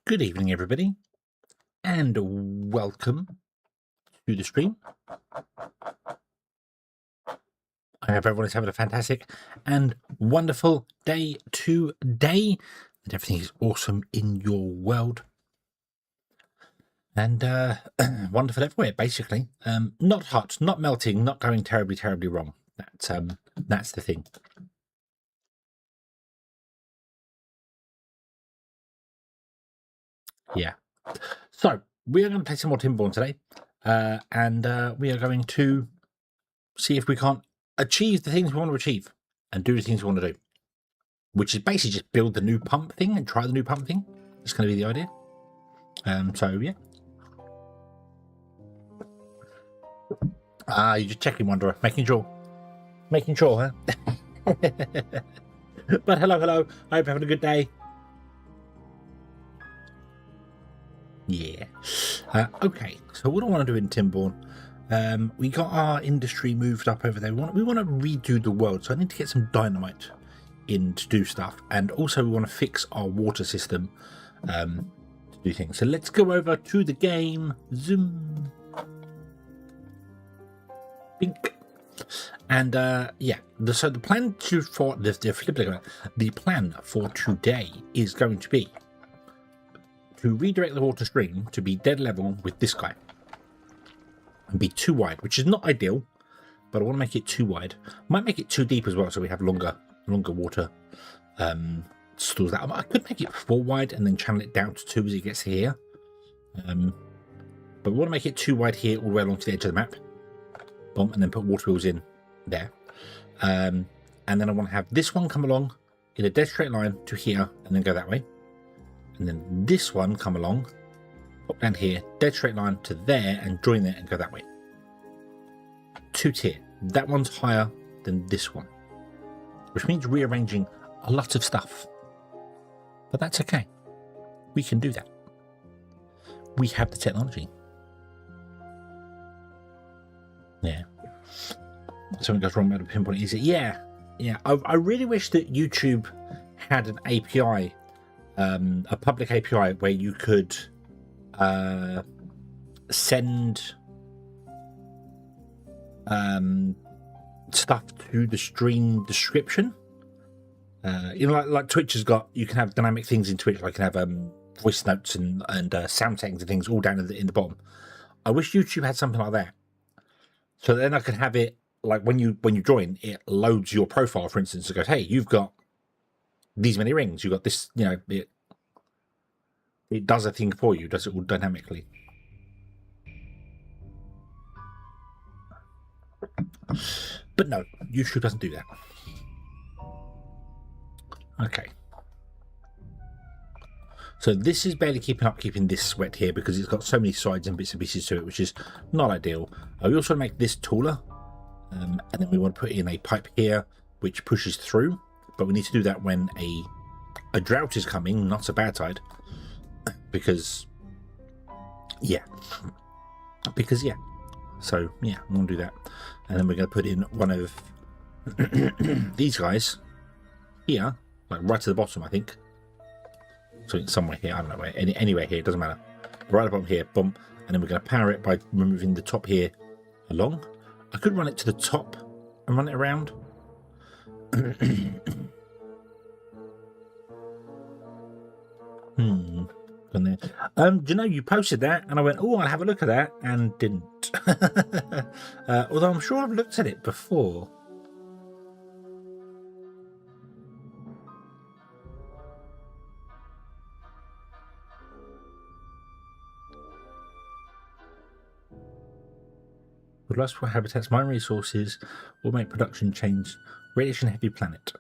Good evening, everybody, and welcome to the stream. I hope everyone is having a fantastic and wonderful day today, and everything is awesome in your world. And wonderful everywhere, basically. Not hot, not melting, not going terribly, terribly wrong. That's the thing. Yeah. So we are going to play some more Timberborn today, and we are going to see if we can't achieve the things we want to achieve and do the things we want to do, which is basically just build the new pump thing and try the new pump thing. That's going to be the idea. So yeah. You're just checking, Wanderer, making sure, huh? But hello. I hope you're having a good day. Yeah. Okay. So what do I want to do in Timberborn? We got our industry moved up over there. We want to redo the world, so I need to get some dynamite in to do stuff, and also we want to fix our water system to do things. So let's go over to the game. Zoom. Bink. And yeah, so the plan for the plan for today is going to be to redirect the water stream to be dead level with this guy and be too wide, which is not ideal, but I want to make it too wide. Might make it too deep as well, so we have longer water stools. That I could make it 4 wide and then channel it down to 2 as it gets here. But we want to make it too wide here all the way along to the edge of the map. Boom, and then put water wheels in there. And then I want to have this one come along in a dead straight line to here and then go that way. And then this one come along, pop down here, dead straight line to there and join there and go that way. 2 tier. That one's higher than this one, which means rearranging a lot of stuff. But that's okay. We can do that. We have the technology. Yeah. Something goes wrong with the pinpoint easy. Yeah. I really wish that YouTube had an API, a public API where you could send stuff to the stream description. Like Twitch has got, you can have dynamic things in Twitch. Like you can have voice notes and sound settings and things all down in the bottom. I wish YouTube had something like that. So then I could have it like when you join, it loads your profile, for instance. It goes, hey, you've got these many rings. You've got this, it does a thing for you. Does it all dynamically. But no, YouTube doesn't do that. Okay. So this is barely keeping this wet here because it's got so many sides and bits and pieces to it, which is not ideal. We also want to make this taller, and then we want to put in a pipe here which pushes through, but we need to do that when a drought is coming, not a bad tide, because yeah. So yeah, I'm going to do that, and then we're going to put in one of these guys here, like right to the bottom, I think. So it's somewhere here, I don't know where, anywhere here, it doesn't matter. Right at the bottom here, boom, and then we're going to power it by removing the top here along. I could run it to the top and run it around. Do you know, you posted that and I went, oh, I'll have a look at that, and didn't. Although I'm sure I've looked at it before. With lustful habitats, mine resources will make production change. Radiation heavy planet.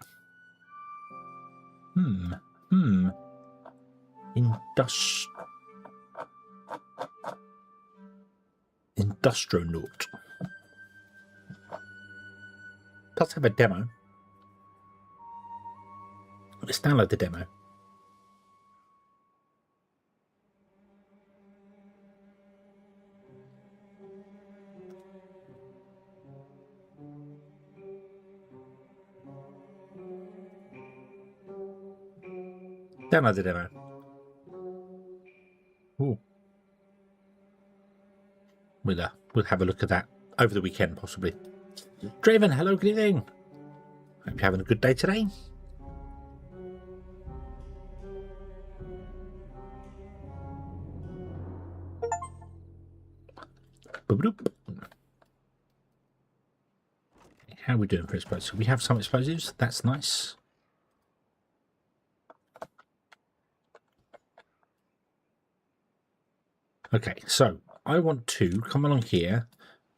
Industronaut. Does have a demo. Let's download the demo. Download the demo. we'll have a look at that over the weekend, possibly. Draven, hello, good evening. Hope you're having a good day today. Boop-a-doop. How are we doing for explosives? We have some explosives. That's nice. Okay, so I want to come along here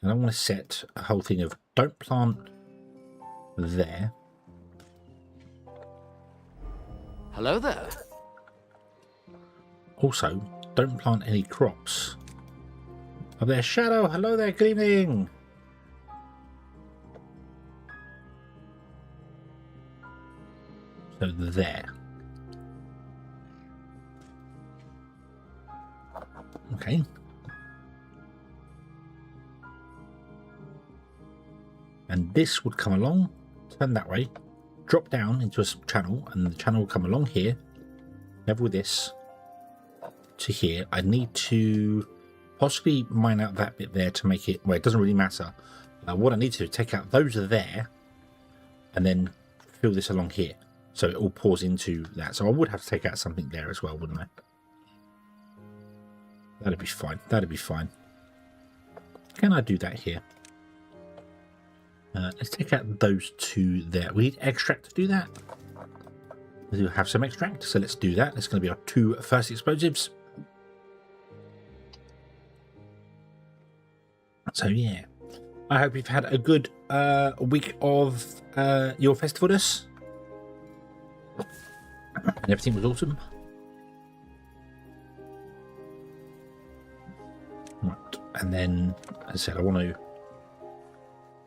and I want to set a whole thing of don't plant there. Hello there. Also, don't plant any crops. Up there, Shadow. Hello there. Good evening. So there. Okay. And this would come along, turn that way, drop down into a channel, and the channel will come along here, level with this to here. I need to possibly mine out that bit there to make it, well, it doesn't really matter. What I need to do is take out those there and then fill this along here. So it all pours into that. So I would have to take out something there as well, wouldn't I? That'd be fine. That'd be fine. Can I do that here? Let's take out those two there. We need extract to do that. We do have some extract, so let's do that. It's going to be our two first explosives. So yeah, I hope you've had a good week of your festivalness. And everything was awesome. Right, and then, as I said, I want to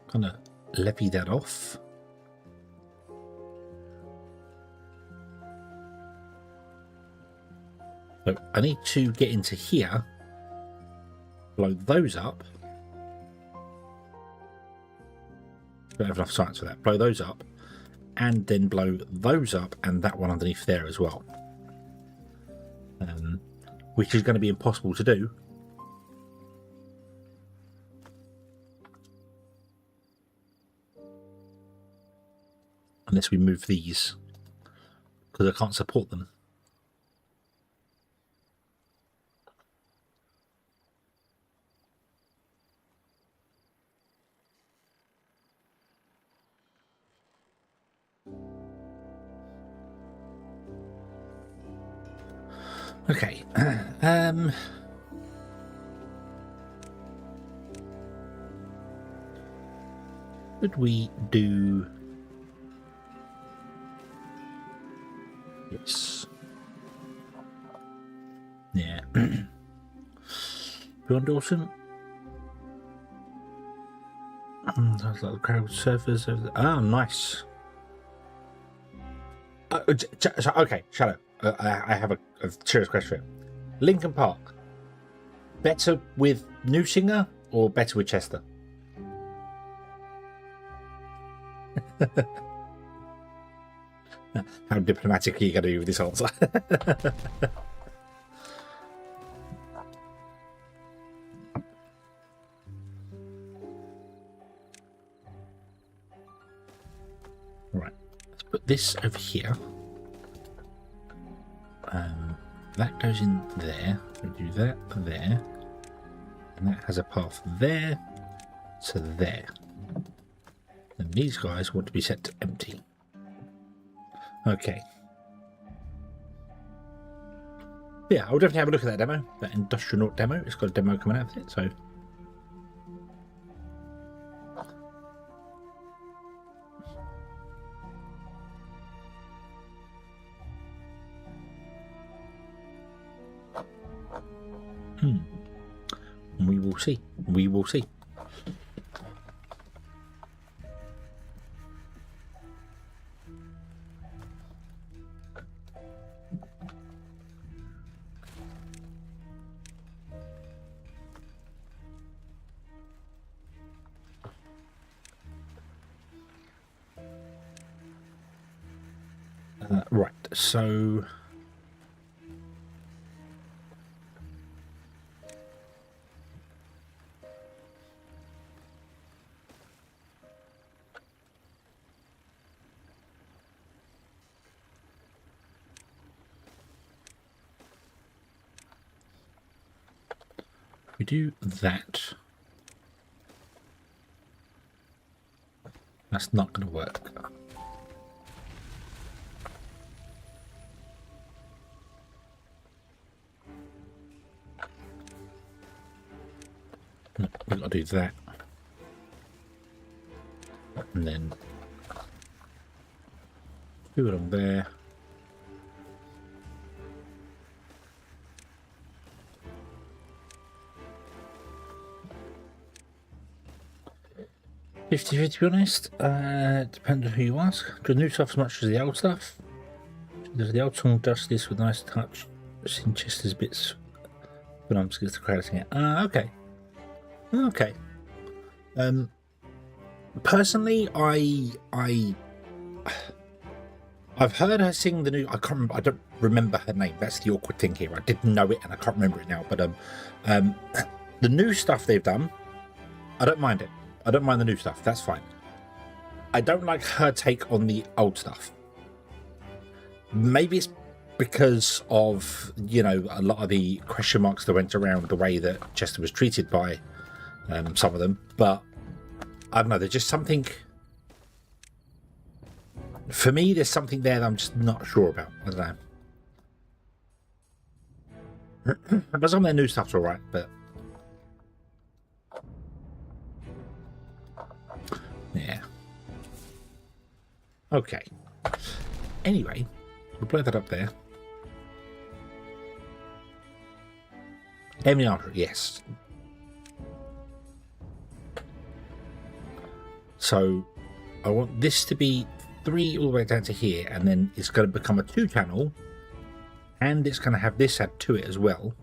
kind of levy that off. So I need to get into here, blow those up. Don't have enough science for that. Blow those up, and then blow those up, and that one underneath there as well. Which is going to be impossible to do. Unless we move these, because I can't support them. Okay. Would we do this? Yeah. Beyond Dawson. Sounds like the crowd surfers over there. Oh, nice. Okay, Shadow. I have a serious question. Lincoln Park. Better with New Singer or better with Chester? How diplomatic are you going to be with this answer? Right, let's put this over here. That goes in there. We do that there, and that has a path there to there. And these guys want to be set to empty. Okay. Yeah, I'll definitely have a look at that demo, that Industrial Naught demo. It's got a demo coming out of it, so. We will see. We will see. Right, so we do that, that's not going to work. No, we've got to do that. And then do it on there. To be honest, depends on who you ask. The new stuff as much as the old stuff. Does the old song justice with a nice touch? Sinchester's bits when I'm just the crowd singing it. Okay. Okay. Personally, I've heard her sing the new. I can't remember. I don't remember her name. That's the awkward thing here. I didn't know it, and I can't remember it now. But the new stuff they've done, I don't mind it. I don't mind the new stuff. That's fine. I don't like her take on the old stuff. Maybe it's because of, you know, a lot of the question marks that went around the way that Chester was treated by some of them. But I don't know. There's just something. For me, there's something there that I'm just not sure about. I don't know. But some of their new stuff's all right, but yeah. Okay. Anyway, we'll blow that up there. Meow, yes. So I want this to be 3 all the way down to here, and then it's going to become a 2 channel, and it's going to have this add to it as well.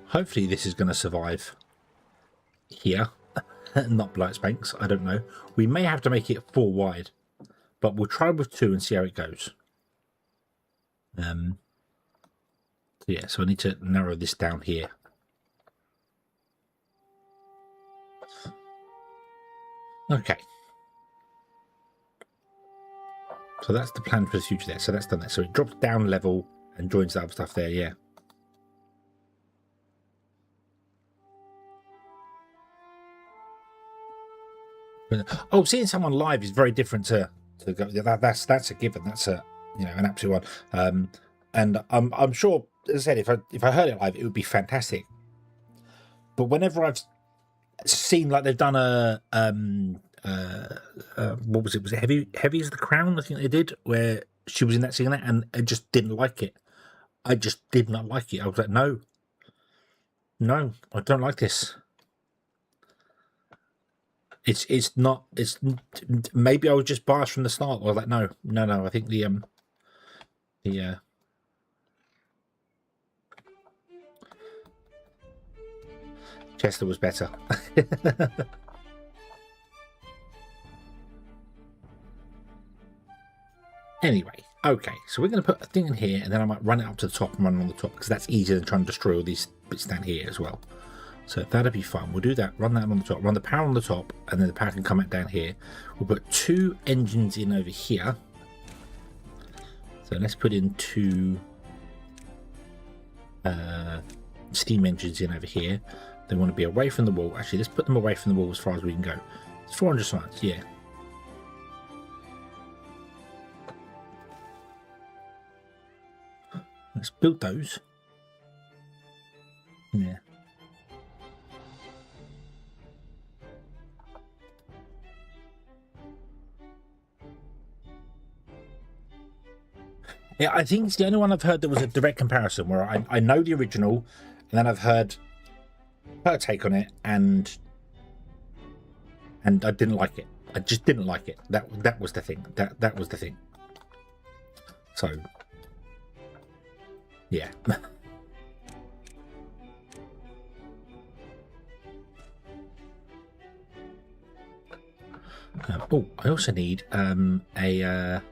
Hopefully this is going to survive here, not blow its banks. I don't know. We may have to make it 4 wide, but we'll try with 2 and see how it goes. Yeah, so I need to narrow this down here. Okay. So that's the plan for the future there. So that's done there. So it drops down level and joins the other stuff there, yeah. Oh, seeing someone live is very different to go. That's a given. That's a, you know, an absolute one. And I'm sure, as I said, if I heard it live, it would be fantastic. But whenever I've seen, like, they've done a what was it? Was it Heavy as the Crown? I think they did, where she was in that singing that, and I just didn't like it. I just did not like it. I was like, no, I don't like this. It's not. It's maybe I was just biased from the start. I was like, no. I think the Chester was better. Anyway, okay, so we're going to put a thing in here, and then I might run it up to the top and run on the top, because that's easier than trying to destroy all these bits down here as well. So that'll be fun. We'll do that, run that on the top, run the power on the top, and then the power can come out down here. We'll put 2 engines in over here. So let's put in 2 steam engines in over here. They want to be away from the wall. Actually, let's put them away from the wall as far as we can go. It's 400 science, yeah. Let's build those. Yeah. Yeah, I think it's the only one I've heard that was a direct comparison, where I know the original, and then I've heard her take on it, and I didn't like it. I just didn't like it. That was the thing. That was the thing. So yeah. Oh, I also need a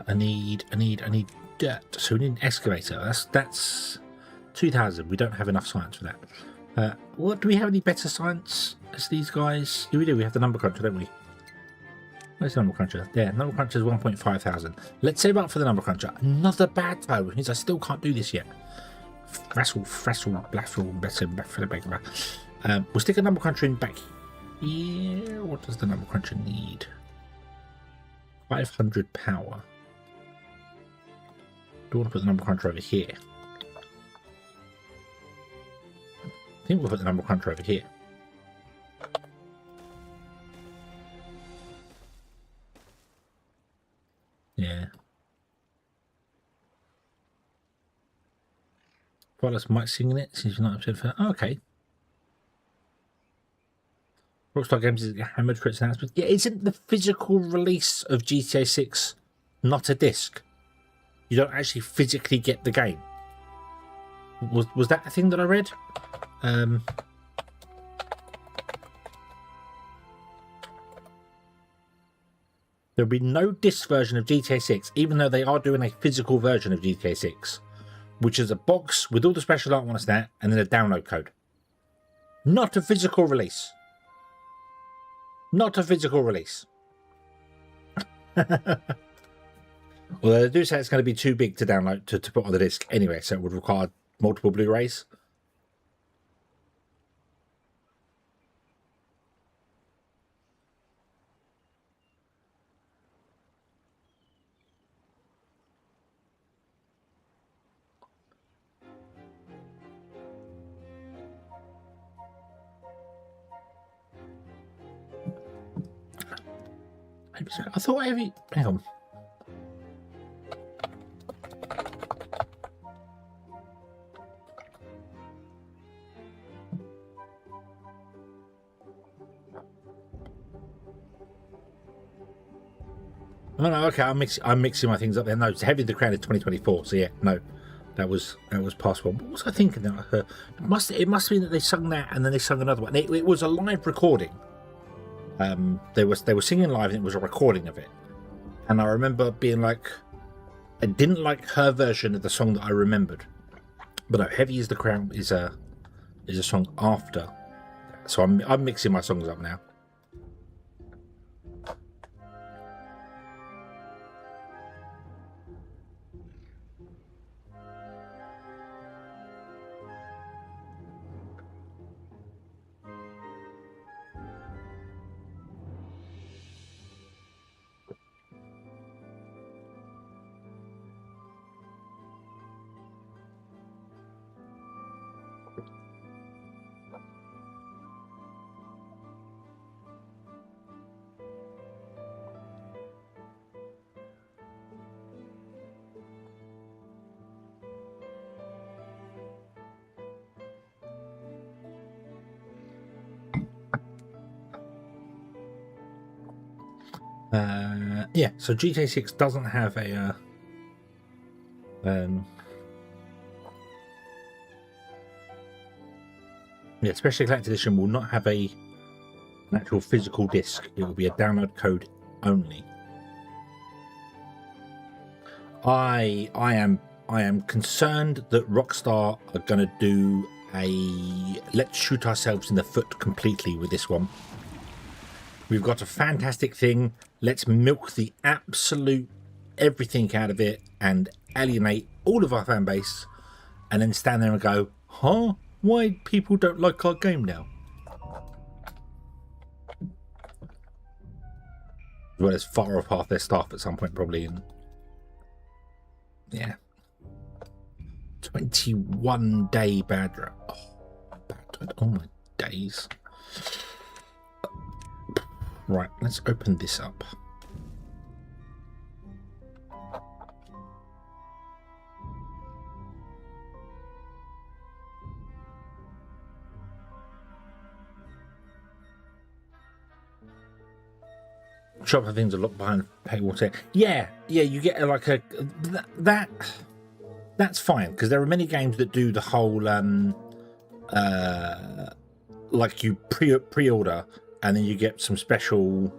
I need dirt. So we need an excavator. That's 2,000. We don't have enough science for that. What do we have any better science as these guys? Yeah, we do. We have the number cruncher, don't we? Where's the number cruncher? There, number cruncher is 1.5 thousand. Let's save up for the number cruncher. Another bad time, which means I still can't do this yet. We'll stick a number cruncher in back here. What does the number cruncher need? 500 power. Do you want to put the number cruncher over here? I think we'll put the number cruncher over here. Yeah. Well, that's Mike singing it since you're not upset for that. Oh, okay. Rockstar Games is hammered for its announcement. Yeah, isn't the physical release of GTA 6 not a disc? You don't actually physically get the game. Was that the thing that I read? There'll be no disc version of GTA 6, even though they are doing a physical version of GTA 6, which is a box with all the special art on that, and then a download code. Not a physical release. Not a physical release. Although they do say it's going to be too big to download to put on the disc anyway, so it would require multiple Blu-rays. I thought hang on. Oh no, okay, I'm mixing my things up there. No, it's Heavy the Crown is 2024, so yeah, no. That was past one. What was I thinking that I heard? It must have been that they sung that and then they sung another one. It was a live recording. They were singing live and it was a recording of it. And I remember being like, I didn't like her version of the song that I remembered. But no, Heavy is the Crown is a song after. So I'm mixing my songs up now. Yeah, so GTA 6 doesn't have a Special Collector's Edition will not have an actual physical disc. It will be a download code only. I am concerned that Rockstar are going to do a let's shoot ourselves in the foot completely with this one. We've got a fantastic thing. Let's milk the absolute everything out of it and alienate all of our fan base, and then stand there and go, huh? Why people don't like our game now? Well, as far off half their staff at some point, probably. And yeah. 21-day bad rap. Oh, bad. Oh my days. Right, let's open this up. Shop of things are locked behind paywall. Yeah, you get like a that's fine, because there are many games that do the whole like you pre-order and then you get some special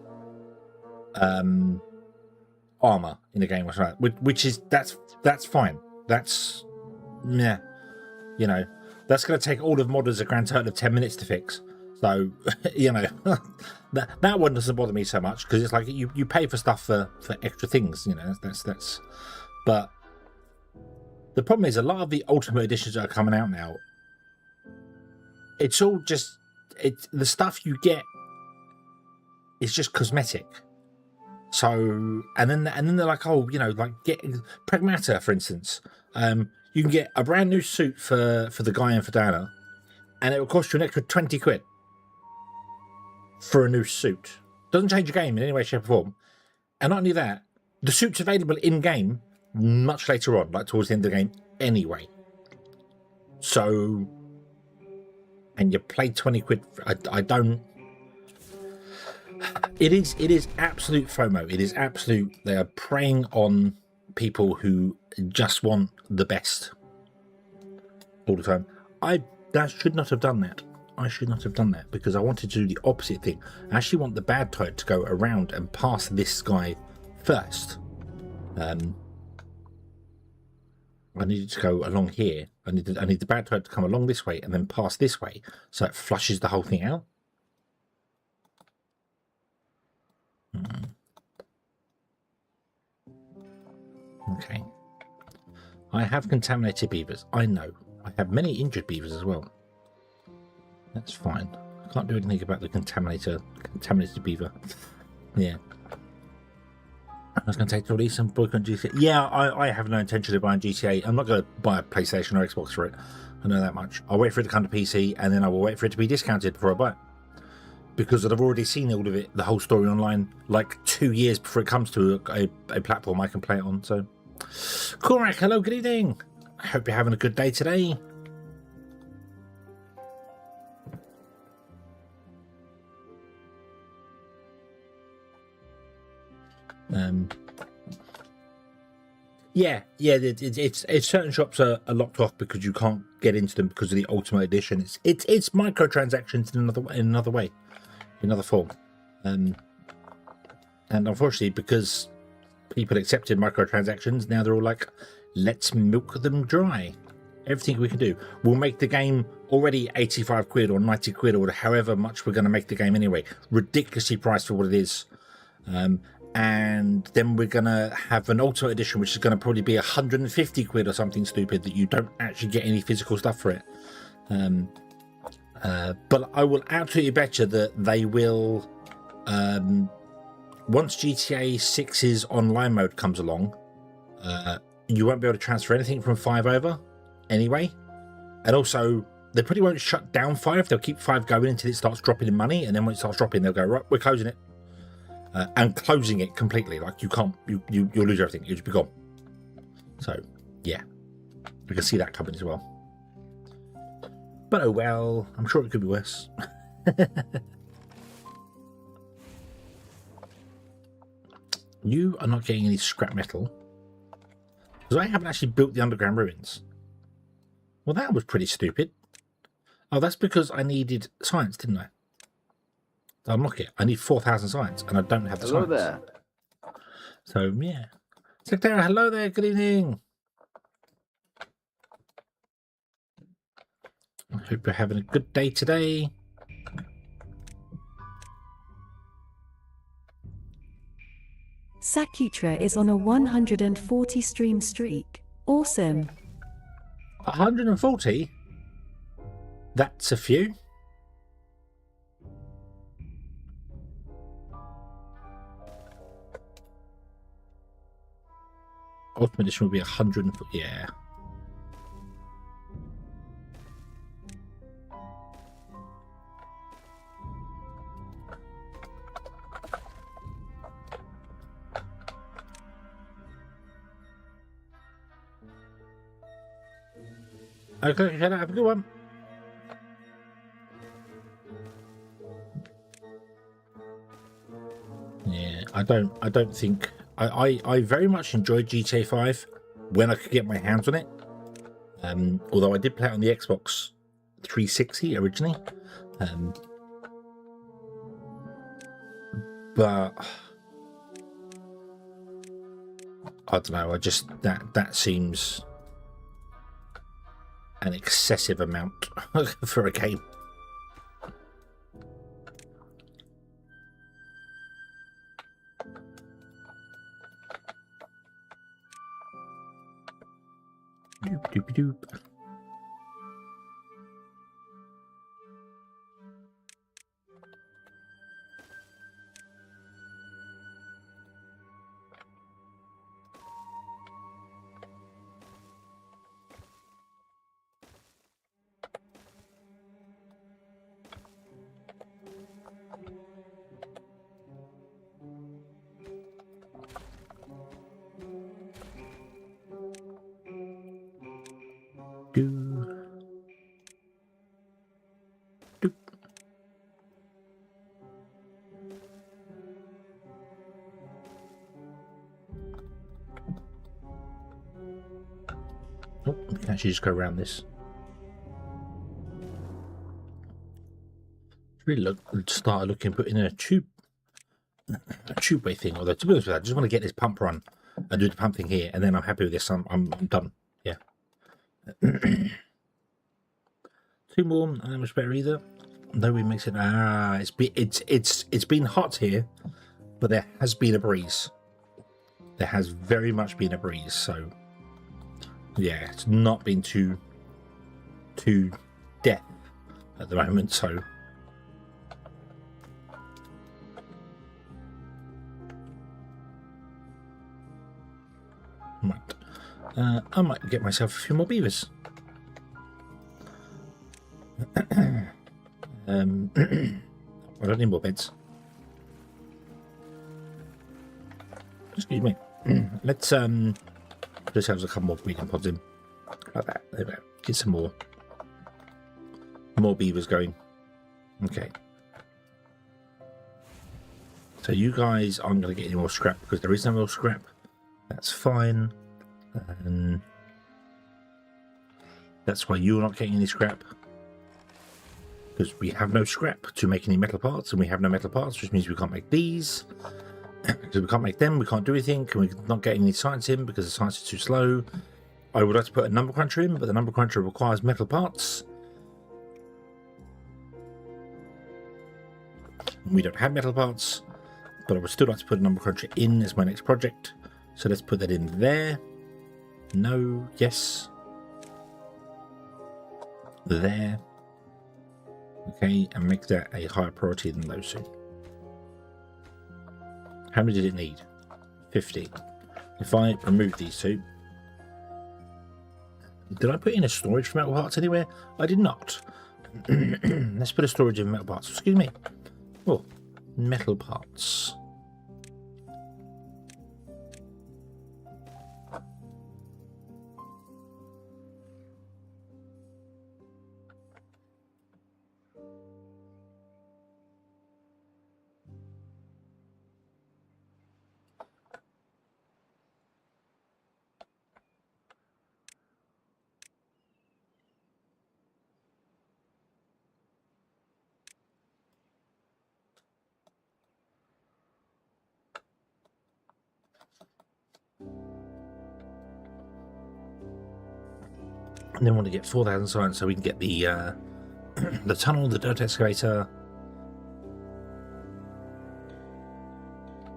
armor in the game or something, which is that's fine. That's yeah, you know, that's going to take all of modders a grand total of 10 minutes to fix. So you know, that one doesn't bother me so much because it's like you pay for stuff for extra things. You know, that's. But the problem is a lot of the Ultimate Editions that are coming out now. It's all just the stuff you get is just cosmetic. So and then they're like, oh, you know, like get Pragmata, for instance. You can get a brand new suit for the guy in Fadana, and it will cost you an extra 20 quid for a new suit. Doesn't change the game in any way, shape, or form. And not only that, the suit's available in game much later on, like towards the end of the game anyway. So, and you play 20 quid. I don't. It is absolute FOMO. It is absolute. They are preying on people who just want the best all the time. I should not have done that. I should not have done that because I wanted to do the opposite thing. I actually want the bad tide to go around and pass this guy first. I needed to go along here. I need the bad tide to come along this way and then pass this way, so it flushes the whole thing out. Okay. I have contaminated beavers. I know. I have many injured beavers as well. That's fine. I can't do anything about the contaminated beaver. Yeah. I was going to take to release some book on GTA. Yeah, I have no intention of buying GTA. I'm not going to buy a PlayStation or Xbox for it. I know that much. I'll wait for it to come to PC, and then I will wait for it to be discounted before I buy it. Because I've already seen all of it, the whole story online, like 2 years before it comes to a platform I can play it on. So, Korak, hello, good evening. I hope you're having a good day today. It's certain shops are locked off because you can't get into them because of the Ultimate Edition. It's microtransactions in another way, in another form, and unfortunately, because people accepted microtransactions, now they're all like, let's milk them dry. Everything we can do, we'll make the game already 85 quid or 90 quid or however much we're going to make the game anyway, ridiculously priced for what it is. And then we're going to have an Ultimate Edition, which is going to probably be 150 quid or something stupid that you don't actually get any physical stuff for it. But I will absolutely bet you that they will, once GTA 6's online mode comes along, you won't be able to transfer anything from 5 over anyway. And also, they probably won't shut down 5. They'll keep 5 going until it starts dropping in money. And then when it starts dropping, they'll go, right, we're closing it. And closing it completely, like you can't, you'll lose everything. You'll just be gone. So, yeah, we can see that coming as well. But oh well, I'm sure it could be worse. You are not getting any scrap metal because I haven't actually built the underground ruins. Well, that was pretty stupid. Oh, that's because I needed science, didn't I? To unlock it, I need 4,000 science, and I don't have the science. Hello there. So yeah, Secretary, hello there. Good evening. I hope you're having a good day today. Sakutra is on a 140 stream streak. Awesome. 140? That's a few. Ultimate Edition will be 100. Yeah. Okay, have a good one. Yeah, I don't think I very much enjoyed GTA 5 when I could get my hands on it. Although I did play it on the Xbox 360 originally. But I don't know. I just that seems an excessive amount for a game. Doop doop doop. Doop. Oh, we can actually just go around this. Really started looking, putting a tubeway thing. Although to be honest with you, I just want to get this pump run and do the pump thing here, and then I'm happy with this. I'm done. Yeah. 2 more, not that much better either. No, we makes it. It's been hot here, but there has been a breeze. There has very much been a breeze. So yeah, it's not been too death at the moment. So. Right. I might get myself a few more beavers. I don't need more beds. Excuse me. Let's put ourselves a couple more breeding pods in. Like that. There we go. Get some more beavers going. Okay. So you guys aren't going to get any more scrap because there is no more scrap. That's fine. That's why you're not getting any scrap. Because we have no scrap to make any metal parts, and we have no metal parts, which means we can't make these. Because we can't make them, we can't do anything, and we're not getting any science in because the science is too slow. I would like to put a number cruncher in, but the number cruncher requires metal parts. We don't have metal parts, but I would still like to put a number cruncher in as my next project. So let's put that in there. No, yes. There. Okay, and make that a higher priority than those two. How many did it need? 50. If I remove these two. Did I put in a storage for metal parts anywhere? I did not. Let's put a storage in metal parts. Excuse me. Oh, metal parts. And then want to get 4,000 science so we can get the the tunnel, the dirt excavator.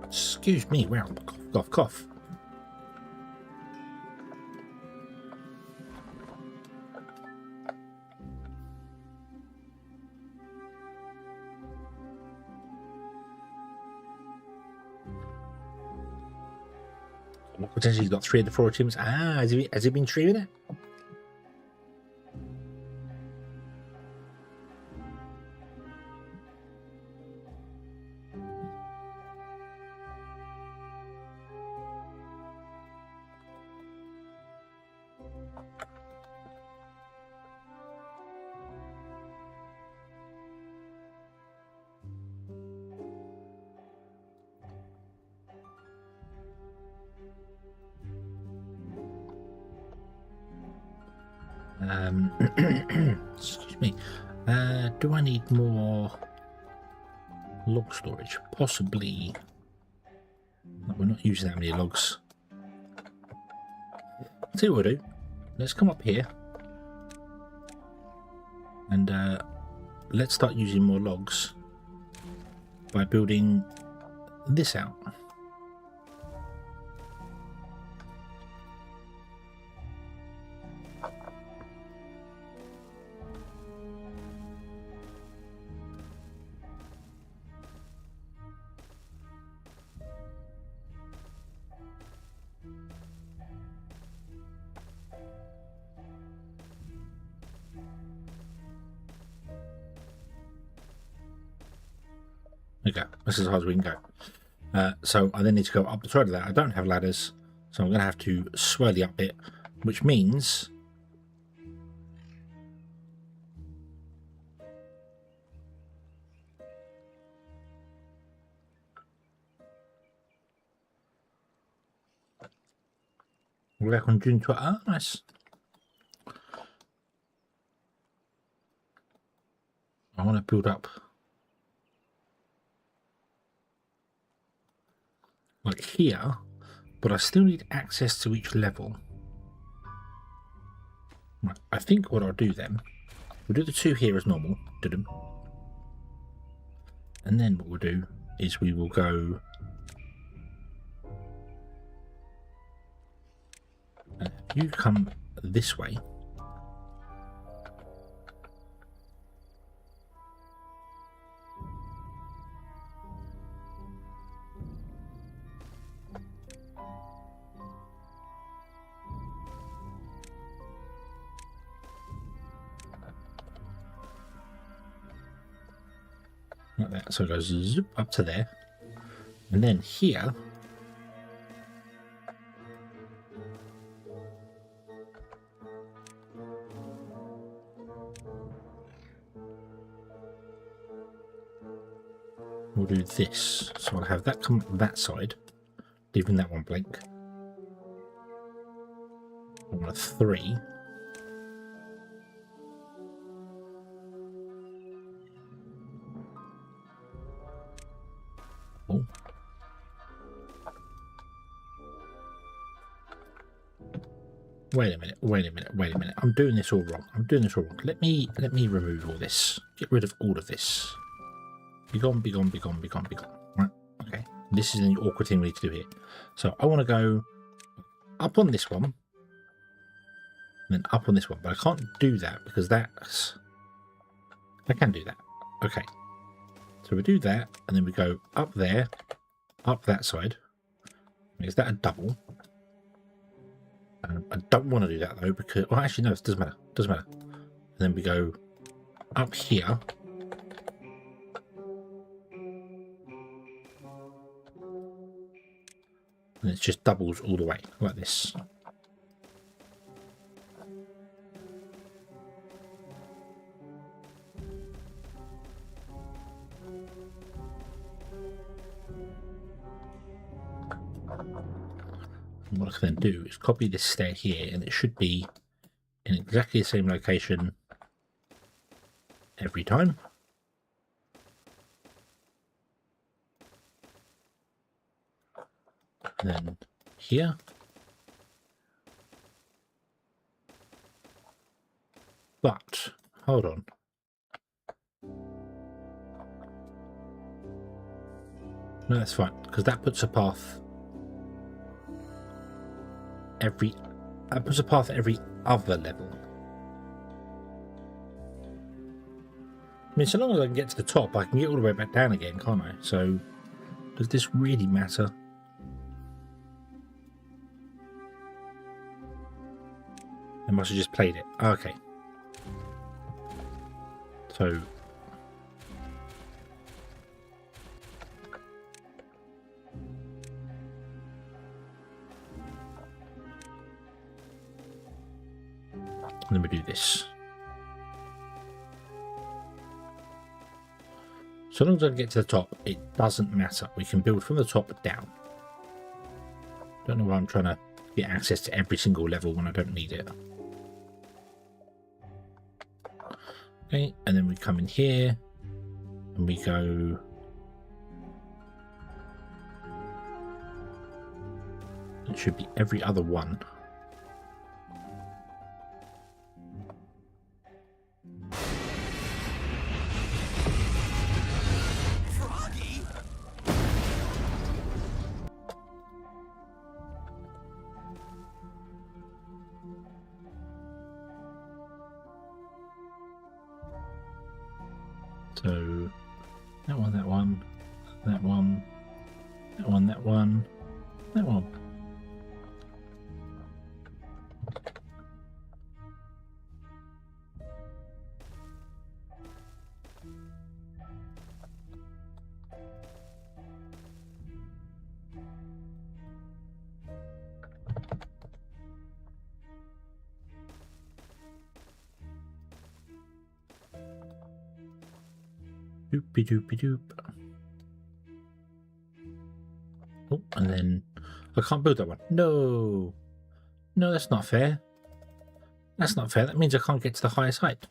Excuse me, wow, cough, cough. Potentially he's got 3 of the 4 items. Ah, has he been streaming it? Excuse me. Do I need more log storage? Possibly. No, we're not using that many logs. See what we'll do. Let's come up here and let's start using more logs by building this out. Okay, this is as high as we can go. So I then need to go up the side of that. I don't have ladders, so I'm going to have to swirly up it, which means we're back on June 12th. Ah, nice. I want to build up like here, but I still need access to each level. Right, I think what I'll do then, we'll do the two here as normal, do them, and then what we'll do is we will go you come this way. Like that, so it goes zip up to there, and then here we'll do this. So I'll have that come that side, leaving that one blank. I want a 3. Oh. Wait a minute. I'm doing this all wrong. Let me remove all this. Get rid of all of this. Be gone. Right, okay. This is an awkward thing we need to do here. So I want to go up on this one, and then up on this one, but I can't do that because that's... I can do that. Okay. So we do that, and then we go up there, up that side. Is that a double? I don't want to do that though, because... Well, actually, no, it doesn't matter. And then we go up here. And it's just doubles all the way, like this. And what I can then do is copy this stair here, and it should be in exactly the same location every time. And then here. But, hold on. No, that's fine, because that puts a path at every other level. I mean, so long as I can get to the top, I can get all the way back down again, can't I? So, does this really matter? I must have just played it. Okay. So... And then we do this. So long as I get to the top, it doesn't matter. We can build from the top down. Don't know why I'm trying to get access to every single level when I don't need it. Okay, and then we come in here and we go it should be every other one. So that one, that one, that one, that one, that one, that one. Doopy doopy doop. Oh, and then I can't build that one. No, no, that's not fair. That's not fair. That means I can't get to the highest height.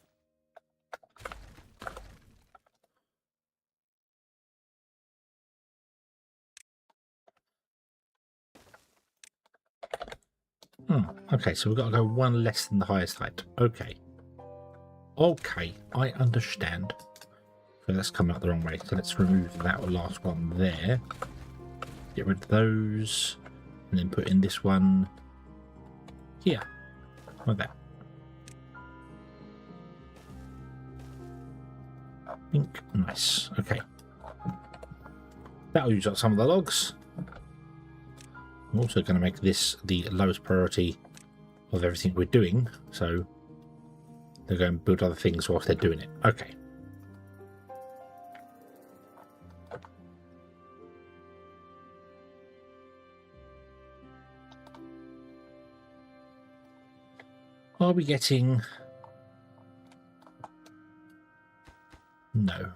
Okay, so we've got to go one less than the highest height. Okay. Okay, I understand. So that's coming out the wrong way. So let's remove that last one there. Get rid of those. And then put in this one here. Like that. Pink. Nice. Okay. That'll use up some of the logs. I'm also going to make this the lowest priority of everything we're doing, so they're going to build other things whilst they're doing it. Okay. Are we getting... No.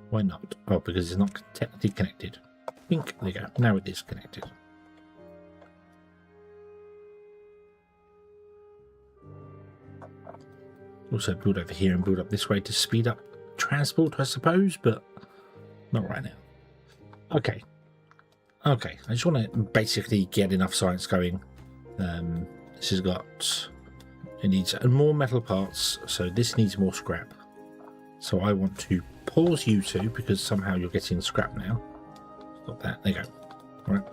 Why not? Oh, because it's not technically connected. Pink. There you go. Now it is connected. Also build over here and build up this way to speed up transport, I suppose, but not right now. Okay. Okay. I just want to basically get enough science going. This has got... It needs more metal parts, so this needs more scrap. So I want to pause you two because somehow you're getting scrap now. Stop that. There you go. All right.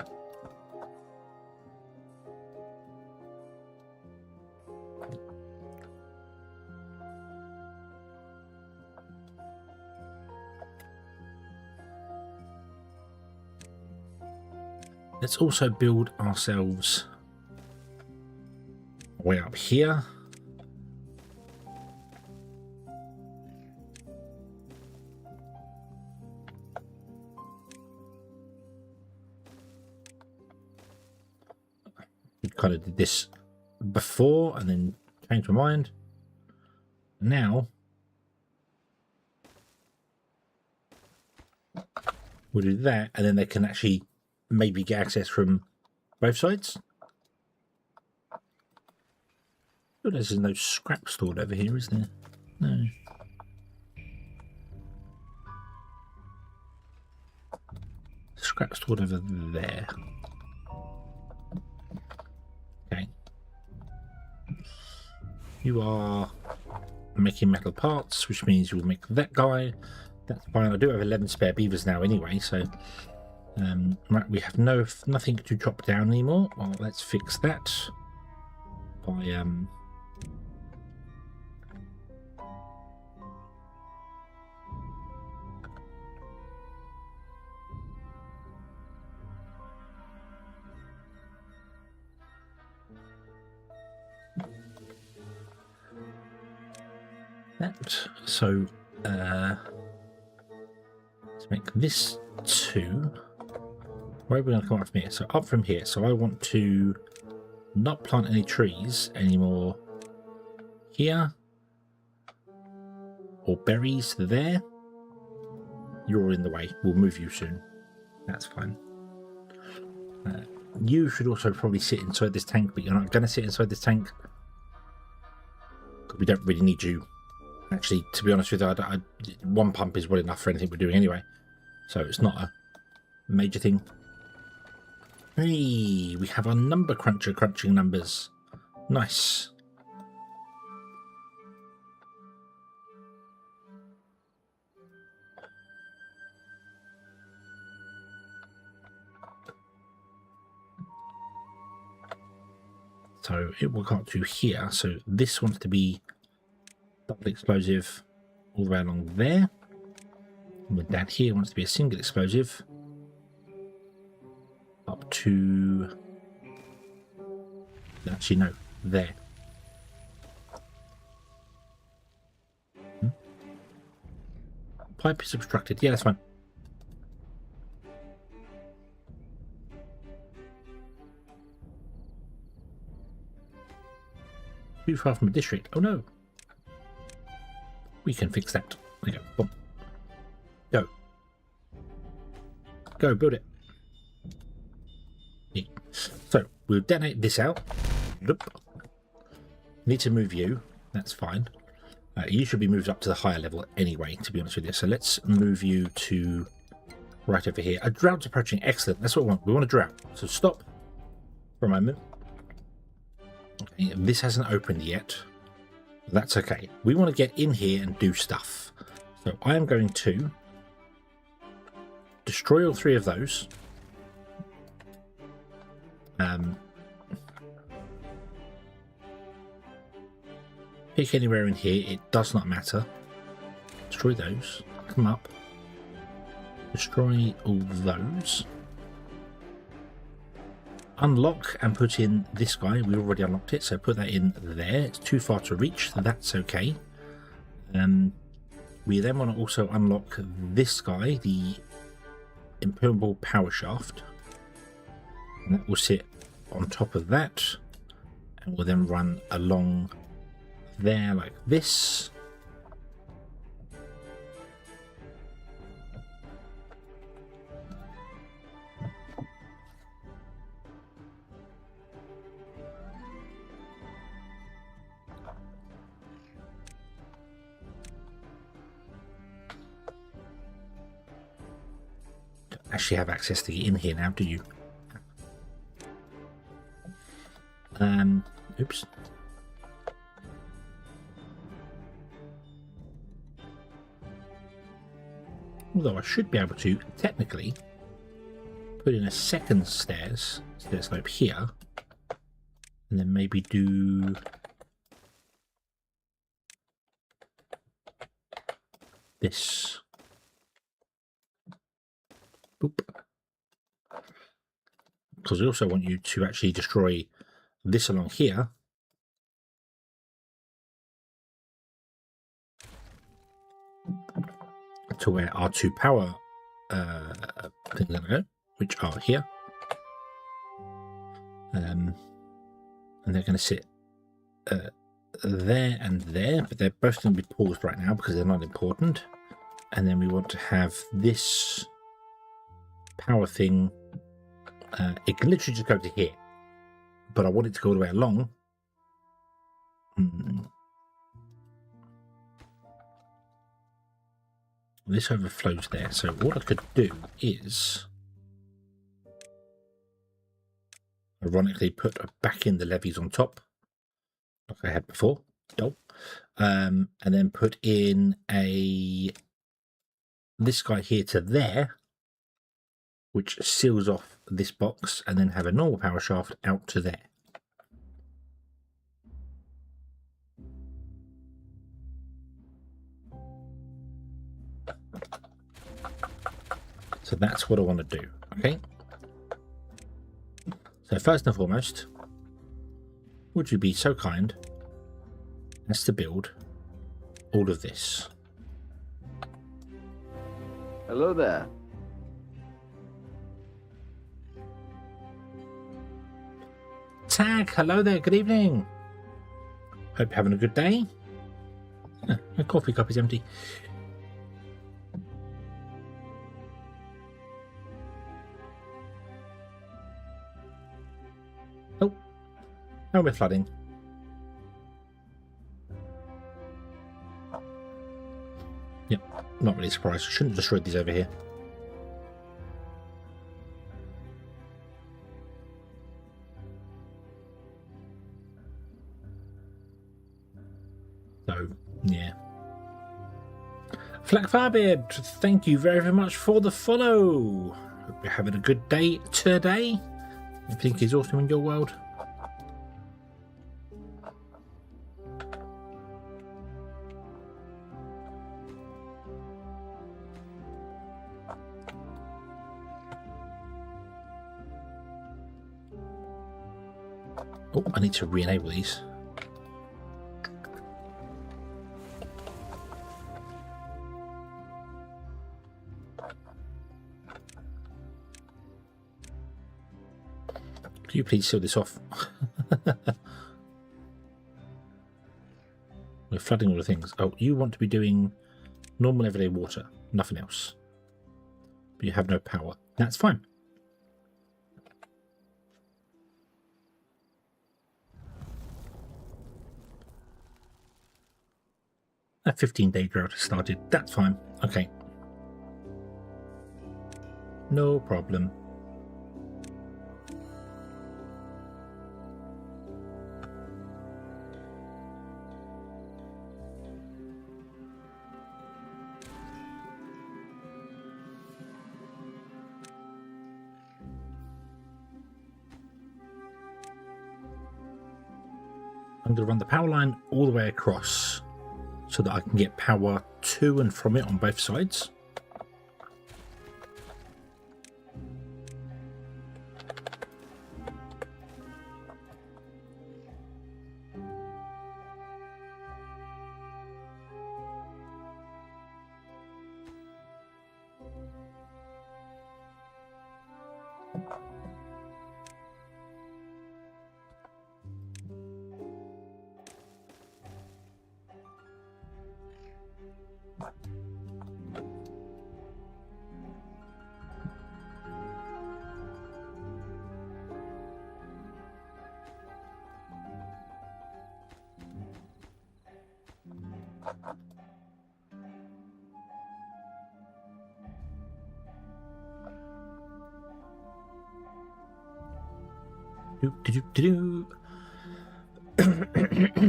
Let's also build ourselves way up here. We kind of did this before and then changed my mind. Now we'll do that, and then they can actually maybe get access from both sides. Oh, there's no scrap stored over here, is there? No. Scrap stored over there. Okay. You are making metal parts, which means you'll make that guy. That's fine. I do have 11 spare beavers now anyway, so right, we have nothing to drop down anymore. Well, let's fix that by that. So let's make this 2. Where are we going to come up from here? So up from here. So I want to not plant any trees anymore here, or berries there. You're in the way. We'll move you soon. That's fine. You should also probably sit inside this tank, but you're not going to sit inside this tank. We don't really need you. Actually, to be honest with you, one pump is well enough for anything we're doing anyway. So it's not a major thing. Hey, we have our number cruncher crunching numbers. Nice. So it will go up to here. So this wants to be double explosive all the way along there. And then down here wants to be a single explosive. Up to... Actually, no. There. Pipe is obstructed. Yeah, that's fine. Too far from a district. Oh no. We can fix that. There we go. Boom. Go. Go, build it. Yeah. So, we'll detonate this out. Nope. Need to move you. That's fine. You should be moved up to the higher level anyway, to be honest with you. So let's move you to right over here. A drought's approaching. Excellent. That's what we want. We want a drought. So stop for a moment. Okay, this hasn't opened yet. That's okay. We want to get in here and do stuff. So I am going to destroy all three of those. Pick anywhere in here, it does not matter. Destroy those. Come up. Destroy all those. Unlock and put in this guy. We already unlocked it, so put that in there. It's too far to reach, so that's okay. We then want to also unlock this guy, the impermeable power shaft. And that will sit on top of that. And we'll then run along there like this. Don't actually have access to get in here now, do you? Oops. Although I should be able to, technically, put in a second stair slope here, and then maybe do this. Boop. Because I also want you to actually destroy this along here. To where our two power things are going to go, which are here. And they're going to sit there and there, but they're both going to be paused right now because they're not important. And then we want to have this power thing. It can literally just go to here, but I want it to go all the way along. This overflows there, so what I could do is ironically put back in the levees on top, like I had before, and then put in this guy here to there, which seals off this box, and then have a normal power shaft out to there. So that's what I want to do, okay? So first and foremost, would you be so kind as to build all of this? Hello there. Tag, hello there, good evening. Hope you're having a good day. My coffee cup is empty. Oh, no, we're flooding. Yep, not really surprised. I shouldn't have destroyed these over here. So, yeah. Flack Firebeard, thank you very, very much for the follow. Hope you're having a good day today. Everything is awesome in your world. Oh, I need to re-enable these. Could you please seal this off? We're flooding all the things. Oh, you want to be doing normal everyday water, nothing else. But you have no power. That's fine. A 15-day drought has started. That's fine. Okay. No problem. I'm going to run the power line all the way across so that I can get power to and from it on both sides.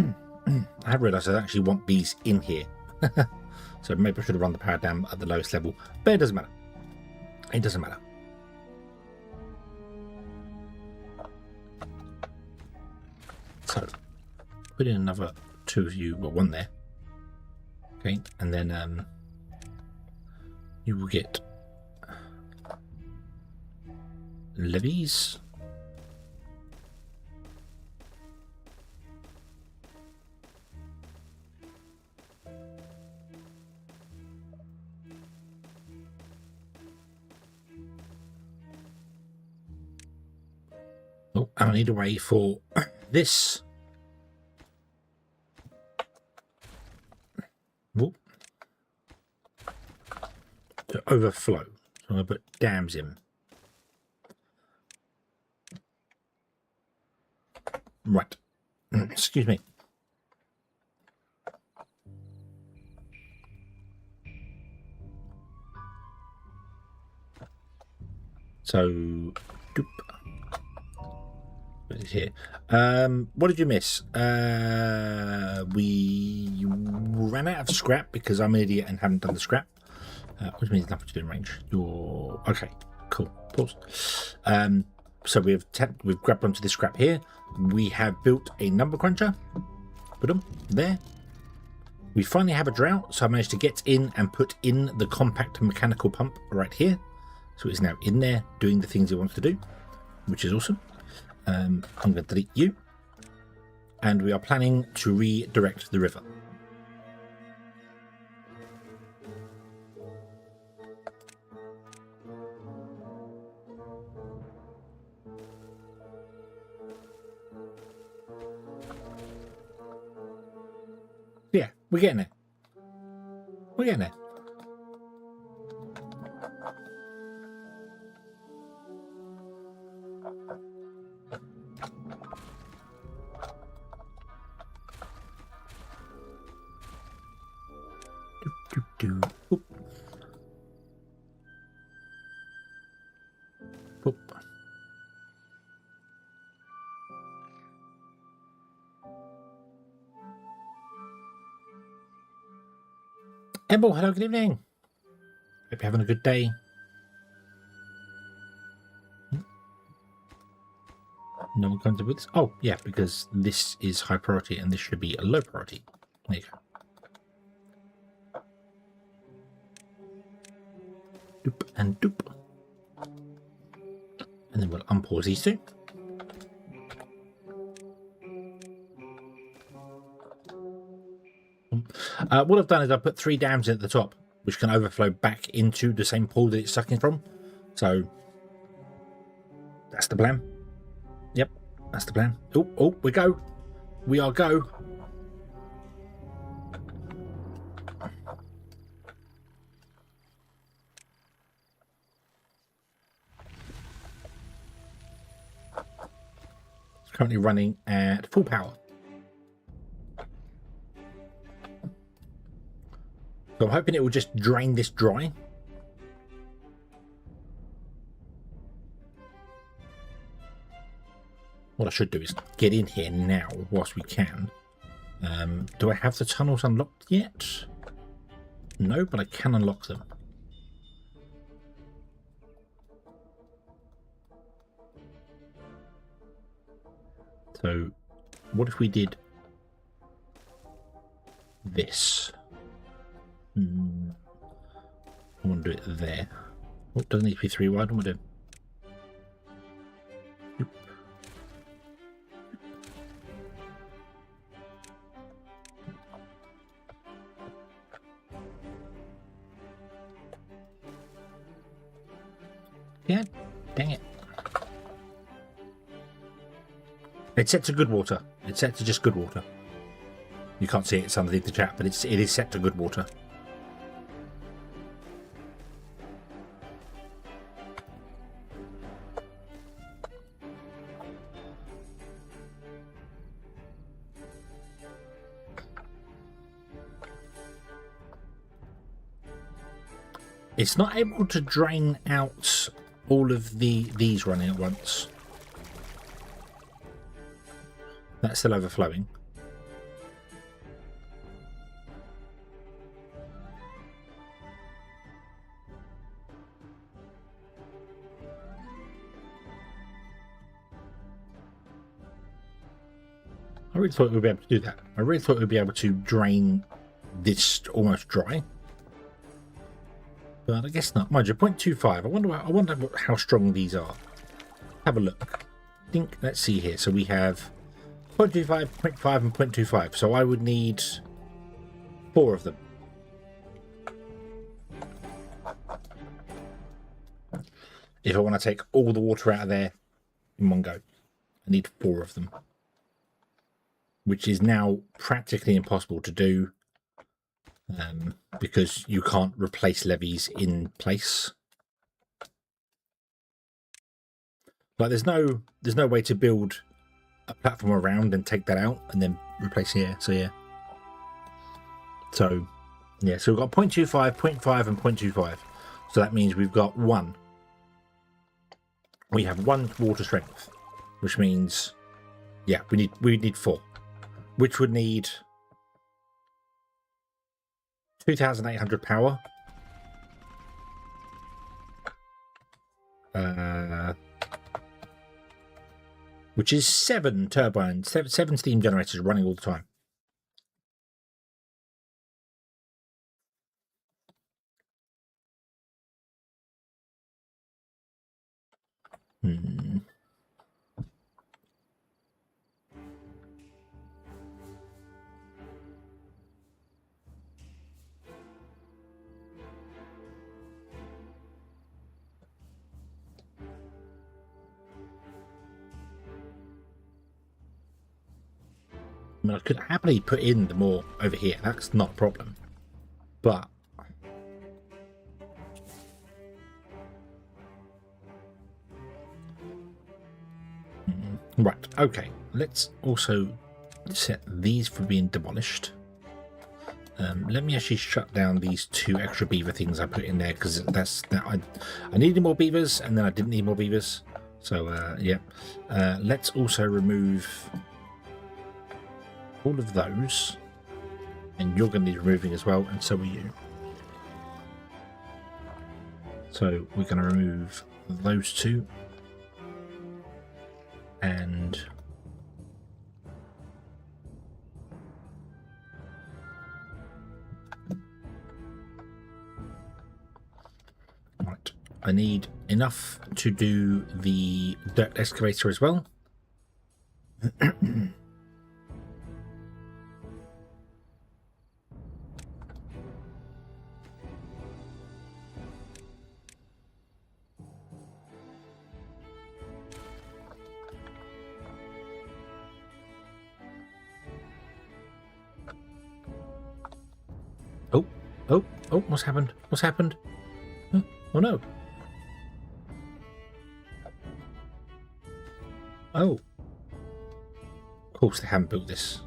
I have realised I actually want bees in here. So maybe I should have run the power down at the lowest level. But it doesn't matter. It doesn't matter. So, put in another 2 of you, well, 1 there. Okay, and then you will get levies. Oh, I need a way for this. Whoop. To overflow. So I'm going to put dams in. Right. Excuse me. So, doop. Here. What did you miss? We ran out of scrap because I'm an idiot and haven't done the scrap. Which means nothing to do in range. You're okay. Cool. Pause. So we've grabbed onto this scrap here. We have built a number cruncher. Put them there. We finally have a drought, so I managed to get in and put in the compact mechanical pump right here. So it's now in there doing the things it wants to do, which is awesome. I'm going to delete you, and we are planning to redirect the river. Yeah, we're getting there. We're getting there. Boop. Boop. Emble, hello, good evening. Hope you're having a good day. No one comes to with this. Oh, yeah, because this is high priority and this should be a low priority. There you go. Doop and doop. And then we'll unpause these two. What I've done is I put 3 dams in at the top, which can overflow back into the same pool that it's sucking from. So that's the plan. Yep, that's the plan. Oh, we go. We are go. It's currently running at full power. So I'm hoping it will just drain this dry. What I should do is get in here now whilst we can. Do I have the tunnels unlocked yet? No, but I can unlock them. So what if we did this? I want to do it there. Oh, it doesn't need to be 3 wide. What am I doing? Yeah, dang it. It's set to good water. It's set to just good water. You can't see it, it's underneath the chat, but it is set to good water. It's not able to drain out all of these running at once. That's still overflowing. I really thought we'd be able to do that. I really thought we'd be able to drain this almost dry. But I guess not. Mind you, 0.25. I wonder how strong these are. Have a look. Let's see here. So we have 0.25, 0.5 and 0.25. So I would need 4 of them. If I want to take all the water out of there in one go. I need 4 of them. Which is now practically impossible to do. Because you can't replace levees in place. Like there's no way to build a platform around and take that out and then replace here. So yeah. So we've got 0.25, 0.5 and 0.25. So that means we've got 1. We have 1 water strength, which means yeah, we need 4. Which would need 2,800 power. Which is 7 turbines, 7 steam generators running all the time. I mean, I could happily put in the more over here. That's not a problem. But right, okay. Let's also set these for being demolished. Let me actually shut down these 2 extra beaver things I put in there because I needed more beavers and then I didn't need more beavers. So yeah. Let's also remove all of those, and you're going to need removing as well, and so are you. So we're going to remove those 2, and right, I need enough to do the dirt excavator as well. Oh, oh, what's happened? What's happened? Huh? Oh no. Oh. Of course they haven't built this.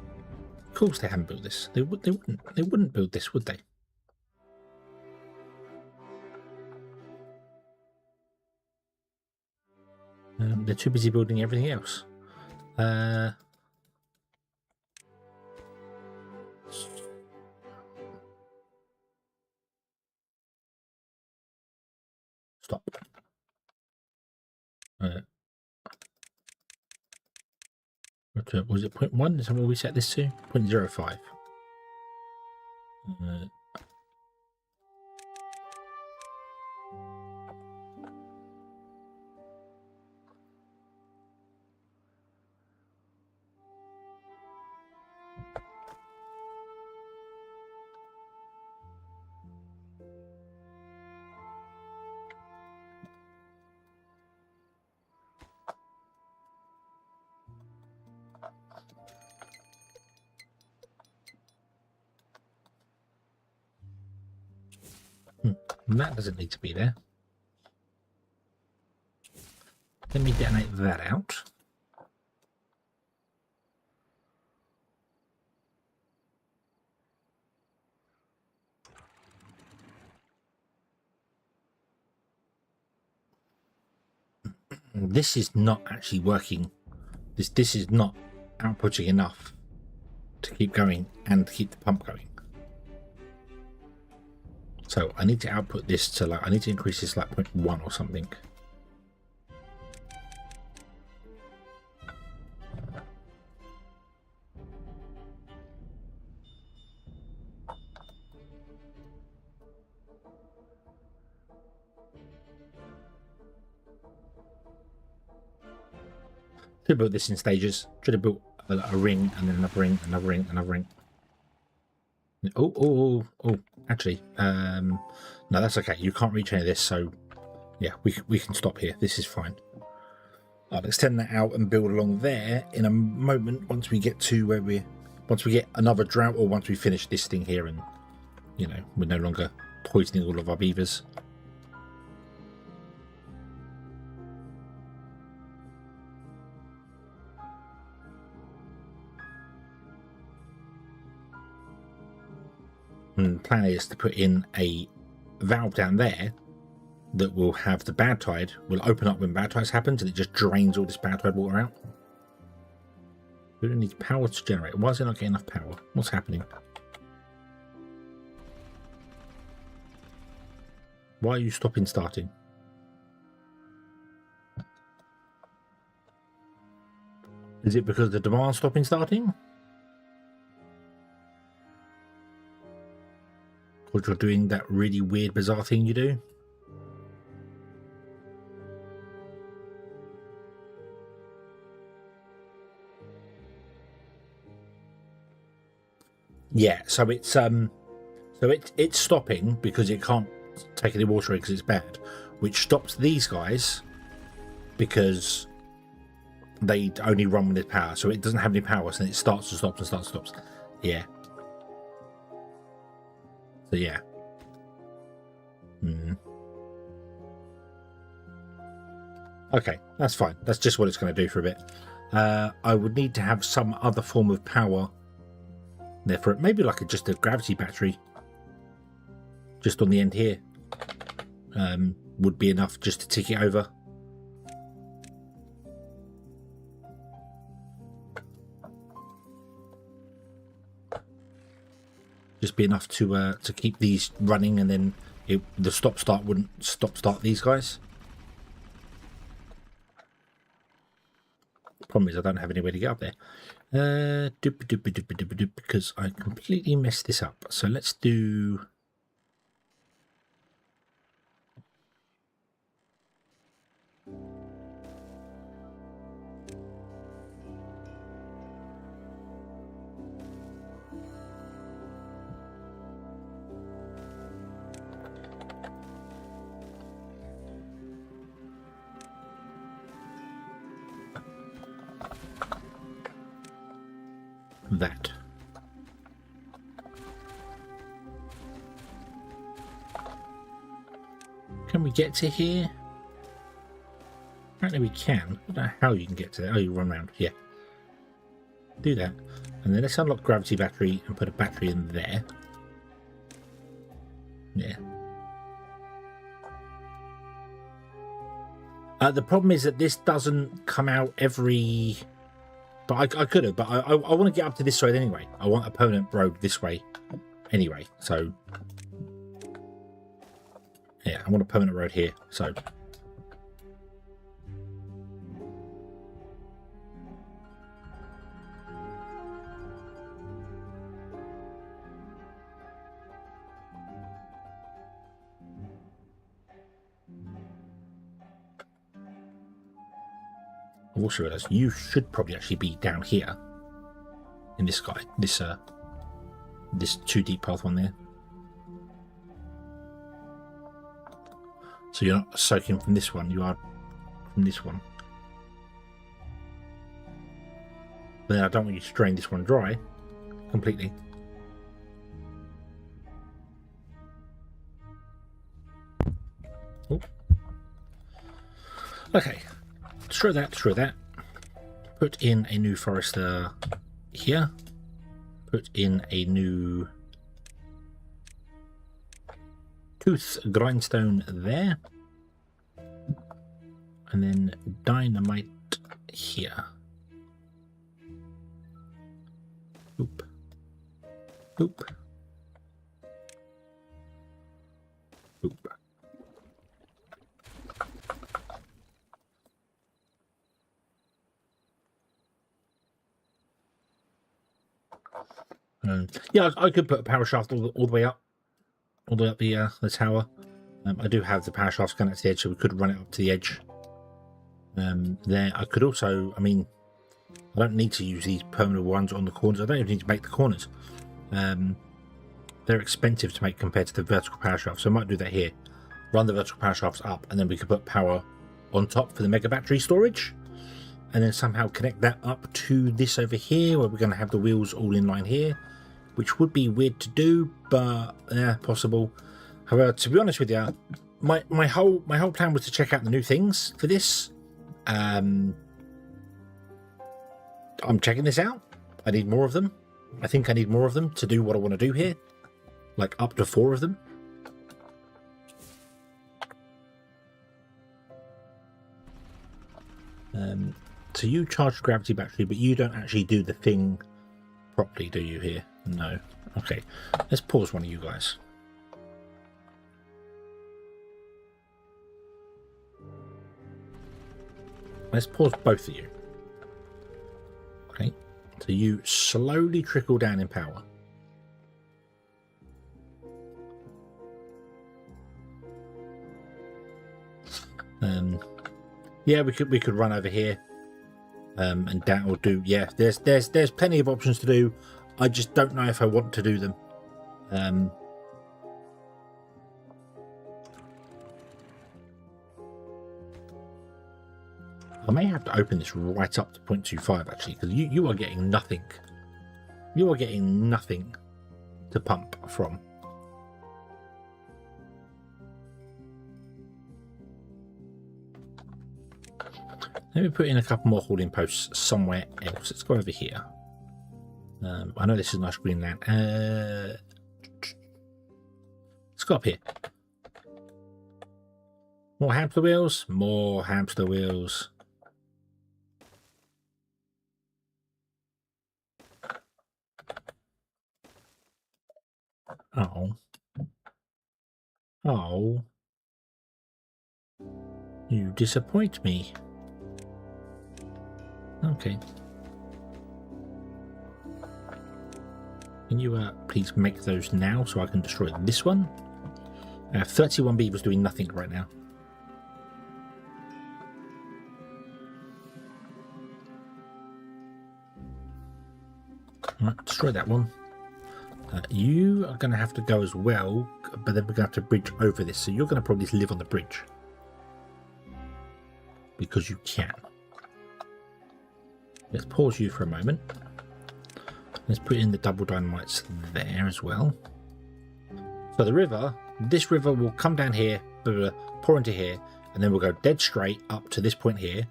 Of course they haven't built this. They wouldn't build this, would they? They're too busy building everything else. Stop. Was it 0.1? Is that what we set this to? 0.05. That doesn't need to be there. Let me detonate that out. This is not actually working. This is not outputting enough to keep going and keep the pump going. So I need to output this to like, I need to increase this like 0.1 or something. Should have built this in stages. Should have built a ring and then another ring, another ring, another ring. Oh, actually, no, that's okay. You can't reach any of this, so yeah, we can stop here. This is fine. I'll extend that out and build along there in a moment once we get to where once we get another drought, or once we finish this thing here and, you know, we're no longer poisoning all of our beavers. And the plan is to put in a valve down there that will have the bad tide, will open up when bad tides happens, and it just drains all this bad tide water out. We don't need power to generate. Why is it not getting enough power? What's happening? Why are you stopping starting? Is it because the demand's stopping starting? Or you're doing that really weird, bizarre thing you do? Yeah, so it's stopping because it can't take any water in because it's bad, which stops these guys because they only run with power, so it doesn't have any power, so it starts and stops and starts and stops. Yeah. So yeah. Okay, that's fine. That's just what it's going to do for a bit. I would need to have some other form of power there for it. Maybe like just a gravity battery just on the end here would be enough just to tick it over. Just be enough to keep these running, and then the stop start wouldn't stop start these guys. Problem is I don't have any way to get up there. Because I completely messed this up. So let's do... that. Can we get to here? Apparently we can. I don't know how you can get to there. Oh, you run around. Yeah. Do that. And then let's unlock gravity battery and put a battery in there. Yeah. The problem is that this doesn't come out every... But I could have, but I want to get up to this side anyway. I want a permanent road this way anyway, so... Yeah, I want a permanent road here, so... I've also realised you should probably actually be down here in this guy, this 2D path one there. So you're not soaking from this one, you are from this one. But then I don't want you to drain this one dry completely. Ooh. Okay. Destroy that, destroy that. Put in a new forester here. Put in a new tooth grindstone there. And then dynamite here. Oop. Oop. Oop. Yeah, I could put a power shaft all the way up the tower. I do have the power shafts going out to the edge, so we could run it up to the edge. There, I could also, I mean, I don't need to use these permanent ones on the corners. I don't even need to make the corners. They're expensive to make compared to the vertical power shaft, so I might do that here. Run the vertical power shafts up, and then we could put power on top for the mega battery storage. And then somehow connect that up to this over here, where we're going to have the wheels all in line here, which would be weird to do, but yeah, possible. However, to be honest with you, my whole plan was to check out the new things for this. I'm checking this out. I need more of them. I think I need more of them to do what I want to do here, like up to 4 of them. So you charge the gravity battery, but you don't actually do the thing properly, do you here? No. Okay. Let's pause one of you guys. Let's pause both of you. Okay. So you slowly trickle down in power. Yeah, we could run over here. And that will do. Yeah, there's plenty of options to do. I just don't know if I want to do them. I may have to open this right up to 0.25 actually, because you are getting nothing. You are getting nothing to pump from. Let me put in a couple more hauling posts somewhere else. Let's go over here. I know this is nice green land. Let's go up here. More hamster wheels. More hamster wheels. Oh. Oh. You disappoint me. Okay. Can you please make those now so I can destroy this one? 31 beavers doing nothing right now. Right, destroy that one. You are going to have to go as well, but then we're going to have to bridge over this. So you're going to probably live on the bridge. Because you can. Let's pause you for a moment. Let's put in the double dynamites there as well. So the river, this river will come down here, pour into here, and then we'll go dead straight up to this point here,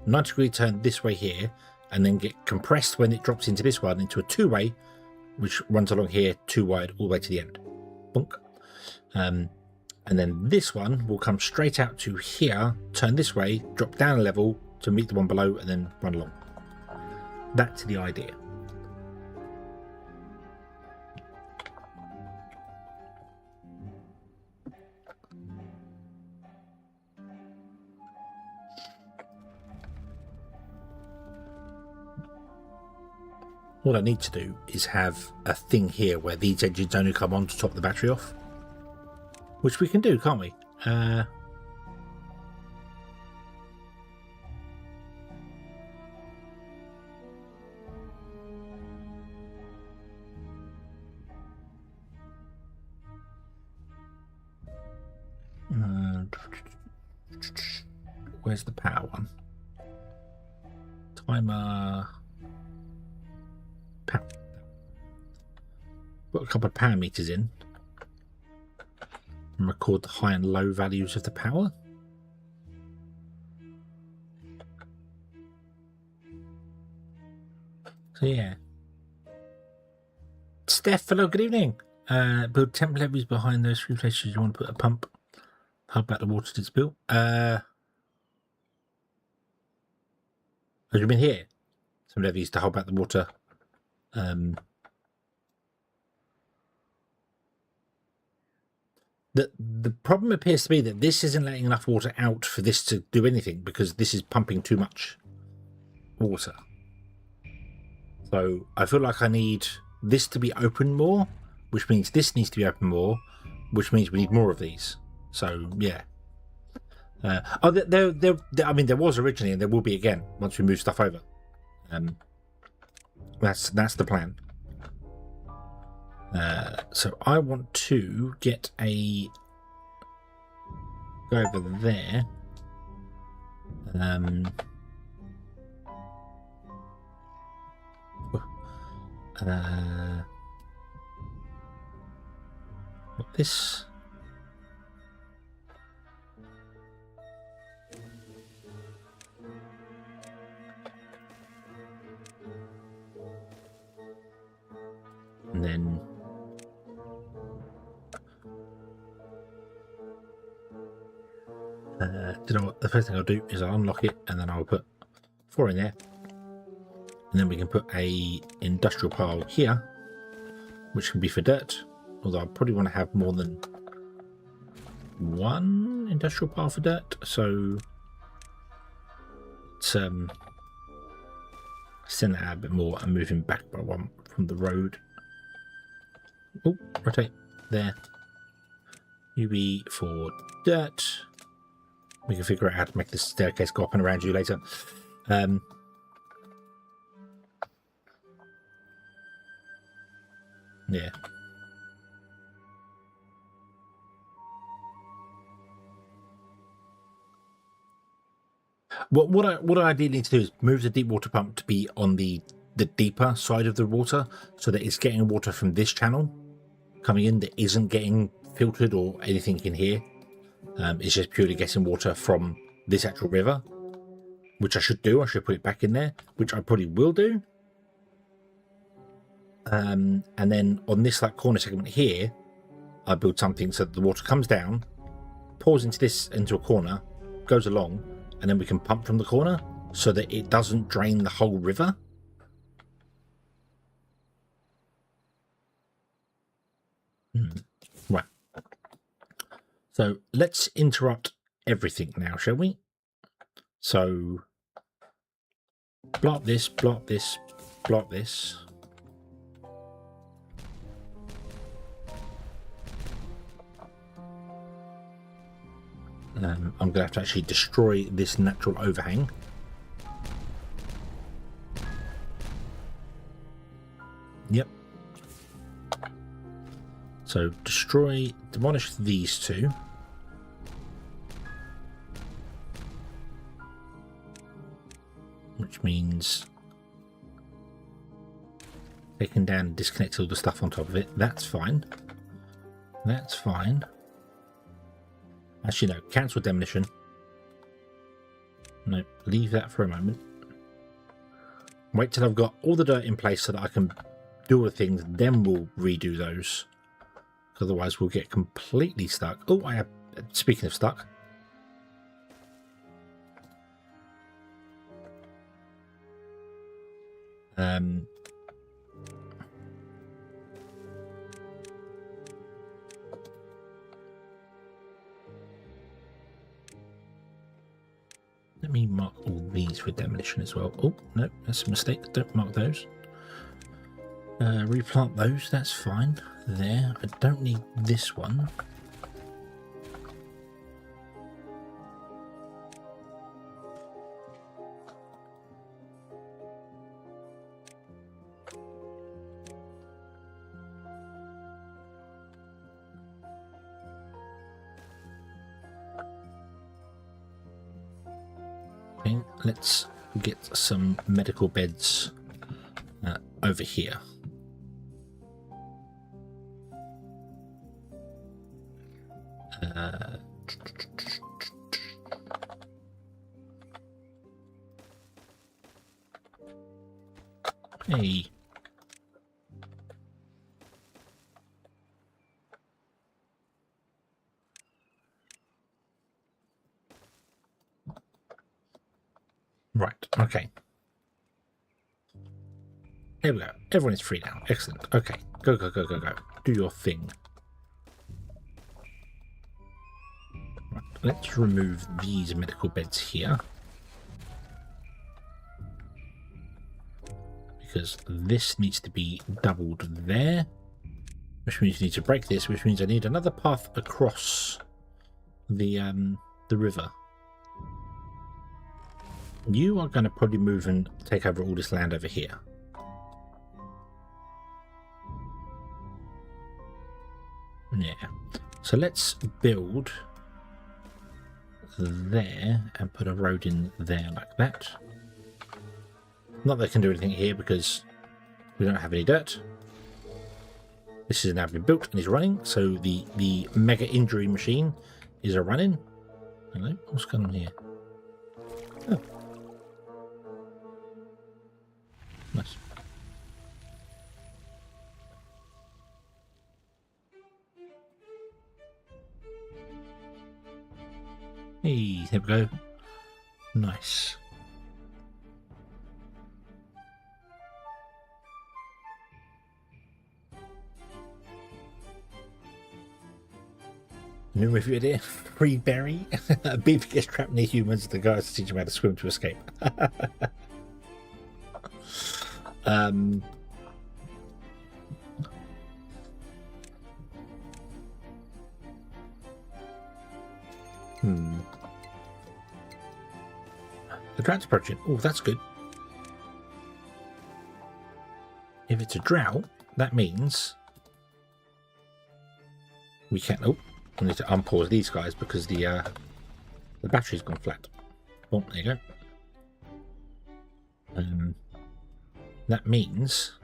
90-degree turn this way here, and then get compressed when it drops into this one into a two-way, which runs along here, two wide all the way to the end. Bonk. And then this one will come straight out to here, turn this way, drop down a level to meet the one below, and then run along. That's the idea. What I need to do is have a thing here where these engines only come on to top the battery off. Which we can do, can't we? Where's the power one? Timer. Power. Put a couple of power meters in. And record the high and low values of the power. So yeah. Steph, hello, good evening. Build temp levees behind those three places you want to put a pump. How about the water to spill? Have you been here? Some levees to hold back the water. The problem appears to be that this isn't letting enough water out for this to do anything, because this is pumping too much water. So I feel like I need this to be open more, which means this needs to be open more, which means we need more of these. So yeah. I mean, there was originally, and there will be again once we move stuff over. That's the plan. So I want to get a go over there. This. And then do you know what? The first thing I'll do is I'll unlock it, and then I'll put 4 in there, and then we can put a industrial pile here, which can be for dirt. Although I probably want to have more than one industrial pile for dirt, so let's send that out a bit more and move him back by one from the road. Oh, rotate there. UB for dirt. We can figure out how to make this staircase go up and around you later. Yeah. What I ideally need to do is move the deep water pump to be on the deeper side of the water, so that it's getting water from this channel coming in that isn't getting filtered or anything in here. It's just purely getting water from this actual river, which I should do. I should put it back in there, which I probably will do. And then on this like corner segment here, I build something so that the water comes down, pours into a corner, goes along, and then we can pump from the corner so that it doesn't drain the whole river. Right. So let's interrupt everything now, shall we? So block this, block this, block this. I'm going to have to actually destroy this natural overhang. Yep. So demolish these two. Which means taking down and disconnect all the stuff on top of it. That's fine. That's fine. Actually, no. Cancel demolition. No, leave that for a moment. Wait till I've got all the dirt in place so that I can do all the things. Then we'll redo those. Otherwise, we'll get completely stuck. Oh, I have. Speaking of stuck. Let me mark all these for demolition as well. Oh, no, that's a mistake. Don't mark those. Replant those, that's fine. There. I don't need this one. Okay, let's get some medical beds over here. Hey. Right, okay. There we go. Everyone is free now. Excellent. Okay. Go, go, go, go, go. Do your thing. Right, let's remove these medical beds here. Because this needs to be doubled there. Which means you need to break this, which means I need another path across the river. You are going to probably move and take over all this land over here. Yeah. So let's build there and put a road in there like that. Not that I can do anything here because we don't have any dirt. This has now been built and is running. So the mega injury machine is a running. Hello, what's going on here? Oh. Nice. Hey, there we go. Nice. New review idea. Free berry. A beaver gets trapped near humans. The guys teach him how to swim to escape. The drought's approaching. Oh, that's good. If it's a drought, that means we can't. Oh, I need to unpause these guys because the battery's gone flat. Oh, there you go. That means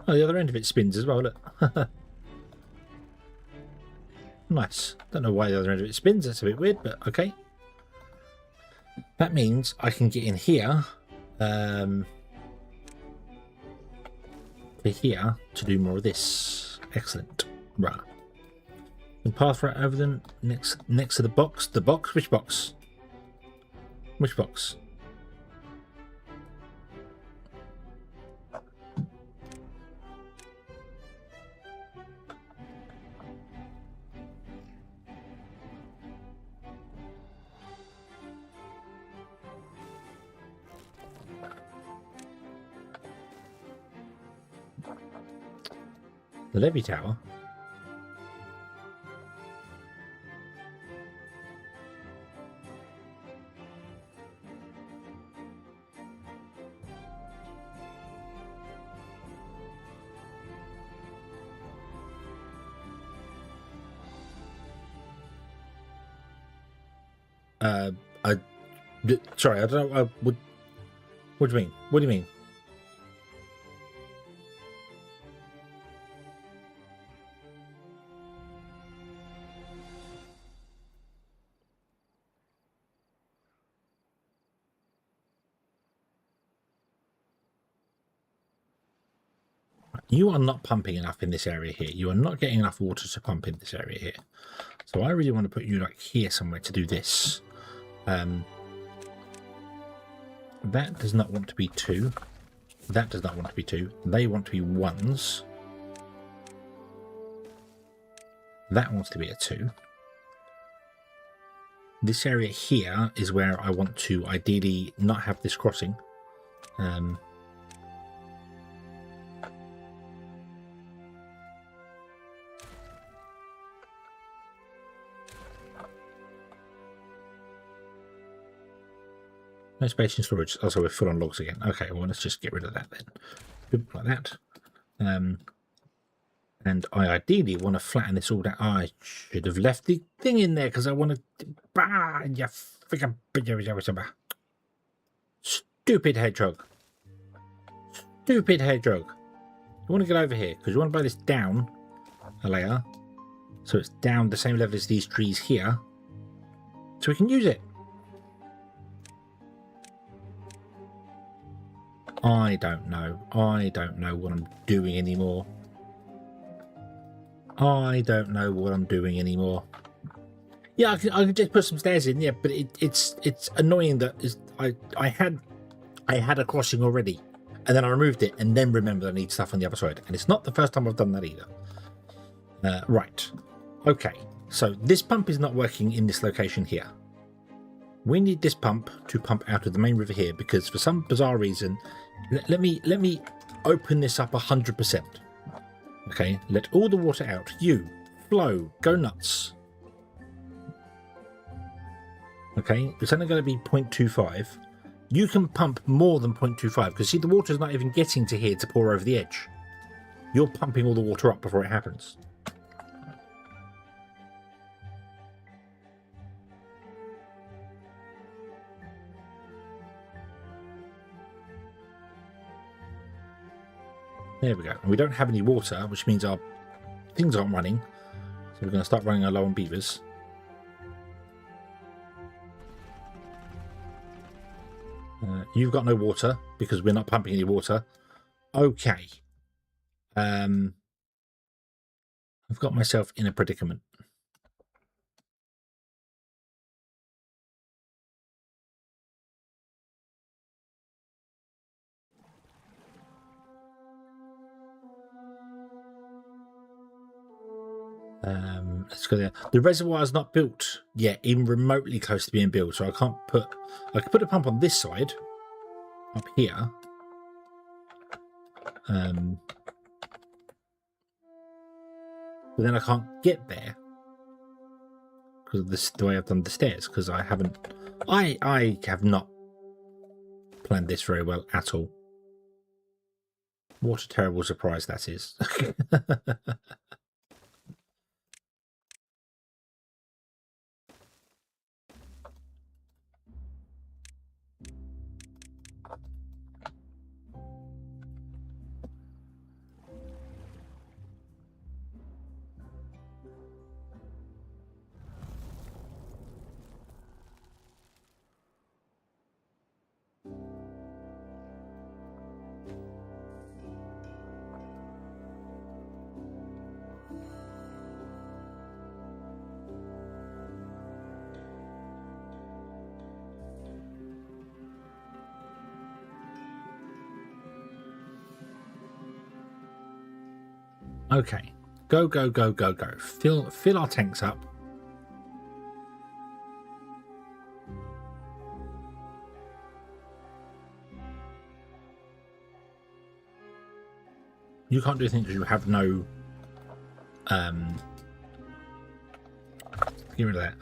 oh, the other end of it spins as well. Look. Nice. Don't know why the other end of it spins. That's a bit weird, but okay. That means I can get in here, to here to do more of this. Excellent. Right. And path right over them next to the box. The box? Which box? Which box? The levy tower? Sorry, I don't know. What do you mean? What do you mean? You are not pumping enough in this area here. You are not getting enough water to pump in this area here. So I really want to put you like here somewhere to do this. That does not want to be 2. That does not want to be 2. They want to be 1s. That wants to be a 2. This area here is where I want to ideally not have this crossing. No space in storage. Also, we're full on logs again. Okay, well, let's just get rid of that then. Like that. And I ideally want to flatten this all down. I should have left the thing in there because I want to... Stupid hedgehog. Stupid hedgehog. You want to get over here because you want to blow this down a layer. So it's down the same level as these trees here. So we can use it. I don't know. I don't know what I'm doing anymore. I don't know what I'm doing anymore. Yeah, I can just put some stairs in. Yeah, but it's annoying that I had a crossing already, and then I removed it, and then remembered I need stuff on the other side. And it's not the first time I've done that either. Right. Okay. So this pump is not working in this location here. We need this pump to pump out of the main river here because for some bizarre reason, let me open this up 100%. Okay, let all the water out. You, flow, go nuts. Okay, it's only going to be 0.25. You can pump more than 0.25 because see, the water's not even getting to here to pour over the edge. You're pumping all the water up before it happens. There we go. And we don't have any water, which means our things aren't running. So we're going to start running low on beavers. You've got no water because we're not pumping any water. Okay. I've got myself in a predicament. Let's go there. The reservoir is not built yet, even remotely close to being built, so I can't put... I could put a pump on this side, up here. But then I can't get there because of this, the way I've done the stairs, because I haven't... I have not planned this very well at all. What a terrible surprise that is. Okay, go, go, go, go, go. Fill our tanks up. You can't do anything because you have no... get rid of that.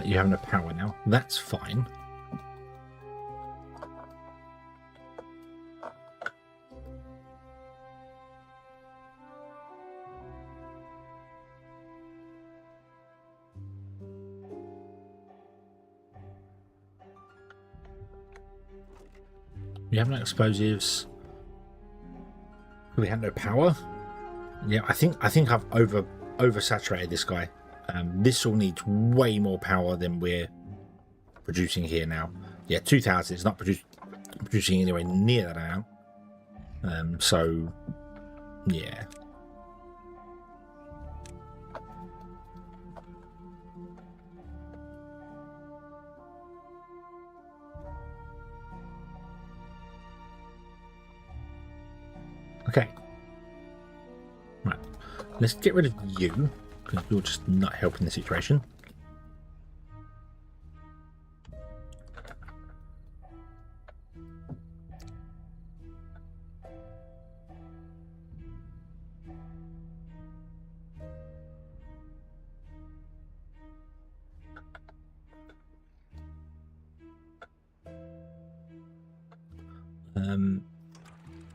You have no power now. That's fine. We have no explosives. We have no power. Yeah, I think I've oversaturated this guy. This all needs way more power than we're producing here now. Yeah, 2,000. It's not producing anywhere near that amount. So Yeah. Okay. Right. Let's get rid of you, because you're just not helping the situation.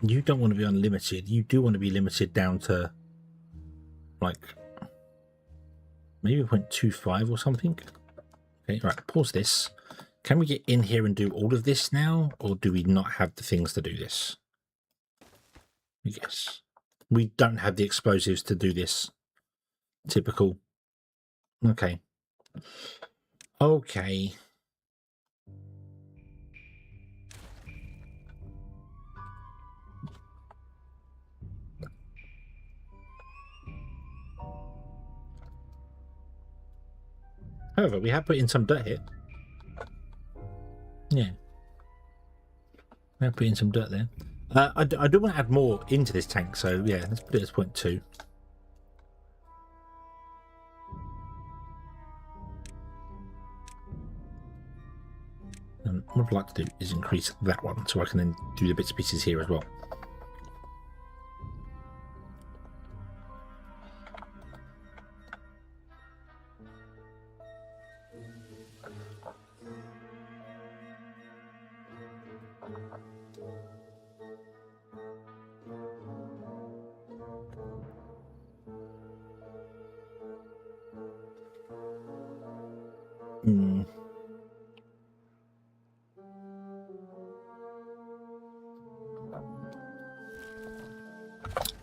You don't want to be unlimited. You do want to be limited down to like maybe 0.25 or something. Okay, right, pause this. Can we get in here and do all of this now, or do we not have the things to do this? Yes. We don't have the explosives to do this. Typical. Okay. Okay. However, we have put in some dirt here. Yeah. We have put in some dirt there. I do want to add more into this tank, so yeah, let's put it as 0.2. What I'd like to do is increase that one, so I can then do the bits and pieces here as well.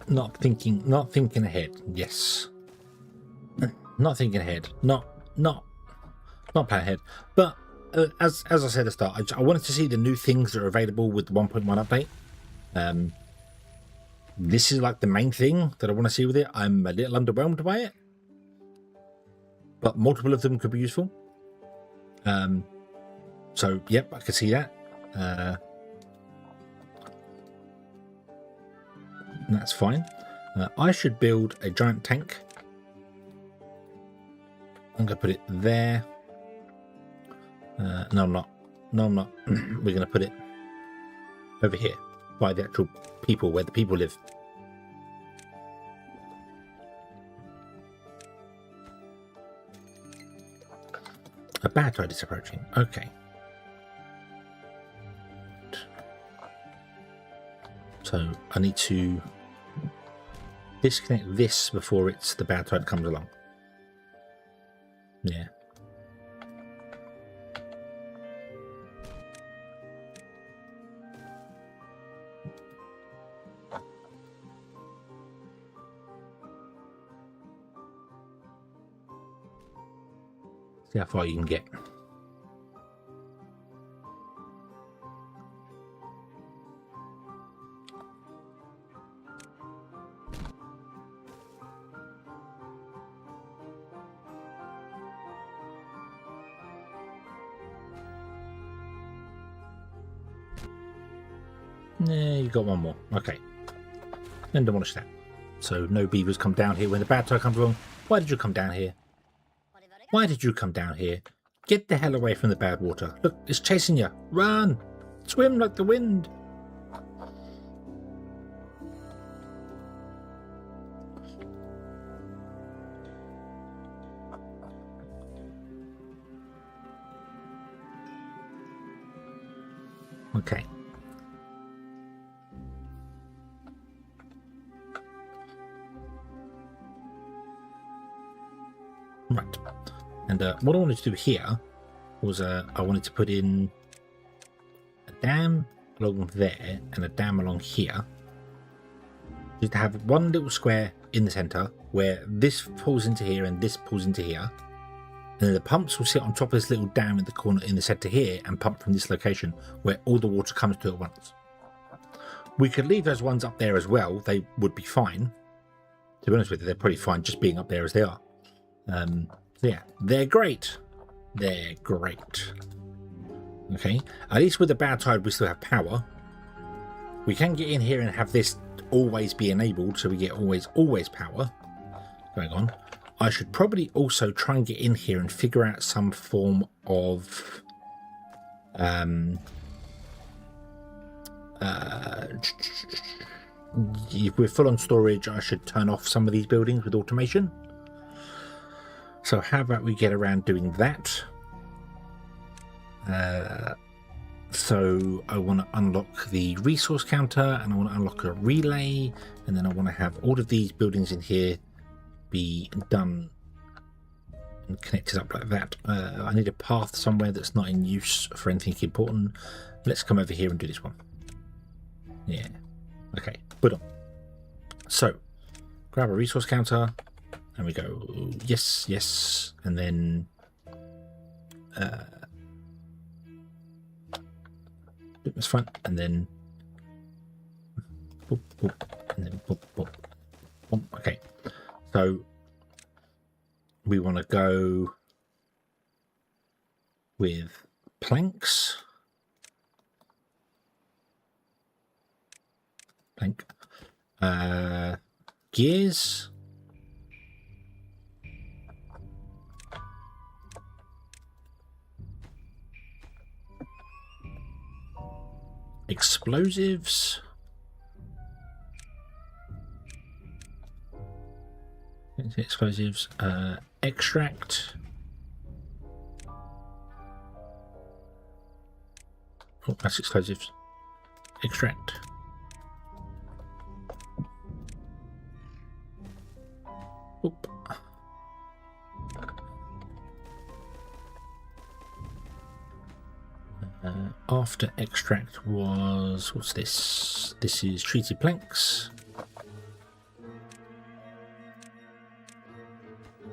Not thinking ahead. Yes. Not thinking ahead. Not plan ahead. But as I said at the start, I wanted to see the new things that are available with the 1.1 update. This is like the main thing that I want to see with it. I'm a little underwhelmed by it, but multiple of them could be useful. So yep, I can see that. That's fine. I should build a giant tank. I'm going to put it there. No, I'm not. No, I'm not. We're going to put it over here by the actual people, where the people live. A bad tide is approaching. Okay. So I need to disconnect this before the bad tide comes along. Yeah. See how far you can get. Yeah, you got one more. Okay. Then demolish that. So no beavers come down here when the bad tide comes along. Why did you come down here? Why did you come down here? Get the hell away from the bad water. Look, it's chasing you. Run! Swim like the wind. Okay. Right. And what I wanted to do here was I wanted to put in a dam along there and a dam along here. Just to have one little square in the center where this pulls into here and this pulls into here. And then the pumps will sit on top of this little dam in the corner in the center here and pump from this location where all the water comes to at once. We could leave those ones up there as well. They would be fine. To be honest with you, they're probably fine just being up there as they are. So yeah, they're great. They're great. Okay, at least with the bad tide, we still have power. We can get in here and have this always be enabled, so we get always power going on. I should probably also try and get in here and figure out some form of if we're full on storage, I should turn off some of these buildings with automation. So how about we get around doing that? So I want to unlock the resource counter, and I want to unlock a relay, and then I want to have all of these buildings in here be done and connected up like that. I need a path somewhere that's not in use for anything important. Let's come over here and do this one. Yeah. Okay. Put on. So grab a resource counter, and we go yes, yes, and then this front, and then boop, boop, and then boop, boop, boop. Okay, so we want to go with planks, gears, explosives, extract, oh, that's explosives, extract, oop. After extract was, what's this? This is treated planks.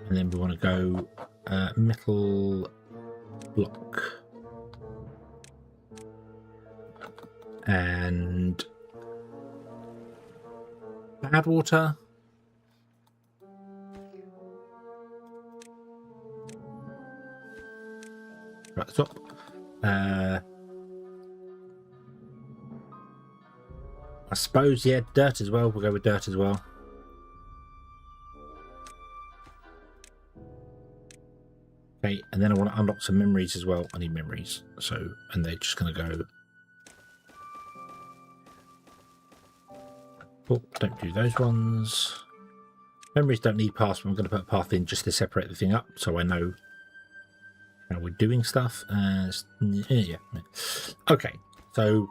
And then we want to go metal block. And bad water. Right, stop. I suppose, yeah, dirt as well. We'll go with dirt as well. Okay, and then I want to unlock some memories as well. I need memories. So, and they're just going to go. Oh, don't do those ones. Memories don't need paths, but I'm going to put a path in just to separate the thing up so I know how we're doing stuff. Yeah. Okay, so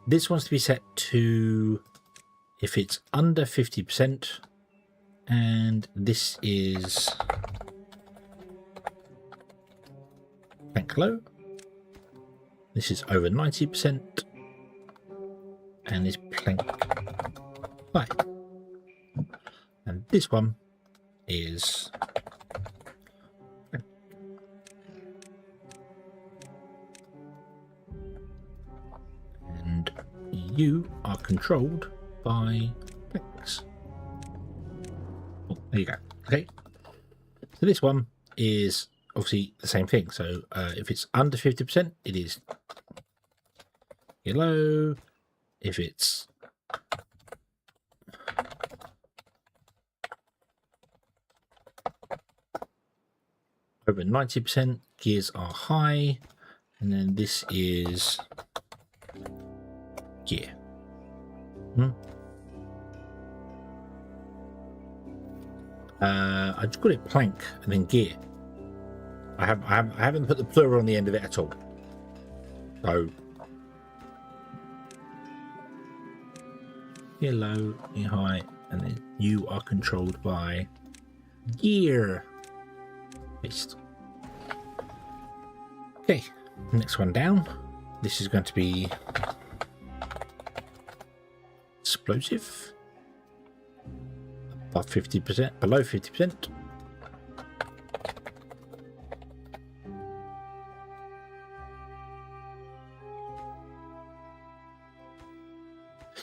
this wants to be set to if it's under 50%, and this is plank low. This is over 90%, and this plank high. And this one is and you are controlled by planks. Oh, there you go. Okay. So this one is obviously the same thing. So if it's under 50%, it is yellow. If it's over 90%, gears are high. And then this is gear. I just got it plank and then gear. I haven't put the plural on the end of it at all. So here low, here high, and then you are controlled by gear. Paste. Okay, next one down. This is going to be explosive. Above 50%, below 50%.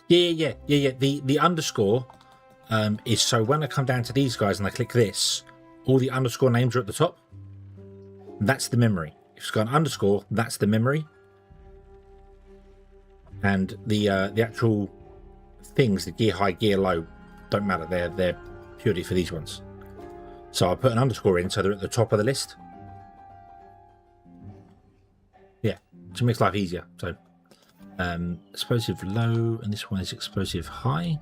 Yeah. The underscore is so when I come down to these guys and I click this, all the underscore names are at the top. That's the memory. If it's got an underscore, that's the memory. And the actual things, the gear high, gear low, don't matter. They're purely for these ones. So I put an underscore in so they're at the top of the list. Yeah, to make life easier. So explosive low, and this one is explosive high.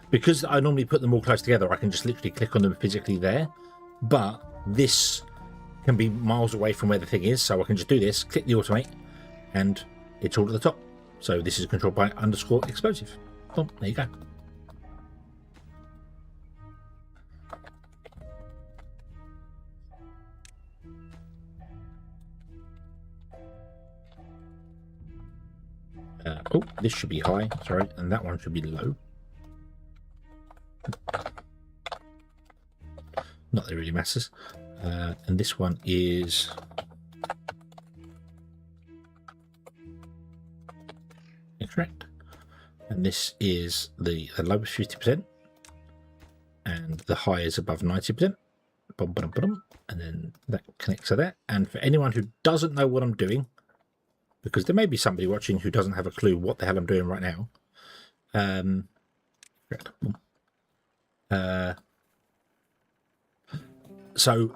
Because I normally put them all close together, I can just literally click on them physically there. But this can be miles away from where the thing is, so I can just do this, click the automate, and it's all at the top. So this is controlled by underscore explosive. Boom, there you go. Oh, this should be high, sorry, and that one should be low. Not that it really matters. And this one is correct. And this is the lowest 50%, and the high is above 90%. Bum, bum, bum, and then that connects to that. And for anyone who doesn't know what I'm doing, because there may be somebody watching who doesn't have a clue what the hell I'm doing right now. So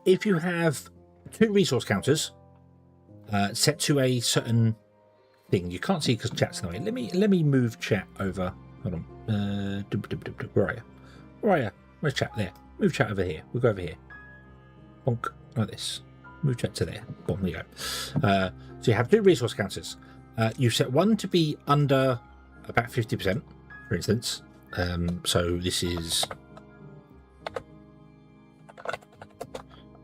if you have two resource counters set to a certain thing, you can't see because chat's in the way. Let me move chat over. Hold on. Where are you? Where are you? Where's chat? There. Move chat over here. We'll go over here. Bonk, like this. Move chat to there. Boom, there you go. So you have two resource counters. You set one to be under about 50%, for instance. So this is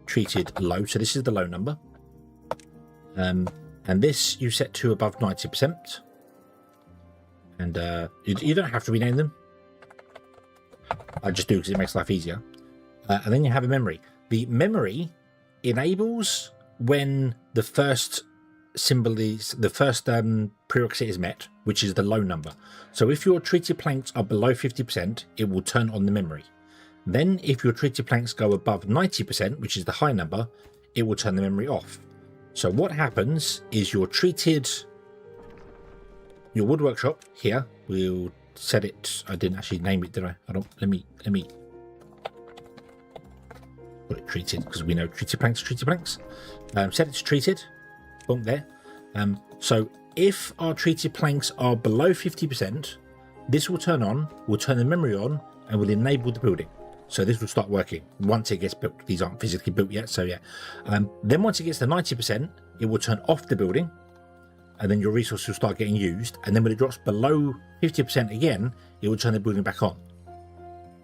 treated low. So this is the low number. And this you set to above 90%. And you don't have to rename them. I just do because it makes life easier. And then you have a memory. The memory enables when the first symbol is the first prerequisite is met, which is the low number. So if your treated planks are below 50%, it will turn on the memory. Then if your treated planks go above 90%, which is the high number, it will turn the memory off. So what happens is your wood workshop here, we'll set it, I didn't actually name it, did I? Let me put it treated, because we know treated planks. Set it to treated, boom, there. So if our treated planks are below 50%, this will turn on, will turn the memory on, and will enable the building. So this will start working once it gets built. These aren't physically built yet, so yeah. Then once it gets to 90%, it will turn off the building, and then your resources will start getting used. And then when it drops below 50% again, it will turn the building back on.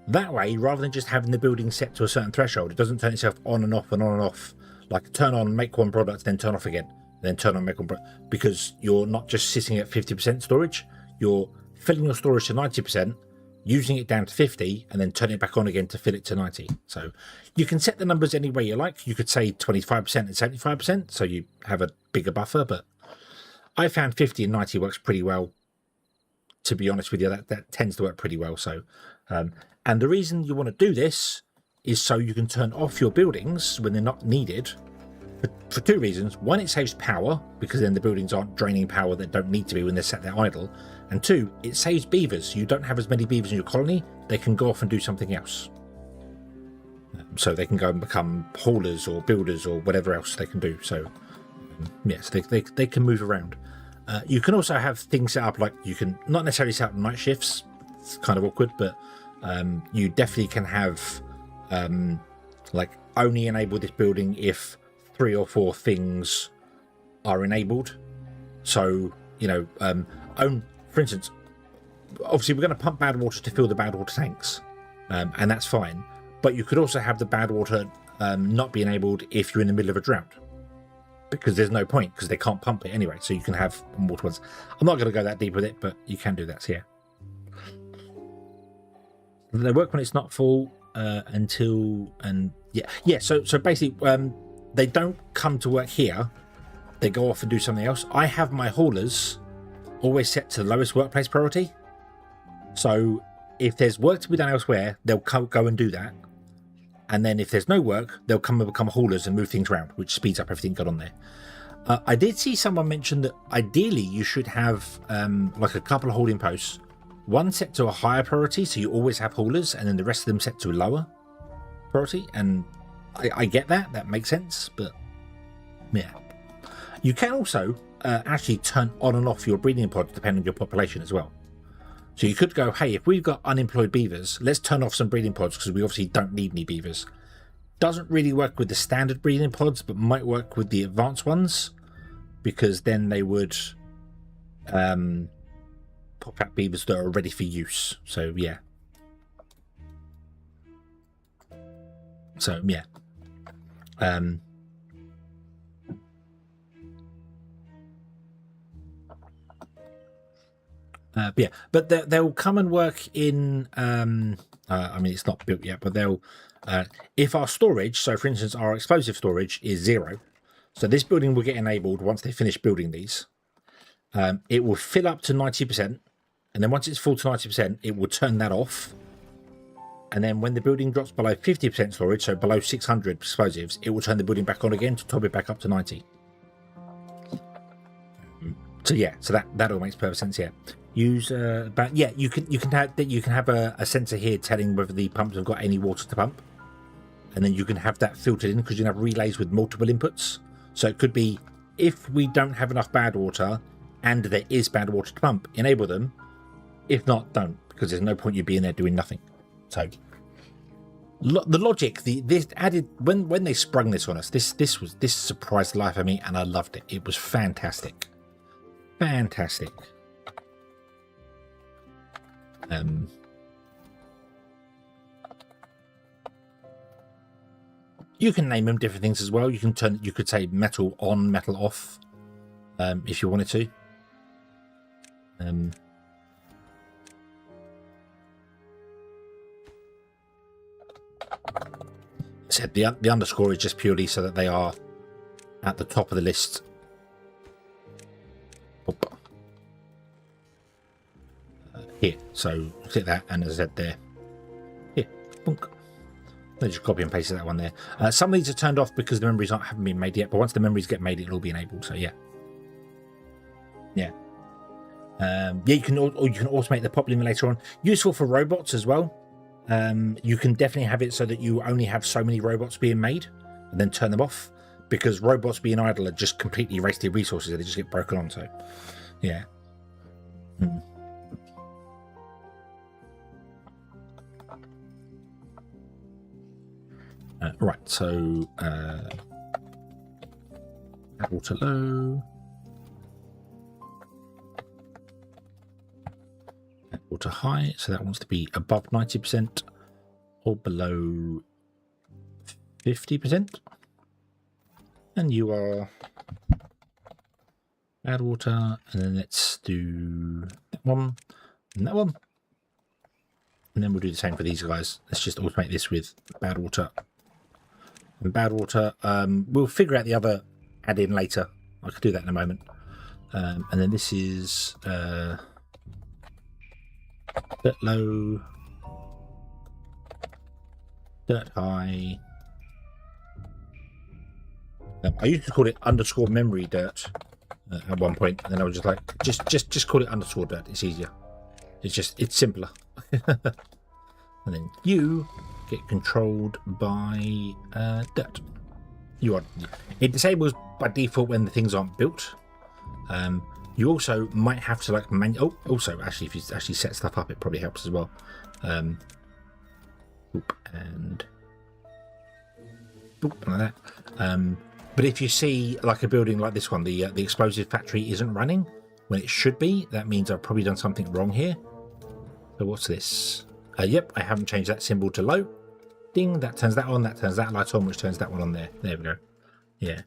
That way, rather than just having the building set to a certain threshold, it doesn't turn itself on and off and on and off. Like turn on, make one product, then turn off again, then turn on, make one product. Because you're not just sitting at 50% storage, you're filling your storage to 90%, using it down to 50, and then turning it back on again to fill it to 90. So you can set the numbers any way you like. You could say 25% and 75%, so you have a bigger buffer, but I found 50 and 90 works pretty well. To be honest with you, that tends to work pretty well. So, and the reason you want to do this is so you can turn off your buildings when they're not needed for two reasons. One, it saves power, because then the buildings aren't draining power that don't need to be when they're sat there idle. And two, it saves beavers. You don't have as many beavers in your colony. They can go off and do something else. So they can go and become haulers or builders or whatever else they can do. So yes, they can move around. You can also have things set up like you can not necessarily set up night shifts. It's kind of awkward, but you definitely can have like only enable this building if 3 or 4 things are enabled. So, you know, for instance, obviously we're going to pump bad water to fill the bad water tanks, and that's fine. But you could also have the bad water not be enabled if you're in the middle of a drought, because there's no point, because they can't pump it anyway. So you can have water ones. I'm not going to go that deep with it, but you can do that. So they work when it's not full until, and yeah. So basically, they don't come to work here. They go off and do something else. I have my haulers always set to the lowest workplace priority. So if there's work to be done elsewhere, they'll go and do that. And then if there's no work, they'll come and become haulers and move things around, which speeds up everything got on there. I did see someone mention that ideally you should have like a couple of holding posts. One set to a higher priority, so you always have haulers, and then the rest of them set to a lower priority. And I get that. That makes sense. But yeah. You can also actually turn on and off your breeding pods depending on your population as well. So you could go, hey, if we've got unemployed beavers, let's turn off some breeding pods because we obviously don't need any beavers. Doesn't really work with the standard breeding pods, but might work with the advanced ones, because then they would pop out beavers that are ready for use. So yeah. So yeah. But they'll come and work in. I mean, it's not built yet, but they'll. If our storage, so for instance, our explosive storage is 0, so this building will get enabled once they finish building these. It will fill up to 90%, and then once it's full to 90%, it will turn that off. And then when the building drops below 50% storage, so below 600 explosives, it will turn the building back on again to top it back up to 90. So yeah, so that all makes perfect sense. Yeah, use but yeah, you can have a sensor here telling whether the pumps have got any water to pump, and then you can have that filtered in because you can have relays with multiple inputs. So it could be, if we don't have enough bad water and there is bad water to pump, enable them. If not, don't, because there's no point you being there doing nothing. So the logic, this added when they sprung this on us, this surprised the life of me, and I loved it. It was fantastic. Fantastic. You can name them different things as well. You could say metal on, metal off, if you wanted to. Said the underscore is just purely so that they are at the top of the list. Here, so click that, and as I said there, here, boink. They just copy and paste that one there. Some of these are turned off because the memories haven't been made yet, but once the memories get made, it'll all be enabled. So yeah, yeah, you can automate the popping later on. Useful for robots as well. You can definitely have it so that you only have so many robots being made, and then turn them off, because robots being idle are just completely wasted resources. They just get broken on. So yeah. Right, so add water low, add water high, so that wants to be above 90% or below 50%, and you are add water, and then let's do that one and that one, and then we'll do the same for these guys. Let's just automate this with bad water. And bad water, we'll figure out the other add-in later. I could do that in a moment. And then this is dirt low, dirt high. I used to call it underscore memory dirt at one point, and then I was just like, just call it underscore dirt. It's easier. It's simpler. And then you get controlled by dirt. It disables by default when the things aren't built. You also might have to like also actually, if you actually set stuff up, it probably helps as well. And like that. But if you see like a building like this one, the explosive factory isn't running when it should be, that means I've probably done something wrong here. So what's this? Yep, I haven't changed that symbol to low. Ding, that turns that on, that turns that light on, which turns that one on there. There we go. Yeah.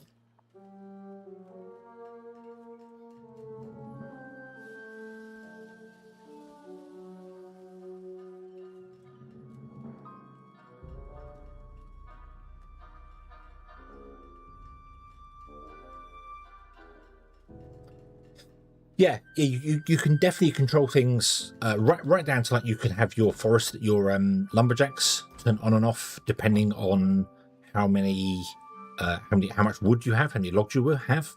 you can definitely control things right down to like you can have your forest, your lumberjacks turn on and off depending on how much wood you have, how many logs you will have,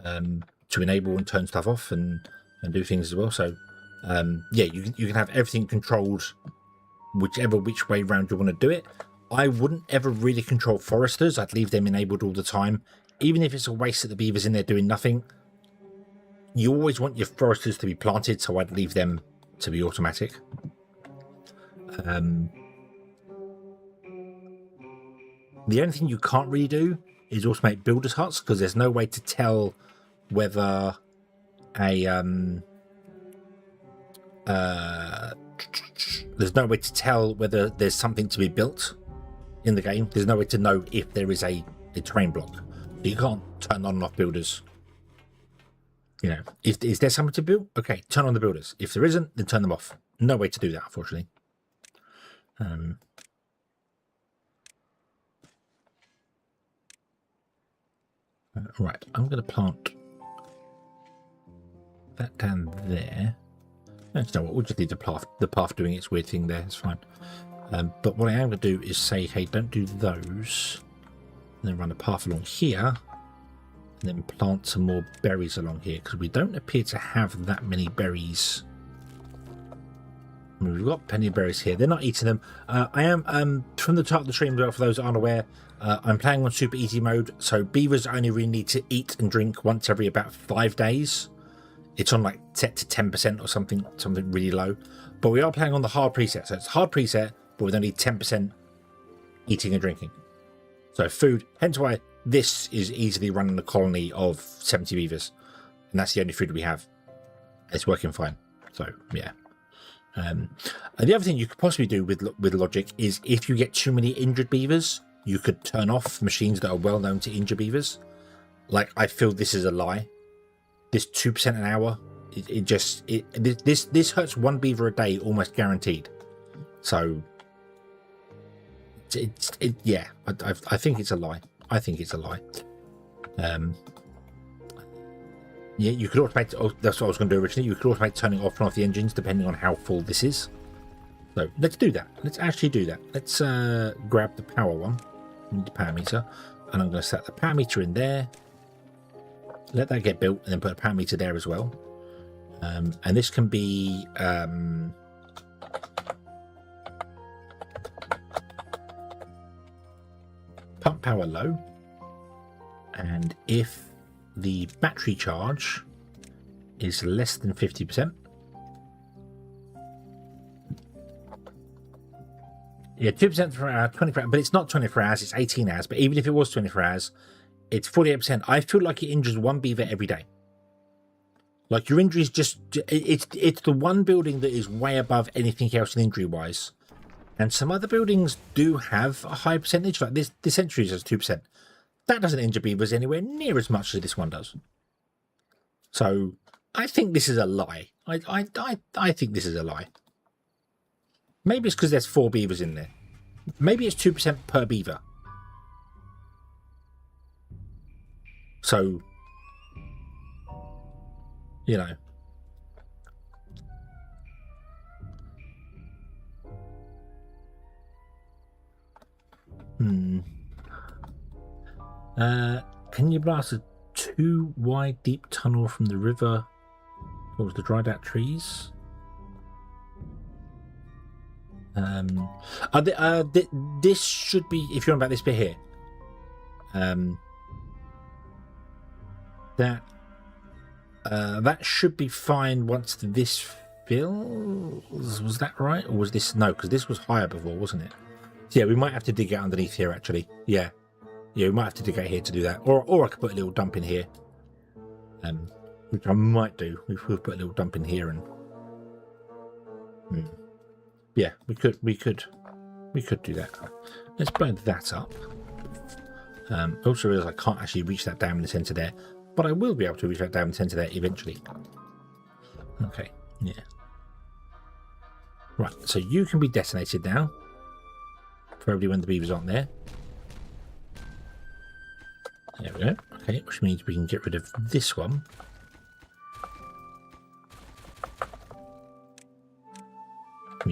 to enable and turn stuff off and do things as well. So yeah, you can have everything controlled which way round you want to do it. I wouldn't ever really control foresters. I'd leave them enabled all the time, even if it's a waste that the beavers in there doing nothing. You always want your foresters to be planted, so I'd leave them to be automatic. The only thing you can't really do is automate builders' huts, because there's no way to tell whether there's something to be built in the game. There's no way to know if there is a terrain block. You can't turn on and off builders. You know, is there something to build? Okay, turn on the builders. If there isn't, then turn them off. No way to do that, unfortunately. Right, I'm going to plant that down there. No, you know what? We'll just leave the path doing its weird thing there. It's fine. But what I am going to do is say, hey, don't do those. And then run a path along here. And then plant some more berries along here, because we don't appear to have that many berries. I mean, we've got plenty of berries here. They're not eating them. I am, from the top of the stream, for those that aren't aware, I'm playing on super easy mode, so beavers only really need to eat and drink once every about 5 days. It's on like set to 10% or something really low. But we are playing on the hard preset, so it's hard preset, but with only 10% eating and drinking. So food, hence why this is easily running a colony of 70 beavers, and that's the only food we have. It's working fine. So yeah. And the other thing you could possibly do with logic is, if you get too many injured beavers, you could turn off machines that are well known to injure beavers. Like, I feel this is a lie. This 2% an hour, this hurts one beaver a day almost guaranteed. So yeah, I think it's a lie. I think it's a lie. Yeah, you could automate. Oh, that's what I was going to do originally. You could automate turning off and off the engines depending on how full this is. So let's do that. Let's actually do that. Let's grab the power one, the power meter, and I'm going to set the power meter in there. Let that get built, and then put a power meter there as well. And this can be pump power low, and if the battery charge is less than 50%. Yeah, 2% for 24 hours, but it's not 24 hours, it's 18 hours. But even if it was 24 hours, it's 48%. I feel like it injures one beaver every day. Like, your injury is just, it's the one building that is way above anything else in injury-wise. And some other buildings do have a high percentage, like this entry is 2%. That doesn't injure beavers anywhere near as much as this one does. So I think this is a lie. I think this is a lie. Maybe it's because there's 4 beavers in there. Maybe it's 2% per beaver. So, you know. Can you blast a 2 wide deep tunnel from the river towards the dried out trees? This should be, if you're on about this bit here, that should be fine once this fills. Was that right, or was this no? Because this was higher before, wasn't it? So yeah, we might have to dig it underneath here. Actually, yeah, we might have to dig out here to do that, or I could put a little dump in here, which I might do. We'll put a little dump in here and. Yeah, we could do that. Let's blow that up. Also realize I can't actually reach that down in the center there, but I will be able to reach that down in the center there eventually. Okay, yeah. Right, so you can be detonated now, probably when the beavers aren't there. There we go. Okay, which means we can get rid of this one.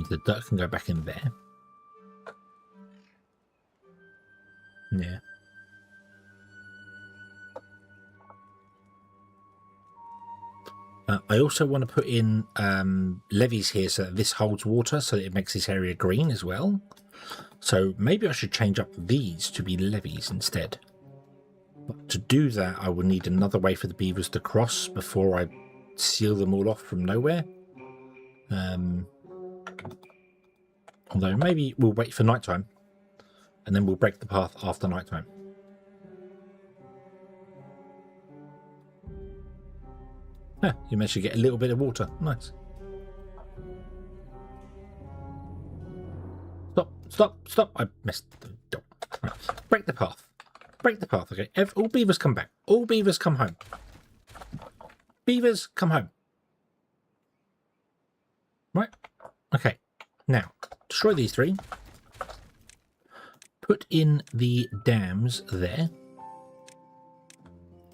means the dirt can go back in there. Yeah. I also want to put in levees here so that this holds water, so that it makes this area green as well. So maybe I should change up these to be levees instead. But to do that, I will need another way for the beavers to cross before I seal them all off from nowhere. Although maybe we'll wait for nighttime and then we'll break the path after nighttime. Ah, you managed to get a little bit of water. Nice. Stop. I messed the door. Right. Break the path. Break the path, okay? All beavers come back. All beavers come home. Beavers, come home. Right? Okay. Now, destroy these three. Put in the dams there.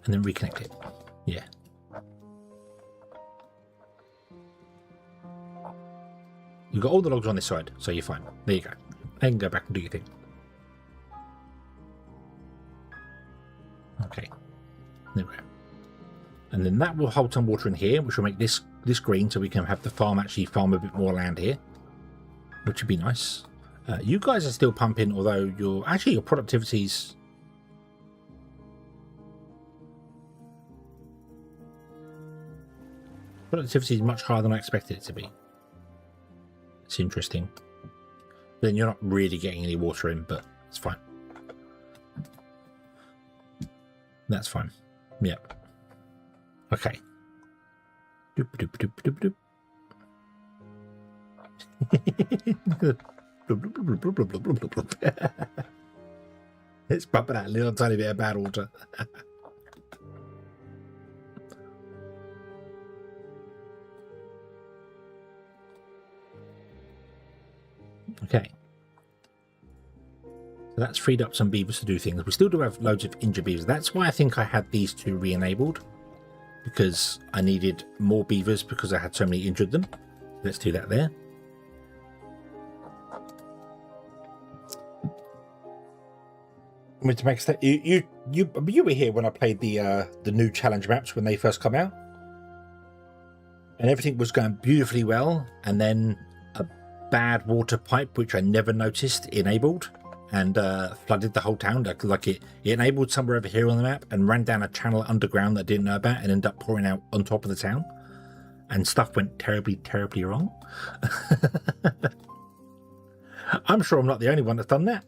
And then reconnect it. Yeah. You've got all the logs on this side, so you're fine. There you go. And go back and do your thing. Okay. There we go. And then that will hold some water in here, which will make this green, so we can have the farm actually farm a bit more land here, which would be nice. You guys are still pumping, although your productivity's is much higher than I expected it to be. It's interesting. Then you're not really getting any water in, but it's fine. That's fine. Yep. Okay. Doop doop doop doop doop. It's pumping out a little tiny bit of bad water. Okay. So that's freed up some beavers to do things. We still do have loads of injured beavers. That's why I think I had these two re-enabled, because I needed more beavers because I had so many injured them. Let's do that there. I mean, to make a step, you were here when I played the new challenge maps when they first come out, and everything was going beautifully well, and then a bad water pipe, which I never noticed, enabled and flooded the whole town. Like it enabled somewhere over here on the map and ran down a channel underground that I didn't know about and ended up pouring out on top of the town, and stuff went terribly wrong. I'm sure I'm not the only one that's done that.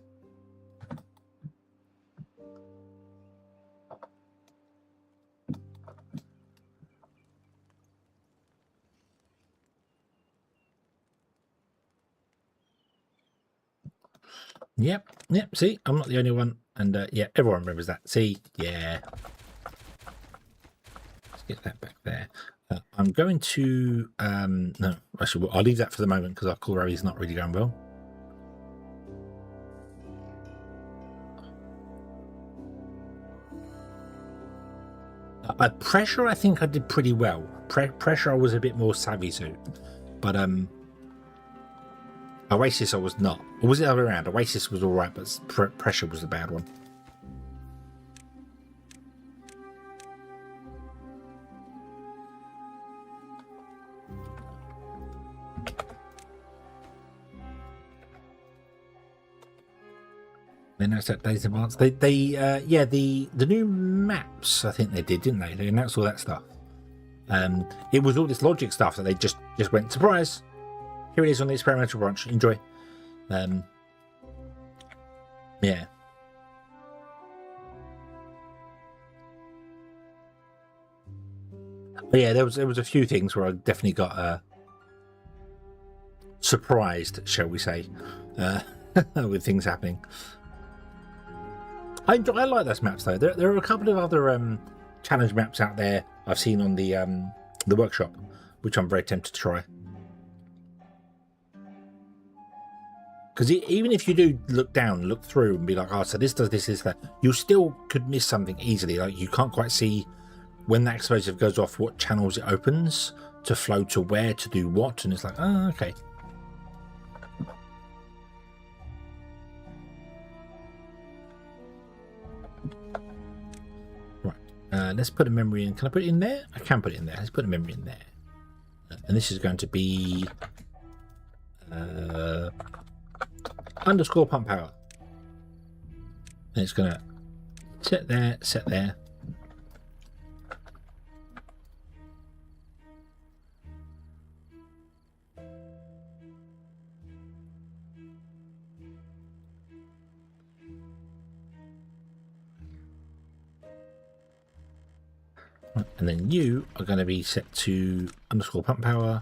Yep, see, I'm not the only one. And yeah, everyone remembers that. See, yeah. Let's get that back there. I'm going to, no, actually, I'll leave that for the moment because our Colorado is not really going well. Pressure, I think I did pretty well. Pressure, I was a bit more savvy to. But, Oasis I was not. Or was it the other way around? Oasis was alright, but pressure was the bad one. They announced that Days Advance. Yeah, the new maps, I think they did, didn't they? They announced all that stuff. It was all this logic stuff that they just went, surprise! Here it is on the experimental branch. Enjoy. Yeah. But yeah, there was a few things where I definitely got surprised, shall we say, with things happening. I like those maps though. There are a couple of other challenge maps out there I've seen on the workshop, which I'm very tempted to try. Because even if you do look down, look through and be like, oh, so this does this, that, you still could miss something easily. Like you can't quite see when that explosive goes off, what channels it opens to flow to where, to do what. And it's like, oh, okay. Let's put a memory in. Can I put it in there? I can put it in there. Let's put a memory in there. And this is going to be underscore pump power. And it's going to set there, set there. And then you are going to be set to underscore pump power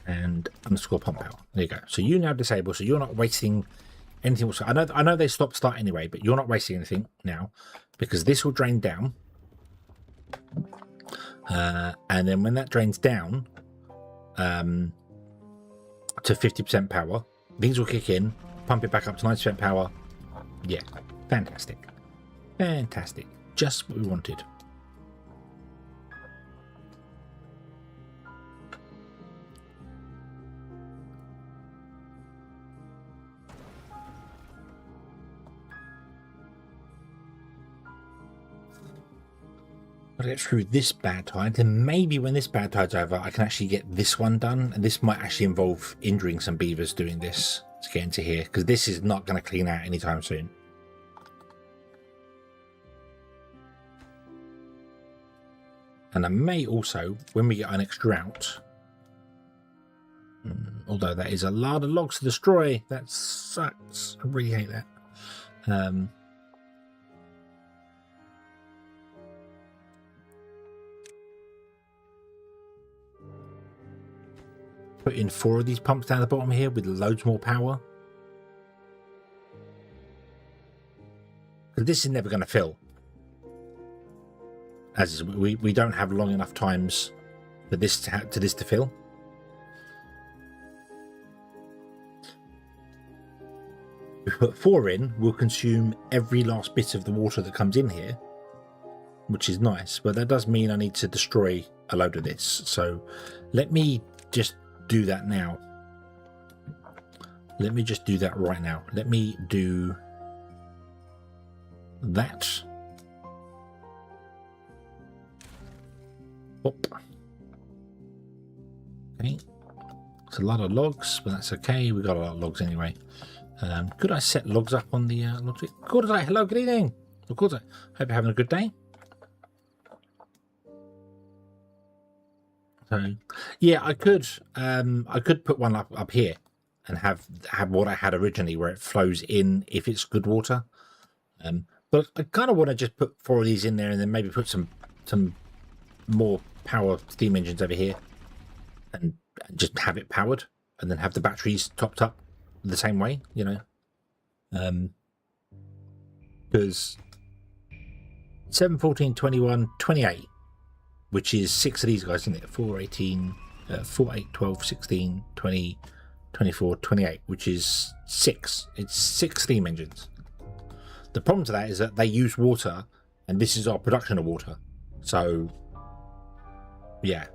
and underscore pump power. There you go. So you now disable, so you're not wasting anything. Also, I know they stop start anyway, but you're not wasting anything now because this will drain down. And then when that drains down to 50% power, these will kick in, pump it back up to 90% power. Yeah, fantastic. Fantastic. Just what we wanted. Gotta get through this bad tide, then maybe when this bad tide's over, I can actually get this one done. And this might actually involve injuring some beavers doing this to get into here, because this is not going to clean out anytime soon. And I may also, when we get our next drought, although that is a lot of logs to destroy, that sucks. I really hate that. Put in 4 of these pumps down the bottom here with loads more power. Because this is never going to fill. As we don't have long enough times for this to fill. If we put 4 in, we'll consume every last bit of the water that comes in here, which is nice. But that does mean I need to destroy a load of this. So let me just do that now. Let me just do that right now. Let me do that. Whoop. Okay, it's a lot of logs, but that's okay. We got a lot of logs anyway. Could I set logs up on the logs? Of course I. Hello, good evening. Of course I. Hope you're having a good day. So, yeah, I could put one up here and have what I had originally, where it flows in if it's good water. But I kind of want to just put 4 of these in there and then maybe put some more power steam engines over here and just have it powered and then have the batteries topped up the same way, you know. Because 7, 14, 21, 28. Which is 6 of these guys, isn't it? 4, 18, 4, 8, 12, 16, 20, 24, 28, which is 6. It's 6 steam engines. The problem to that is that they use water, and this is our production of water. So, yeah.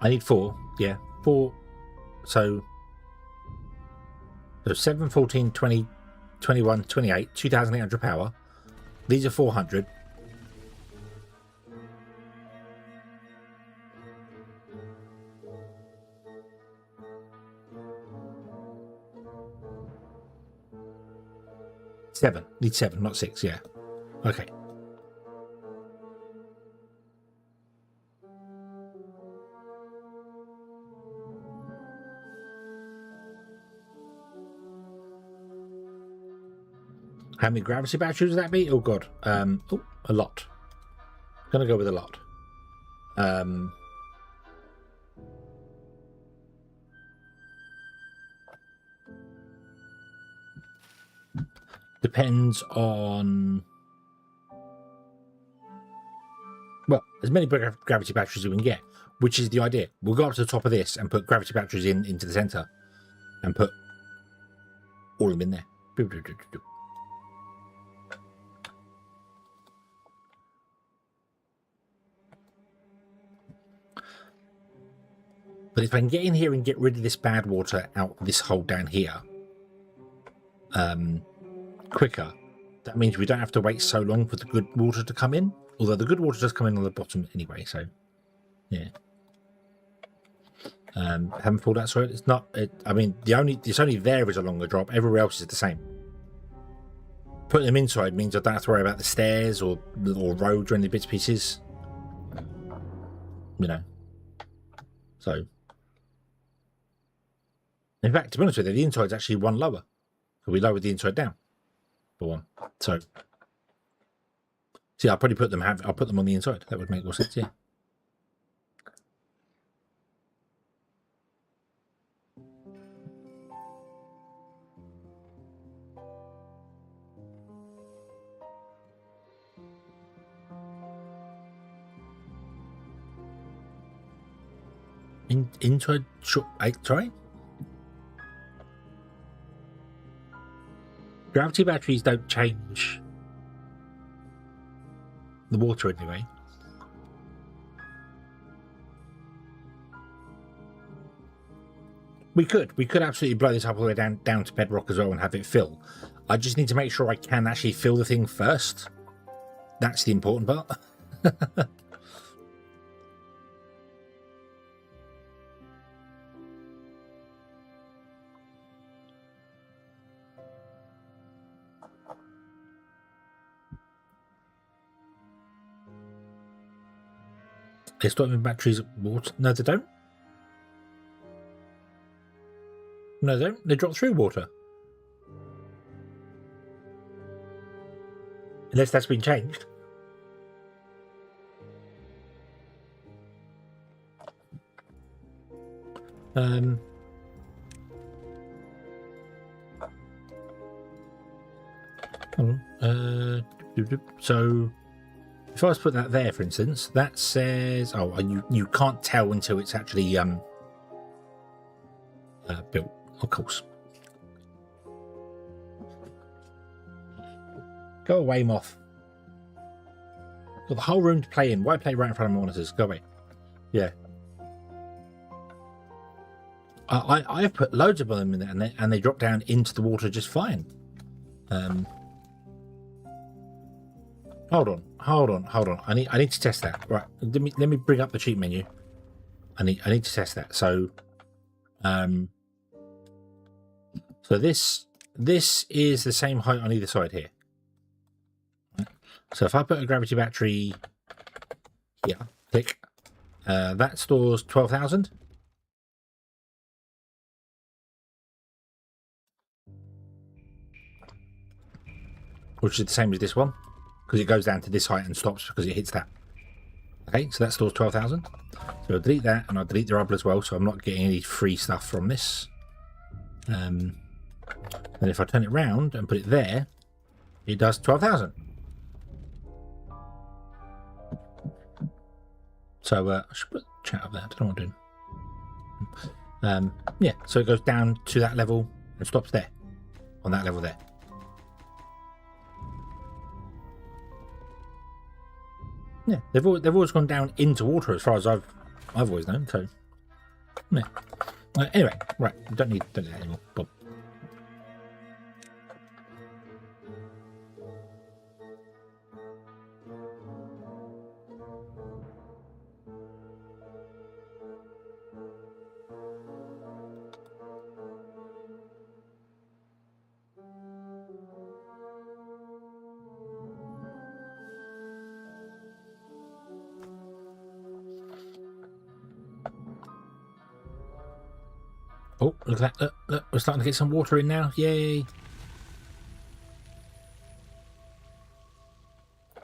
I need 4. Yeah, 4. So 7, 14, 20, 21, 28, 2,800 power. These are 400. Seven. Need 7, not 6, yeah. Okay. How many gravity batteries would that be? Oh god. Oh, a lot. Gonna go with a lot. Depends on, well, as many gravity batteries as we can get, which is the idea. We'll go up to the top of this and put gravity batteries into the center and put all of them in there. But if I can get in here and get rid of this bad water out this hole down here quicker, that means we don't have to wait so long for the good water to come in. Although the good water does come in on the bottom anyway, so yeah. Haven't pulled out, so it's not. I mean, it's only there is a longer drop. Everywhere else is the same. Putting them inside means I don't have to worry about the stairs or roads or any bits and pieces. You know. So, in fact, to be honest with you, the inside's actually one lower. So we lowered the inside down for one. So, see, I'll probably put them. I'll put them on the inside. That would make more sense. Yeah. Inside, sorry? Gravity batteries don't change the water anyway. We could absolutely blow this up all the way down to bedrock as well and have it fill. I just need to make sure I can actually fill the thing first. That's the important part. They stop having batteries water. No, they don't. No, they don't. They drop through water. Unless that's been changed. So if I was to put that there, for instance, that says, oh, you can't tell until it's actually built, of course. Go away, Moth. Got the whole room to play in. Why play right in front of monitors? Go away. Yeah. I've put loads of them in there, and they drop down into the water just fine. Hold on. I need to test that. Right. Let me bring up the cheat menu. I need to test that. So, so this is the same height on either side here. So if I put a gravity battery here, click, that stores 12,000. Which is the same as this one, because it goes down to this height and stops because it hits that. Okay, so that stores 12,000. So I'll delete that, and I'll delete the rubble as well, so I'm not getting any free stuff from this. And if I turn it round and put it there, it does 12,000. So I should put chat up there. I don't know what I'm doing. Yeah, so it goes down to that level and stops there, on that level there. Yeah, they've always gone down into water as far as I've always known. So, yeah. Anyway, right, don't need that anymore. Bob. Oh, look at that. Look, we're starting to get some water in now. Yay.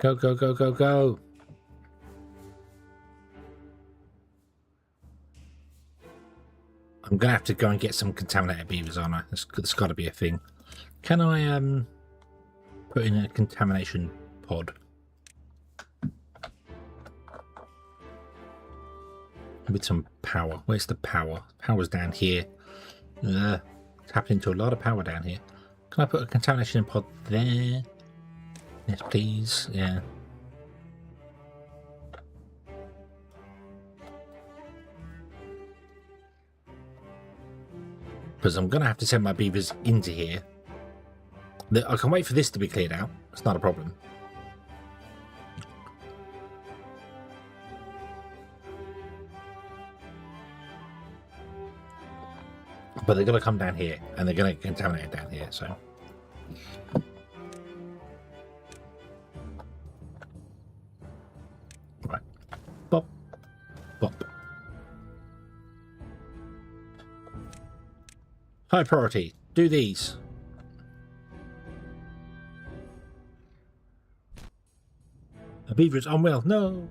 Go, go, go, go, go. I'm going to have to go and get some contaminated beavers, aren't I? That's got to be a thing. Can I put in a contamination pod? With some power. Where's the power? Power's down here. Tapped into a lot of power down here. Can I put a contamination pod there? Yes, please. Yeah. because I'm going to have to send my beavers into here. I can wait for this to be cleared out. It's not a problem. But they're going to come down here, and they're going to contaminate it down here, so... Right. Bop. Bop. High priority. Do these. A beaver is unwell. No!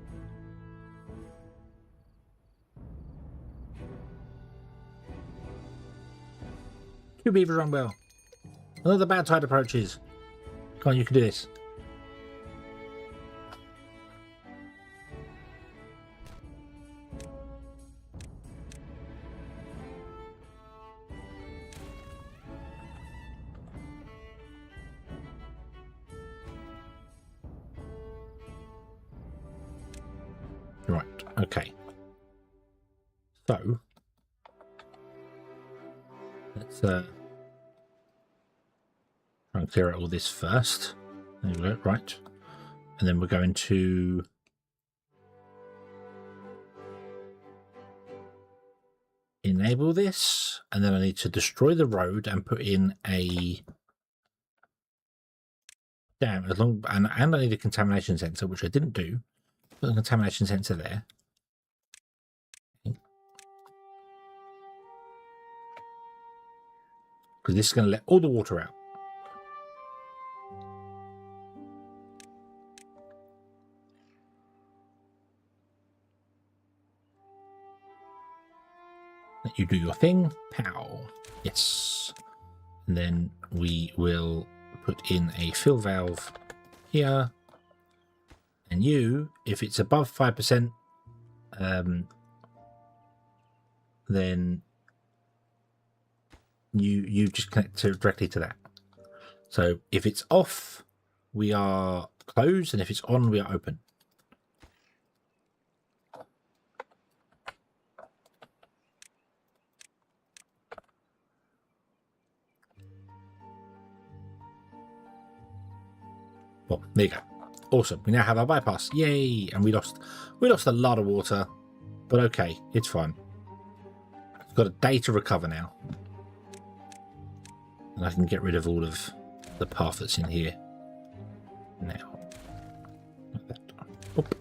Two beavers unwell. Another bad tide approaches. Come on, you can do this. Right, okay. So, let's try and clear out all this first. There we go, right. And then we're going to enable this, and then I need to destroy the road and put in a dam and I need a contamination sensor, which I didn't do. Put a contamination sensor there. Because this is going to let all the water out. Let you do your thing. Pow. Yes. And then we will put in a fill valve here. And you, if it's above 5%, then you just connect directly to that. So if it's off, we are closed, and if it's on, we are open. Well, there you go. Awesome. We now have our bypass. Yay! And we lost a lot of water, but okay, it's fine. We've got a day to recover now. And I can get rid of all of the path that's in here now. Like that. Oop.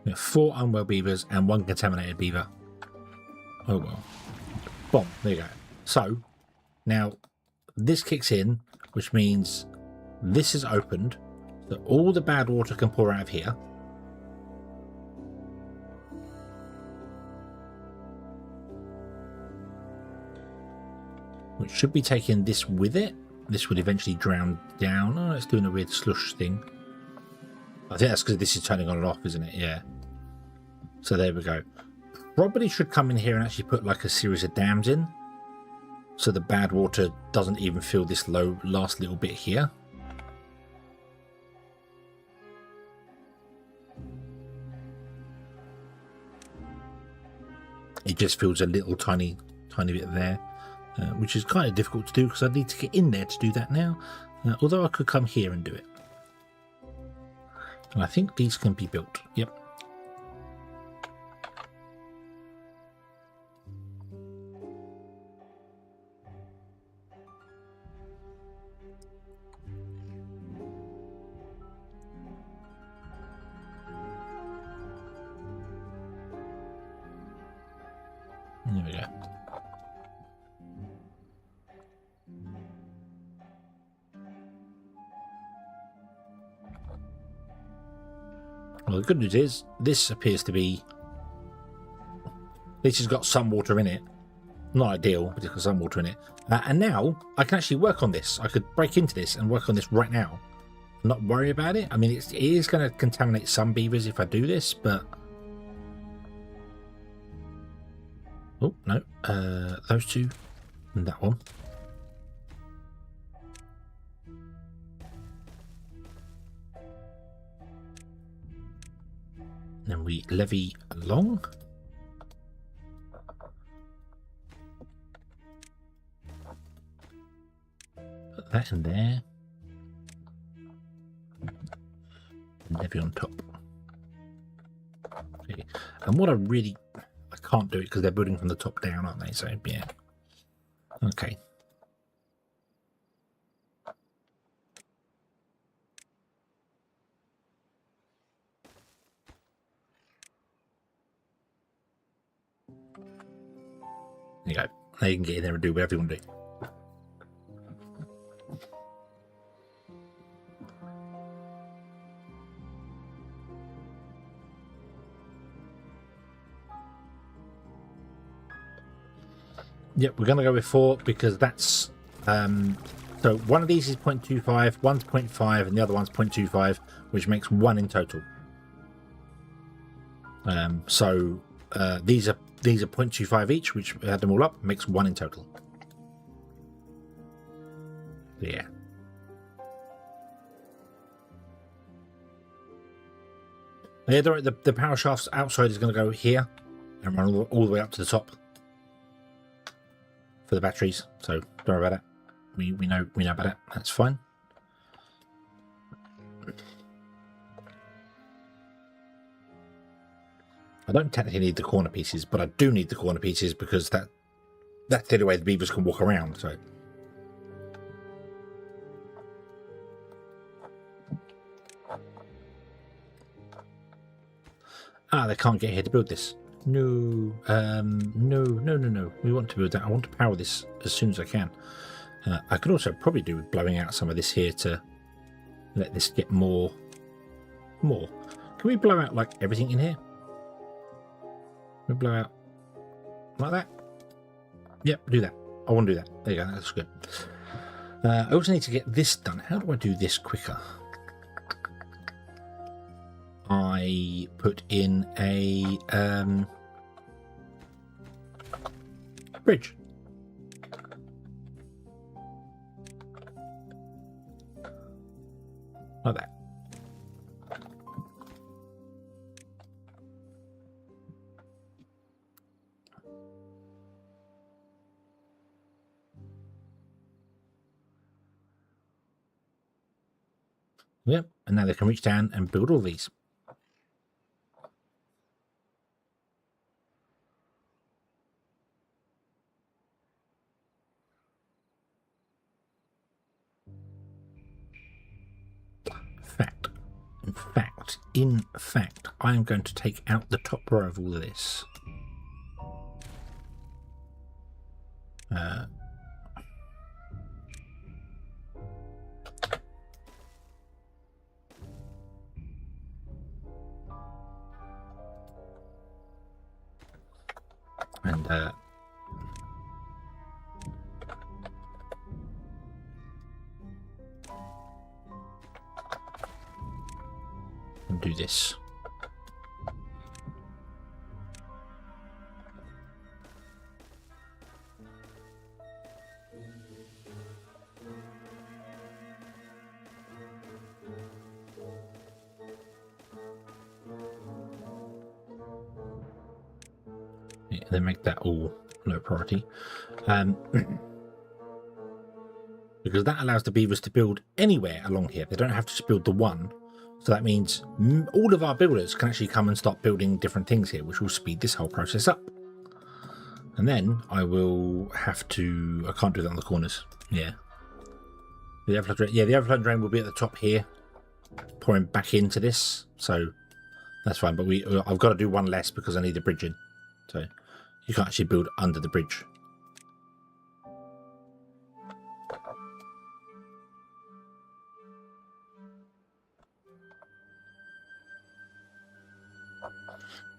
We have 4 unwell beavers and 1 contaminated beaver. Oh well. Boom, there you go. So, now this kicks in, which means this is opened, so all the bad water can pour out of here. Which should be taking this with it. This would eventually drown down. Oh, it's doing a weird slush thing. I think that's because this is turning on and off, isn't it? Yeah. So there we go. Probably should come in here and actually put like a series of dams in, so the bad water doesn't even fill this last little bit here. It just fills a little tiny bit there, which is kind of difficult to do because I need to get in there to do that now. Although I could come here and do it. And I think these can be built. Yep. There we go. Well, the good news is this appears to be, this has got some water in it. Not ideal, but it's got some water in it. And now I can actually work on this. I could break into this and work on this right now. Not worry about it. I mean, it is going to contaminate some beavers if I do this, but Oh, no. Those two and that one. Then we levy along. Put that in there. Levy on top. Okay. And what I can't do it because they're building from the top down, aren't they? So yeah. Okay. There you go. Now you can get in there and do whatever you want to do. Yep, we're going to go with 4 because that's so one of these is 0.25, one's 0.5, and the other one's 0.25, which makes 1 in total. These are 0.25 each, which add them all up makes 1 in total. Yeah. Yeah, the power shafts outside is going to go here and run all the way up to the top for the batteries. So don't worry about it. We know about it. That's fine. I don't technically need the corner pieces, but I do need the corner pieces because that's the only way the beavers can walk around. So. They can't get here to build this. No, no. We want to build that. I want to power this as soon as I can. I could also probably do with blowing out some of this here to let this get more. Can we blow out like everything in here? We blow out like that. Yep, do that. I want to do that. There you go. That's good. I also need to get this done. How do I do this quicker? I put in a bridge. Like that. Yep, and now they can reach down and build all these. In fact, I am going to take out the top row of all of this. And do this. Yeah, they make that all low priority. Because that allows the beavers to build anywhere along here. They don't have to just build the one. So that means all of our builders can actually come and start building different things here, which will speed this whole process up. And then I will have to... I can't do that on the corners. Yeah. The overflow drain, the overflow drain will be at the top here, pouring back into this. So that's fine. But I've got to do one less because I need the bridge in. So you can't actually build under the bridge.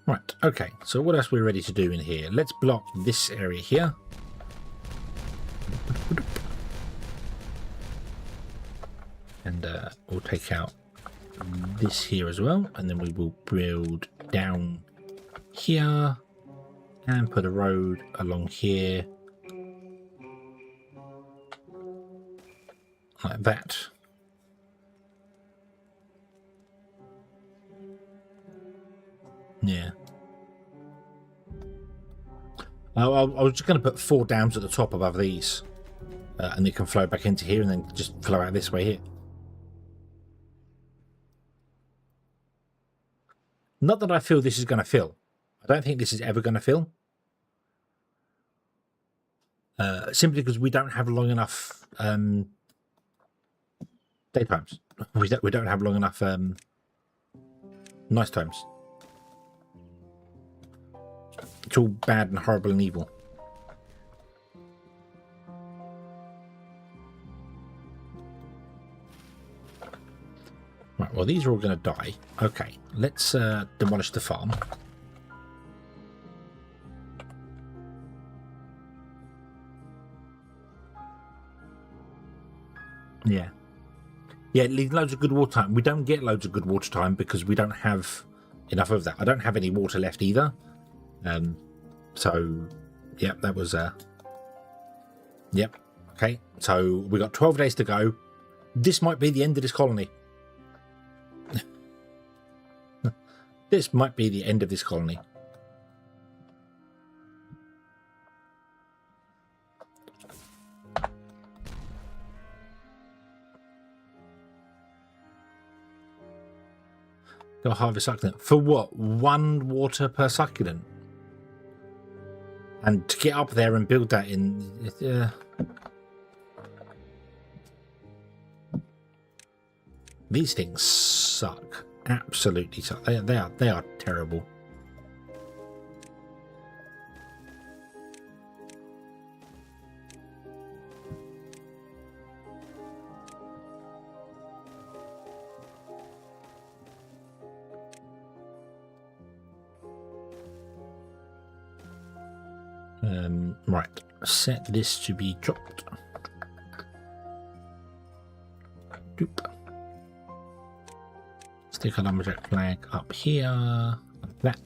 Right, okay, so what else are we ready to do in here? Let's block this area here. And we'll take out this here as well. And then we will build down here can put a road along here. Like that. Yeah. I was just going to put 4 dams at the top above these. And it can flow back into here and then just flow out this way here. Not that I feel this is going to fill. I don't think this is ever going to fill. Simply because we don't have long enough daytimes. We don't have long enough night times. It's all bad and horrible and evil. Right, well, these are all going to die. Okay, let's demolish the farm. Yeah. Yeah, it leaves loads of good water time. We don't get loads of good water time because we don't have enough of that. I don't have any water left either. So, yep, that was... Yep, okay. So, we got 12 days to go. This might be the end of this colony. This might be the end of this colony. Go harvest succulent. For what? 1 water per succulent? And to get up there and build that in... These things suck. Absolutely suck. They are terrible. Right, set this to be dropped. Doop. Stick a lumberjack flag up here, like that.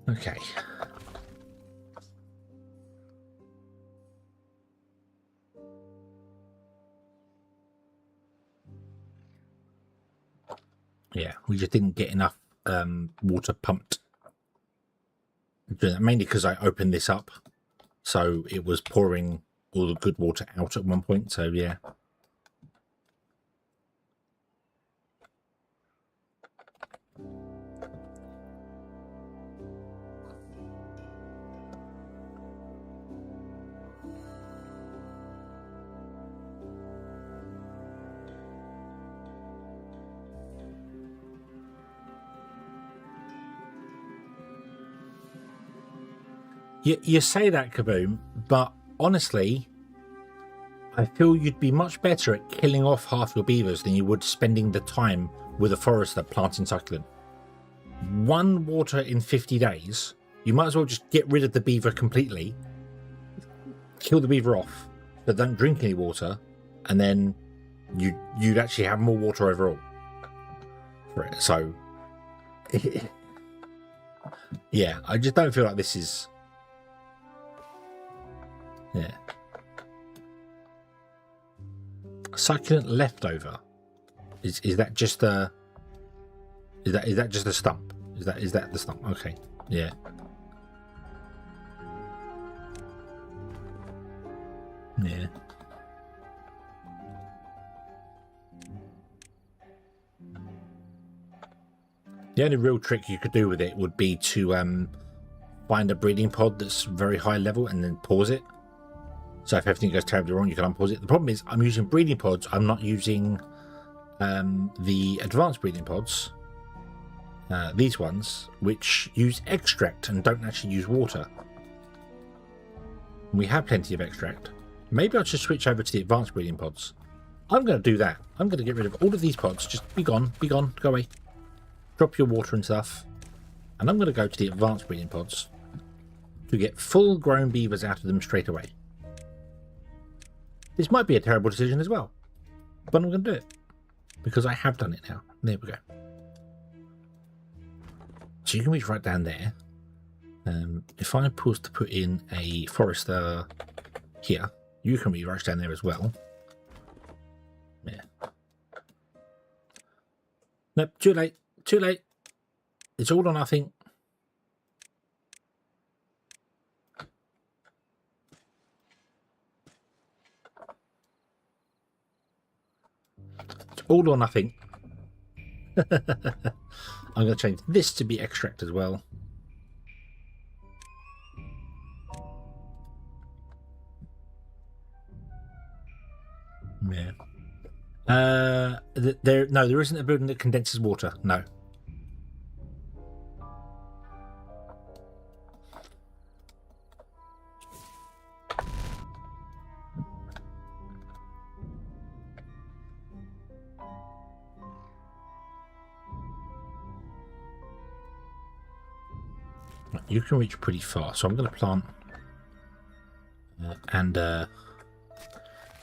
Okay. Yeah, we just didn't get enough water pumped. Mainly because I opened this up, so it was pouring all the good water out at one point, so yeah. You say that, Kaboom, but honestly, I feel you'd be much better at killing off half your beavers than you would spending the time with a forester planting succulent. 1 water in 50 days, you might as well just get rid of the beaver completely, kill the beaver off, but don't drink any water, and then you'd actually have more water overall for it. So, yeah, I just don't feel like this is... Yeah. Succulent leftover. Is that just a... Is that just a stump? Is that the stump? Okay. Yeah. Yeah. The only real trick you could do with it would be to find a breeding pod that's very high level and then pause it. So if everything goes terribly wrong, you can unpause it. The problem is I'm using breeding pods. I'm not using the advanced breeding pods. These ones, which use extract and don't actually use water. We have plenty of extract. Maybe I'll just switch over to the advanced breeding pods. I'm going to do that. I'm going to get rid of all of these pods. Just be gone, go away. Drop your water and stuff. And I'm going to go to the advanced breeding pods to get full grown beavers out of them straight away. This might be a terrible decision as well, but I'm going to do it. because I have done it now. There we go. So you can reach right down there. If I was to put in a forester here, you can reach right down there as well. Yeah. Nope, too late. Too late. It's all or nothing. It's all or nothing. I'm going to change this to be extract as well. Yeah. There isn't a building that condenses water. No. You can reach pretty far, so I'm going to plant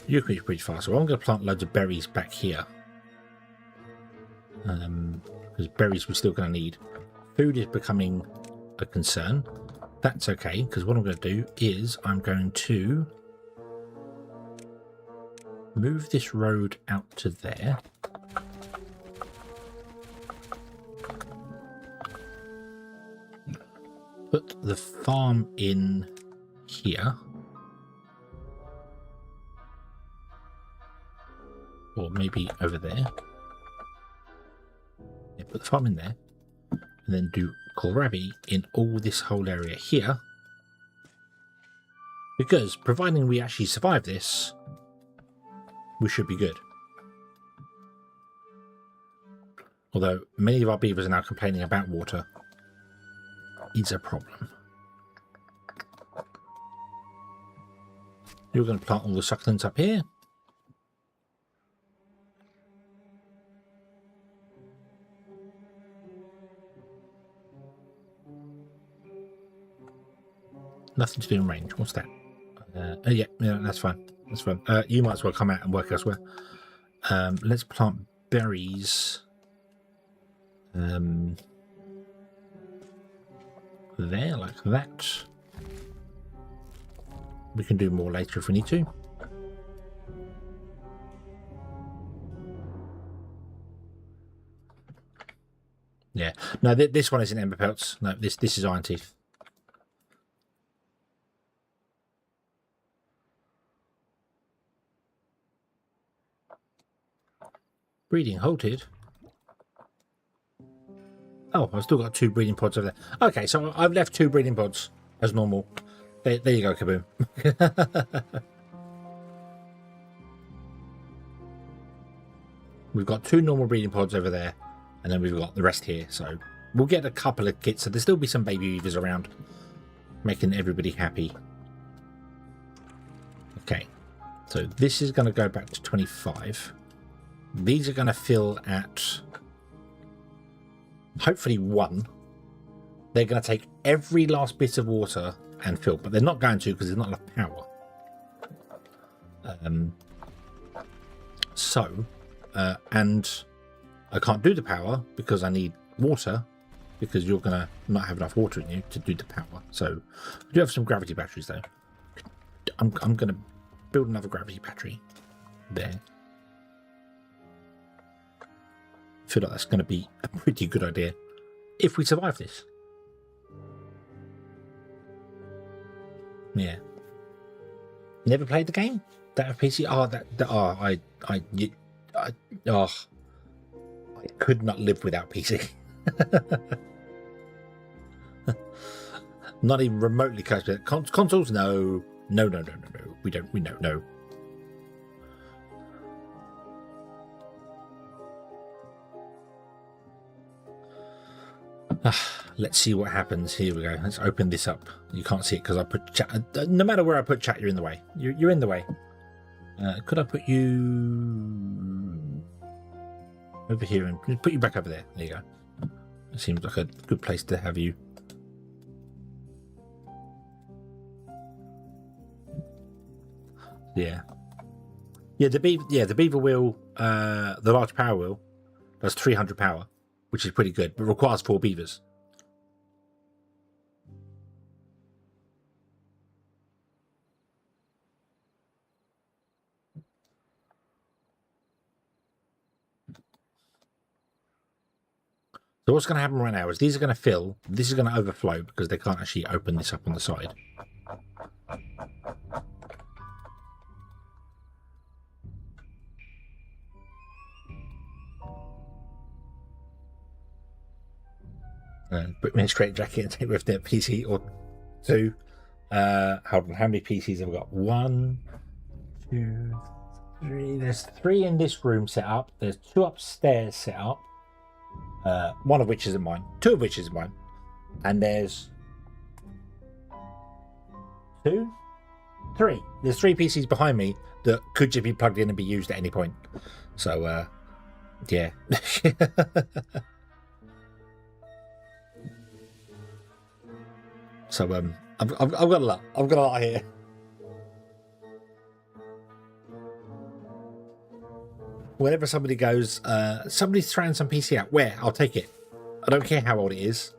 you can reach pretty far, so I'm going to plant loads of berries back here, because berries we're still going to need. Food is becoming a concern. That's okay, because what I'm going to do is I'm going to move this road out to there. Put the farm in here. Or maybe over there. Yeah, put the farm in there. And then do kohlrabi in all this whole area here. Because providing we actually survive this, we should be good. Although many of our beavers are now complaining about water. Is a problem. You're going to plant all the succulents up here. Nothing to do in range. What's that? Yeah, that's fine. That's fine. You might as well come out and work elsewhere. Let's plant berries. There, like that. We can do more later if we need to. Yeah. No, this one isn't ember pelts. No, this is iron teeth. Breeding halted. Oh, I've still got 2 breeding pods over there. Okay, so I've left 2 breeding pods as normal. There you go, Kaboom. We've got 2 normal breeding pods over there, and then we've got the rest here. So we'll get a couple of kits, so there'll still be some baby beavers around, making everybody happy. Okay, so this is going to go back to 25. These are going to fill at hopefully 1. They're going to take every last bit of water and fill, but they're not going to because there's not enough power. And I can't do the power because I need water, because you're going to not have enough water in you to do the power. So we do have some gravity batteries though. I'm going to build another gravity battery there. I feel like that's going to be a pretty good idea if we survive this. Yeah. Never played the game? That PC? I could not live without PC. Not even remotely close to it. Consoles? No. No. We don't. No. Let's see what happens. Here we go. Let's open this up. You can't see it because I put chat. No matter where I put chat, you're in the way. You're in the way. Could I put you over here and put you back over there? There you go. It seems like a good place to have you. Yeah. Yeah, the beaver wheel, the large power wheel, does 300 power, which is pretty good, but requires 4 beavers. So what's going to happen right now is these are going to fill. This is going to overflow because they can't actually open this up on the side. Put me in a straight jacket and take with their PC or 2. Hold on, how many PCs have I got? 1, 2, 3. There's 3 in this room set up. There's 2 upstairs set up. 1 of which isn't mine. 2 of which isn't mine. And there's 2, 3. There's 3 PCs behind me that could just be plugged in and be used at any point. So, yeah. So I've got a lot. I've got a lot here. Whenever somebody goes, somebody's throwing some PC out. Where? I'll take it. I don't care how old it is.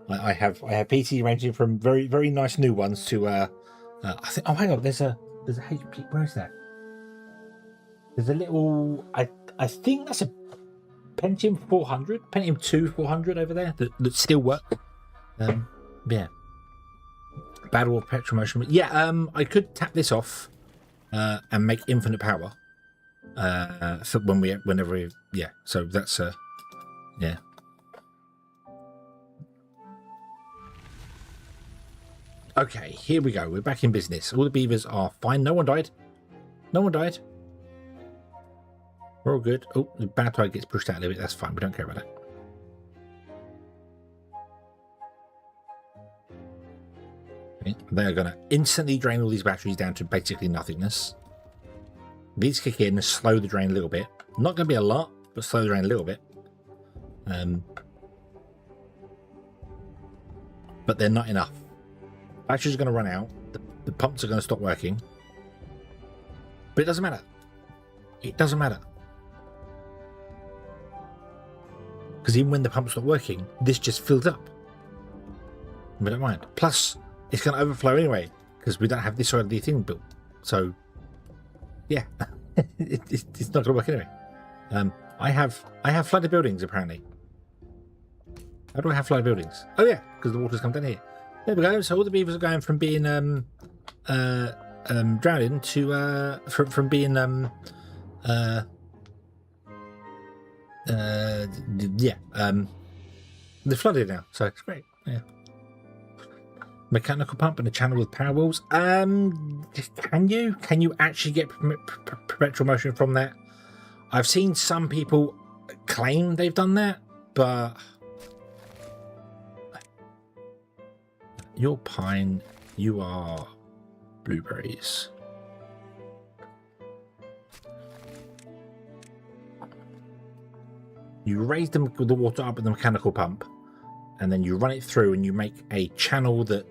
I have PC ranging from very, very nice new ones to I think. Oh, hang on. There's a HP. Where is that? There's a little. I think that's a Pentium 400, Pentium 2 400 over there that still work. Yeah. Battle of Perpetual Motion. Yeah, I could tap this off and make infinite power for whenever we, yeah. So that's yeah. Okay, here we go. We're back in business. All the beavers are fine. No one died. No one died. We're all good. Oh, the bad tide gets pushed out a little bit. That's fine. We don't care about that. They're going to instantly drain all these batteries down to basically nothingness. These kick in and slow the drain a little bit. Not going to be a lot, but slow the drain a little bit. But they're not enough. Batteries are going to run out. The pumps are going to stop working. But it doesn't matter. It doesn't matter. Because even when the pumps stop working, this just fills up. We don't mind. Plus, it's going to overflow anyway, because we don't have this side of the thing built. So, yeah, it's not going to work anyway. I have flooded buildings, apparently. How do I have flooded buildings? Oh, yeah, because the water's come down here. There we go. So all the beavers are going from being drowning to from being they're flooded now, so it's great. Yeah. Mechanical pump and a channel with power wheels. Can you actually get perpetual motion from that? I've seen some people claim they've done that, but you're pine, you are blueberries. You raise the water up with the mechanical pump, and then you run it through, and you make a channel that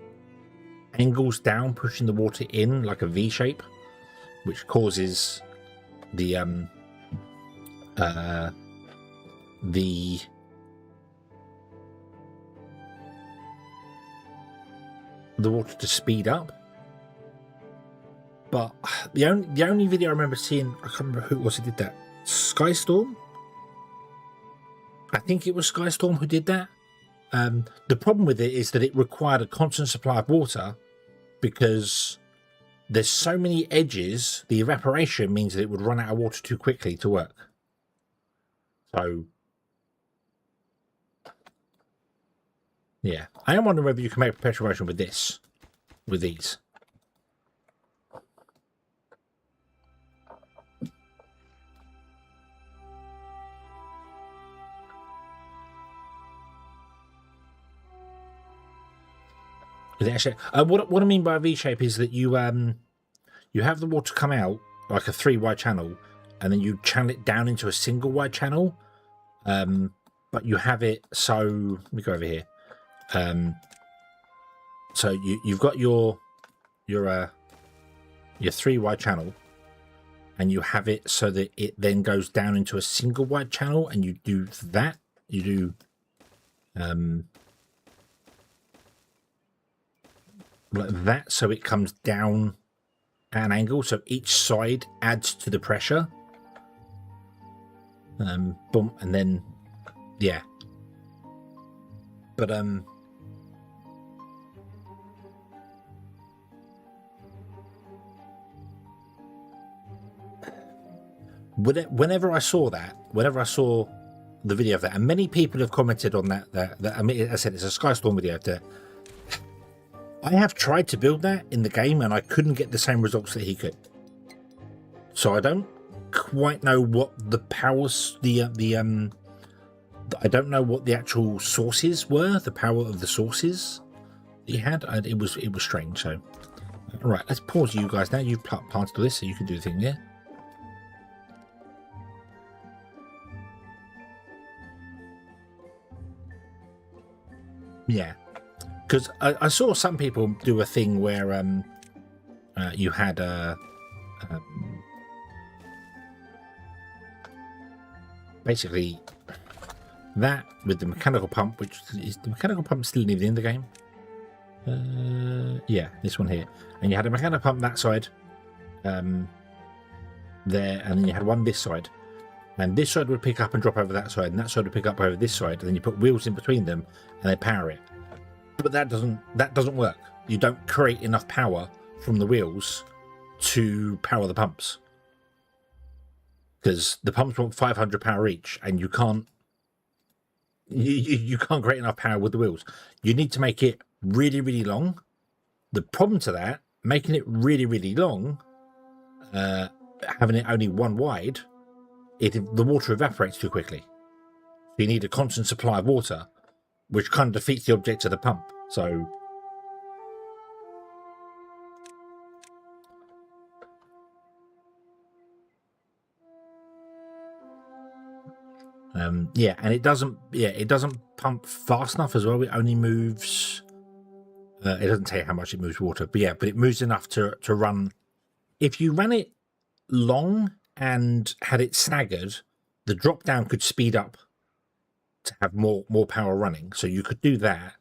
angles down, pushing the water in like a V shape, which causes the water to speed up. But the only video I remember seeing, I can't remember who it was who did that. Skystorm? I think it was Skystorm who did that. The problem with it is that it required a constant supply of water, because there's so many edges, the evaporation means that it would run out of water too quickly to work. So, yeah. I am wondering whether you can make perpetual motion with this, with these. Actually, what I mean by a V shape is that you have the water come out like a 3-wide channel, and then you channel it down into a single wide channel. But you have it so, let me go over here. So you've got your 3-wide channel, and you have it so that it then goes down into a single wide channel, and you do that. You do like that, so it comes down at an angle, so each side adds to the pressure. Boom, and then yeah. But whenever I saw the video of that, and many people have commented on that I mean, I said it's a Skystorm video. I have tried to build that in the game, and I couldn't get the same results that he could. So I don't quite know what the powers, I don't know what the actual sources were, the power of the sources that he had. It was strange. So, all right, let's pause you guys now. You've planted all this, so you can do the thing there. Yeah, because I saw some people do a thing where you had basically that with the mechanical pump, which is the mechanical pump still even in the game. Yeah, this one here, and you had a mechanical pump that side, there, and then you had one this side, and this side would pick up and drop over that side, and that side would pick up over this side, and then you put wheels in between them, and they power it. But that doesn't work. You don't create enough power from the wheels to power the pumps, because the pumps want 500 power each, and you can't create enough power with the wheels. You need to make it really, really long. The problem to that, making it really, really long, having it only one wide, the water evaporates too quickly. So you need a constant supply of water, which kind of defeats the object of the pump. So yeah, and it doesn't pump fast enough as well. It only moves it doesn't tell you how much it moves water, but yeah, but it moves enough to run. If you ran it long and had it staggered, the drop down could speed up to have more power running, so you could do that.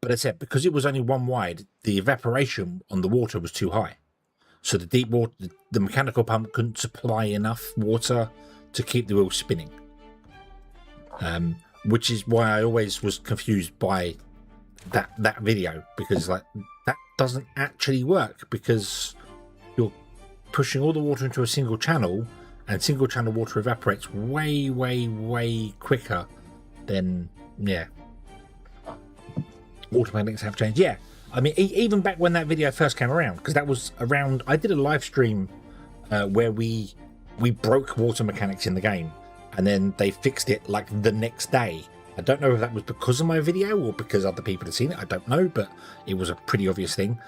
But as I said, because it was only one wide, the evaporation on the water was too high, so the deep water, the mechanical pump couldn't supply enough water to keep the wheel spinning, which is why I always was confused by that video, because like that doesn't actually work, because you're pushing all the water into a single channel, and single channel water evaporates way quicker than, yeah. Water mechanics have changed. Yeah, I mean, even back when that video first came around, because that was around, I did a live stream where we broke water mechanics in the game, and then they fixed it like the next day. I don't know if that was because of my video or because other people had seen it. I don't know, but it was a pretty obvious thing.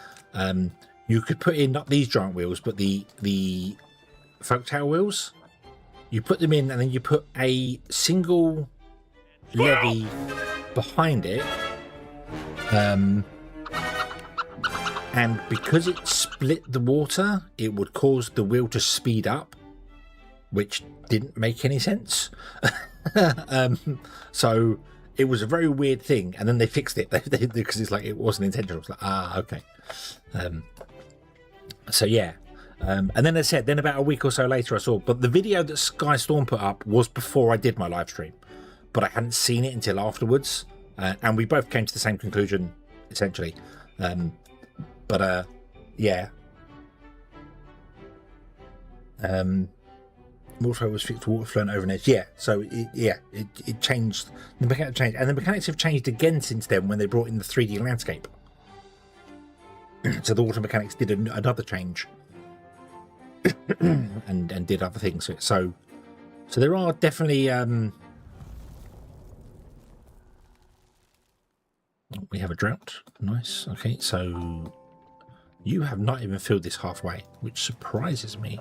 You could put in not these giant wheels, but the folktail wheels. You put them in, and then you put a single levy behind it. And because it split the water, it would cause the wheel to speed up, which didn't make any sense. So it was a very weird thing, and then they fixed it because it's like it wasn't intentional. It's like, okay. So yeah, and then I said, then about a week or so later I saw, but the video that Skystorm put up was before I did my live stream, but I hadn't seen it until afterwards, and we both came to the same conclusion essentially. Yeah. Water was fixed, water flowing over an edge. Yeah, so it changed. The mechanics changed, and the mechanics have changed again since then when they brought in the 3D landscape. So the water mechanics did another change, and did other things. So there are definitely we have a drought. Nice. Okay, so you have not even filled this halfway, which surprises me.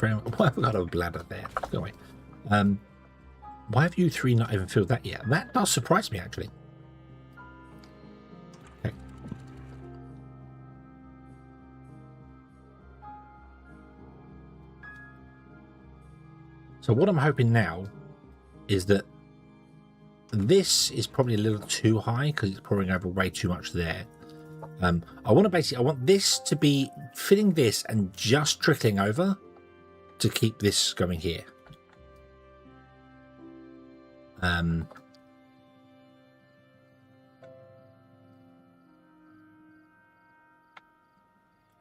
Why have I got a bladder there? Go away. Why have you three not even filled that yet? That does surprise me, actually. Okay. So what I'm hoping now is that this is probably a little too high because it's pouring over way too much there. I want this to be filling this and just trickling over to keep this going here.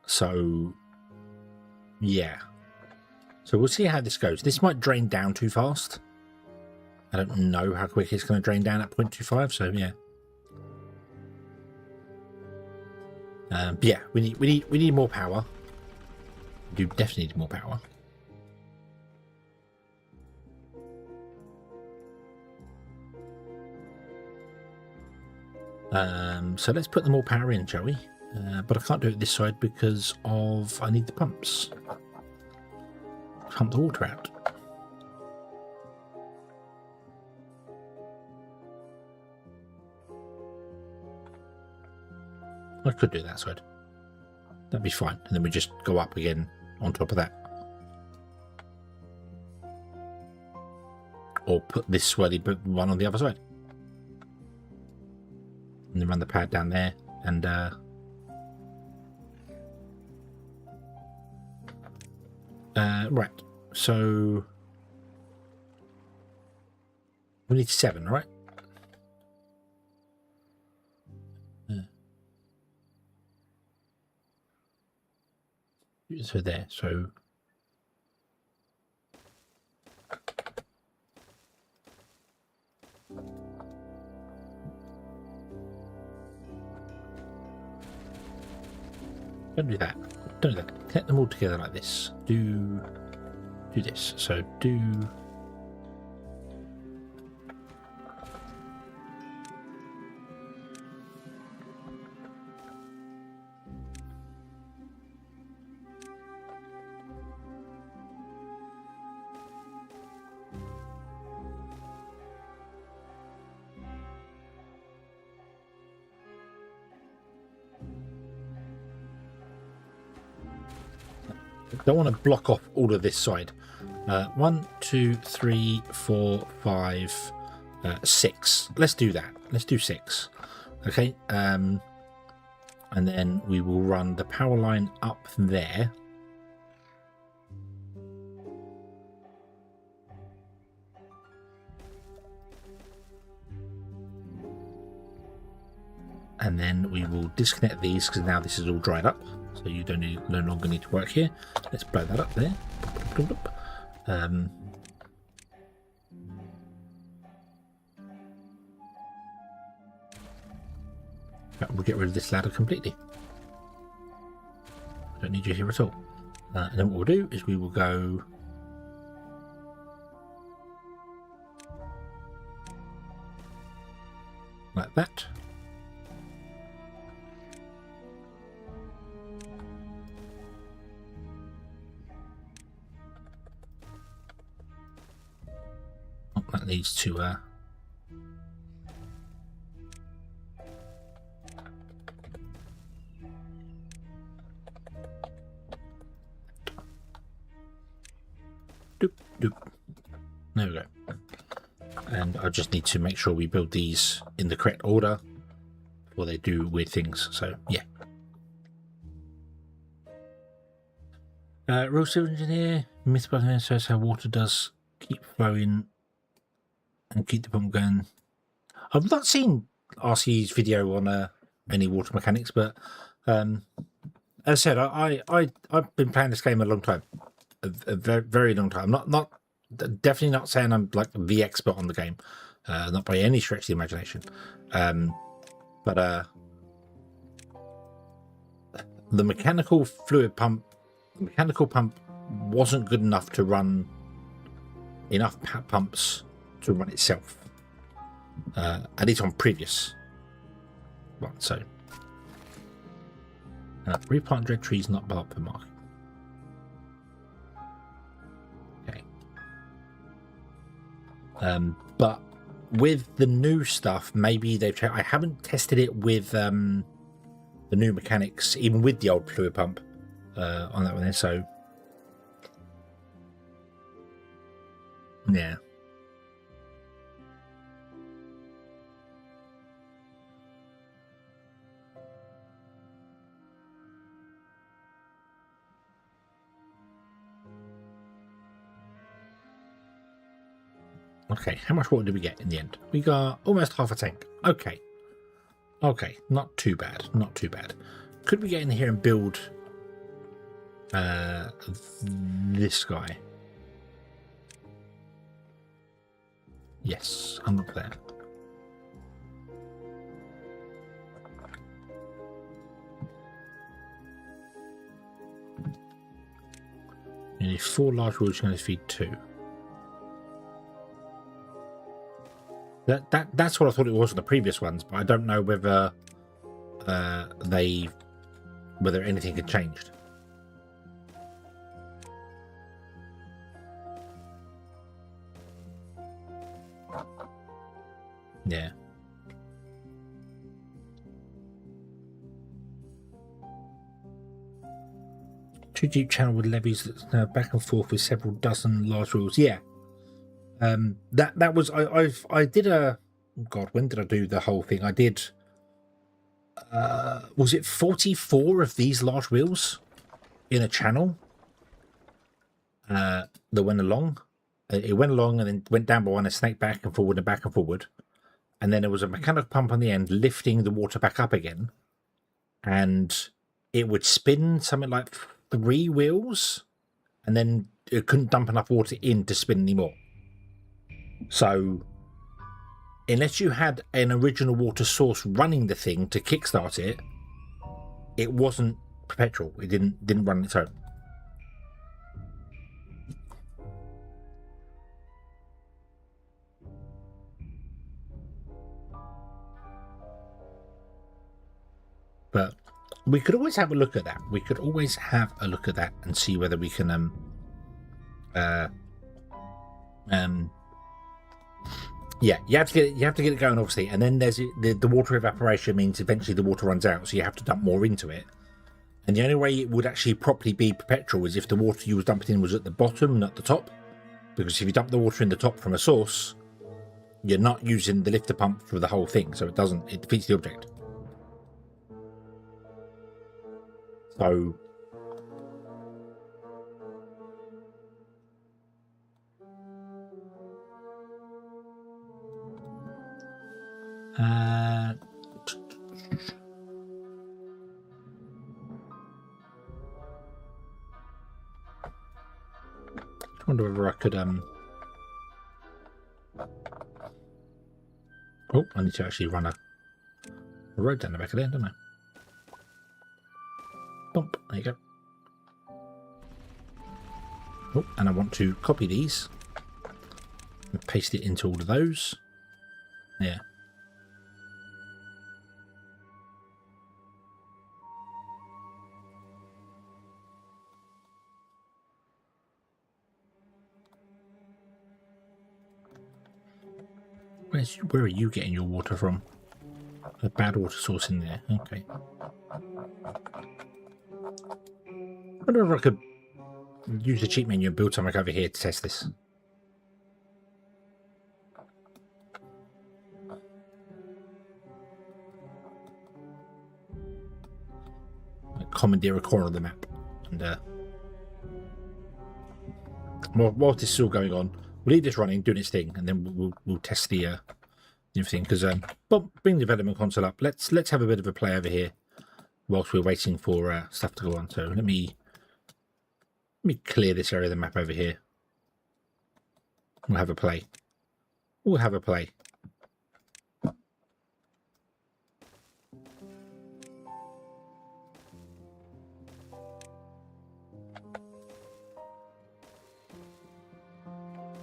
So yeah, so we'll see how this goes. This might drain down too fast. I don't know how quick it's going to drain down at 0.25, so yeah. But yeah, we need more power. We do definitely need more power. So let's put the more power in, shall we? But I can't do it this side because of I need the pumps. Pump the water out. I could do that side. That'd be fine. And then we just go up again on top of that. Or put this swirly one on the other side. And then run the pad down there and right. So we need 7, right? So there, so don't do that. Don't do that. Connect them all together like this. Do this. So do don't want to block off all of this side. 1, 2, 3, 4, 5, 6. Let's do that. Let's do 6. Okay. And then we will run the power line up there. And then we will disconnect these because now this is all dried up. So you no longer need to work here. Let's blow that up there. We'll get rid of this ladder completely. Don't need you here at all. And then what we'll do is we will go like that. That needs to doop doop. There we go. And I just need to make sure we build these in the correct order before they do weird things. So yeah. Real civil engineer, myth about him says how water does keep flowing and keep the pump going. I've not seen RC's video on any water mechanics, but as I said, I've been playing this game a long time, a very, very long time. Not definitely not saying I'm like the expert on the game, not by any stretch of the imagination. But the mechanical pump wasn't good enough to run enough pumps to run itself, at least on previous one. So replant dread trees not below per mark. Okay. But with the new stuff, maybe they've I haven't tested it with the new mechanics, even with the old fluid pump on that one there. So Yeah. Okay, how much water did we get in the end? We got almost half a tank. Okay. Okay, not too bad. Not too bad. Could we get in here and build this guy? Yes, unlock there. You need 4 large wheels, you're going to feed 2. That's what I thought it was on the previous ones, but I don't know whether whether anything had changed. Yeah. Too deep channel with levees that's now back and forth with several dozen large wheels. Yeah. That was I did a God, when did I do the whole thing? I did was it 44 of these large wheels in a channel that went along. It went along and then went down by one and snaked back and forward and back and forward. And then there was a mechanical pump on the end lifting the water back up again. And it would spin something like 3 wheels and then it couldn't dump enough water in to spin anymore. So unless you had an original water source running the thing to kickstart it, it wasn't perpetual. It didn't run on its own. But we could always have a look at that. We could always have a look at that and see whether we can yeah, you have to get it going, obviously, and then there's the water evaporation means eventually the water runs out, so you have to dump more into it. And the only way it would actually properly be perpetual is if the water you was dumping in was at the bottom, not the top. Because if you dump the water in the top from a source, you're not using the lifter pump for the whole thing, so it defeats the object. So I wonder whether I could oh, I need to actually run a road down the back of there, don't I? Bump, there you go. Oh, and I want to copy these and paste it into all of those. Yeah. Where are you getting your water from? A bad water source in there. Okay. I wonder if I could use the cheat menu and build something over here to test this. Commandeer a corner of the map. And while this is all going on, we'll leave this running, doing its thing, and then we'll test the everything. Because bring the development console up. Let's have a bit of a play over here whilst we're waiting for stuff to go on. So let me clear this area of the map over here. We'll have a play. We'll have a play.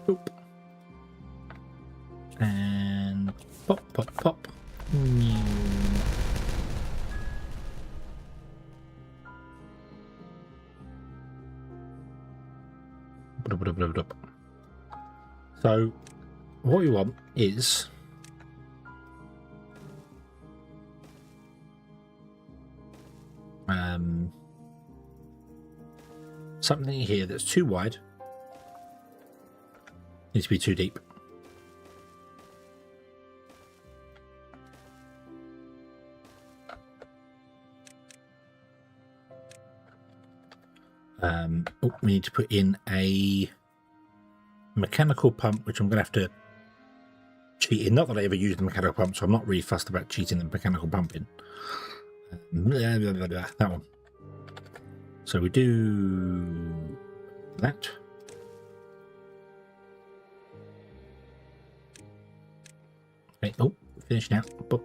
Boop. And pop, pop, pop. So what we want is something here that's too wide Needs to be too deep. Oh, we need to put in a mechanical pump, which I'm going to have to cheat in. Not that I ever used the mechanical pump, so I'm not really fussed about cheating the mechanical pump in. That one. So we do that. Okay. Oh, finished now. Boop.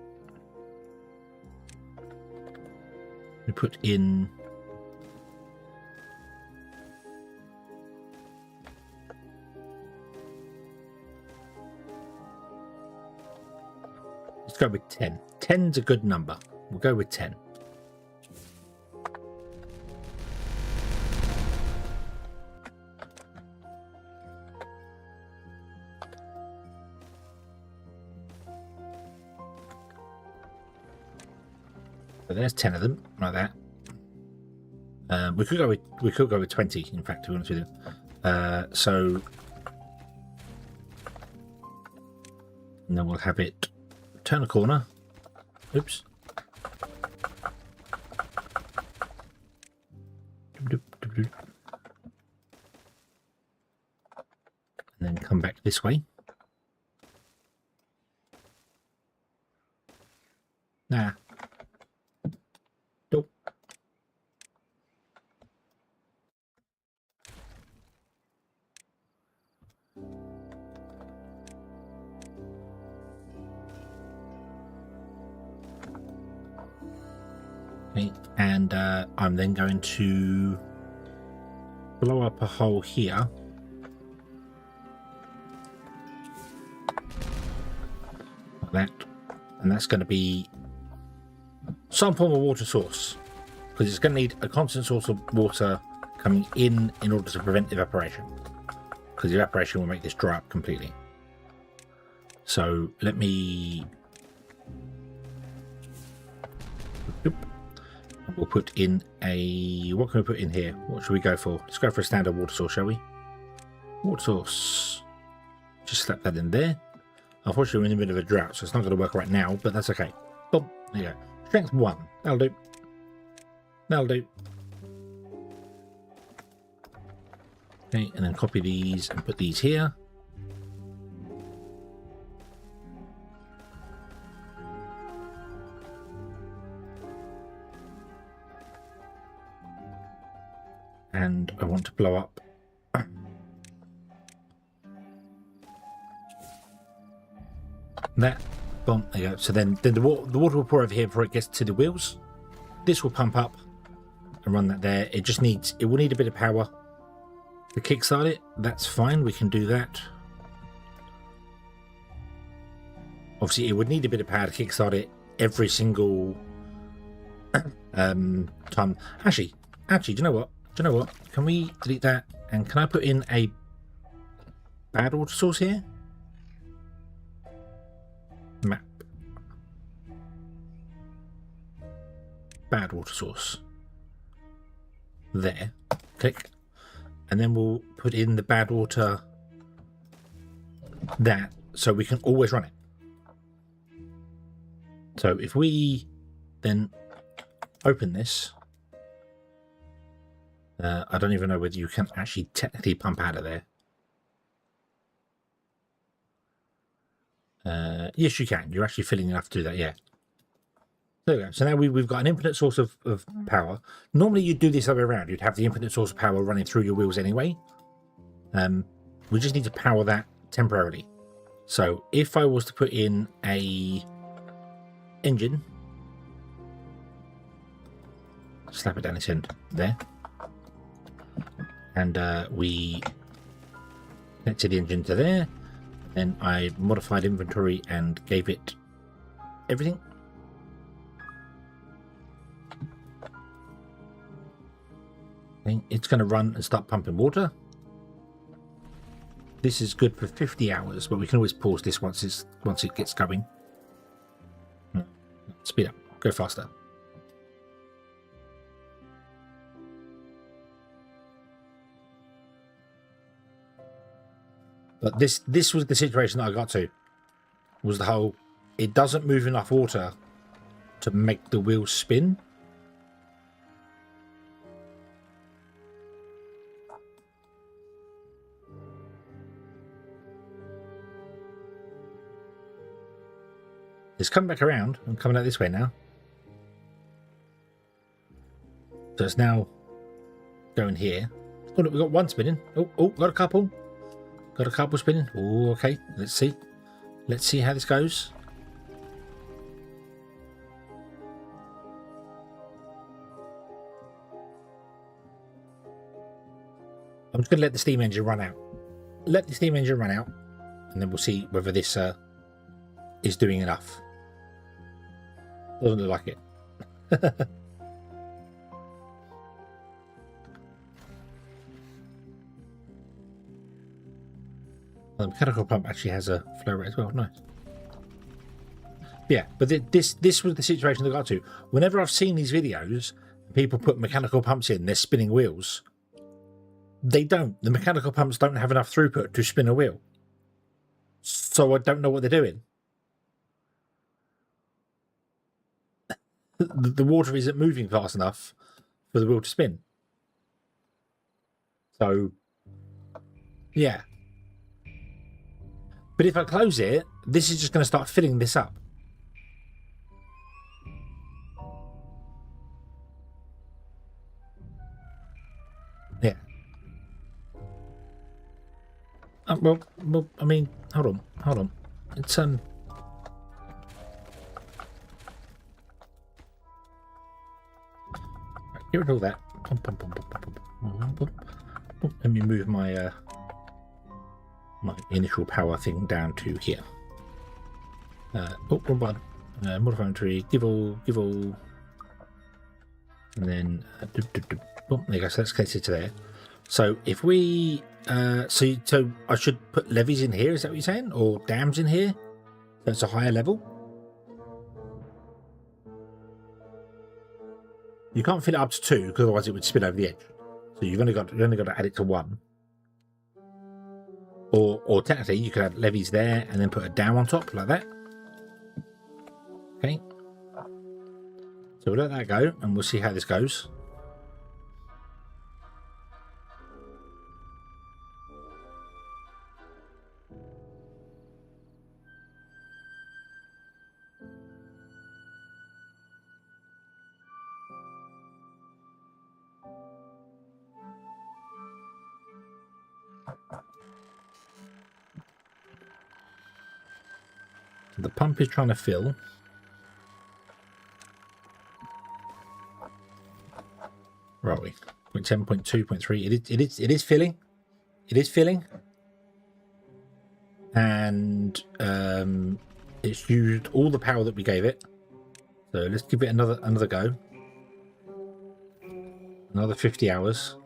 We put in let's go with 10. 10's a good number. We'll go with 10. So there's 10 of them, like that. We could go with 20, in fact, to be honest with you. So and then we'll have it turn a corner. Oops. And then come back this way. Nah. Nope. Okay, and I'm then going to blow up a hole here. Like that. And that's going to be some form of water source, because it's going to need a constant source of water coming in order to prevent evaporation, because evaporation will make this dry up completely. So let me we'll put in a, what can we put in here? What should we go for? Let's go for a standard water source, shall we? Water source, just slap that in there. Unfortunately, we're in the middle of a drought, so it's not going to work right now, but that's okay. Boom, there you go. Strength 1. That'll do. That'll do. Okay, and then copy these and put these here. And I want to blow up that. Boom, there you go. So then the water will pour over here before it gets to the wheels. This will pump up and run that there. It will need a bit of power to kickstart it. That's fine, we can do that. Obviously, it would need a bit of power to kickstart it every single time. Actually, do you know what? Can we delete that? And can I put in a bad water source here? Map. Bad water source. There. Click. And then we'll put in the bad water that, so we can always run it. So if we then open this, I don't even know whether you can actually technically pump out of there. Yes, you can. You're actually filling enough to do that, yeah. There we go. So now we've got an infinite source of power. Normally you'd do this other way around. You'd have the infinite source of power running through your wheels anyway. We just need to power that temporarily. So if I was to put in a engine, slap it down its end there, and we connected the engine to there. Then I modified inventory and gave it everything. Okay, it's going to run and start pumping water. This is good for 50 hours, but we can always pause this once it gets going. Speed up, go faster. But this was the situation that I got to. Was the whole, it doesn't move enough water to make the wheels spin. It's coming back around. I'm coming out this way now. So it's now going here. Oh, look, we've got one spinning. Oh, got a couple. Got a couple spinning. Oh, okay. Let's see. Let's see how this goes. I'm just going to let the steam engine run out. Let the steam engine run out, and then we'll see whether this is doing enough. Doesn't look like it. The mechanical pump actually has a flow rate as well. Nice. Yeah, but this was the situation they got to. Whenever I've seen these videos, people put mechanical pumps in, they're spinning wheels. They don't. The mechanical pumps don't have enough throughput to spin a wheel. So I don't know what they're doing. The water isn't moving fast enough for the wheel to spin. So, yeah. But if I close it, this is just going to start filling this up. Yeah. Well, I mean, hold on. It's get rid of all that. Let me move my my initial power thing down to here. Wrong one. Modify inventory. Give all. And then there you go. So that's connected to there. So if we so I should put levees in here. Is that what you're saying? Or dams in here? So it's a higher level. You can't fill it up to 2 because otherwise it would spin over the edge. So you've only got to add it to 1. Or technically you could add levees there and then put a dam on top like that. Okay. So we'll let that go and we'll see how this goes. The pump is trying to fill. Where are we? 0.7, 0.2, 0.3. It is filling. It is filling. And it's used all the power that we gave it. So let's give it another go. Another 50 hours.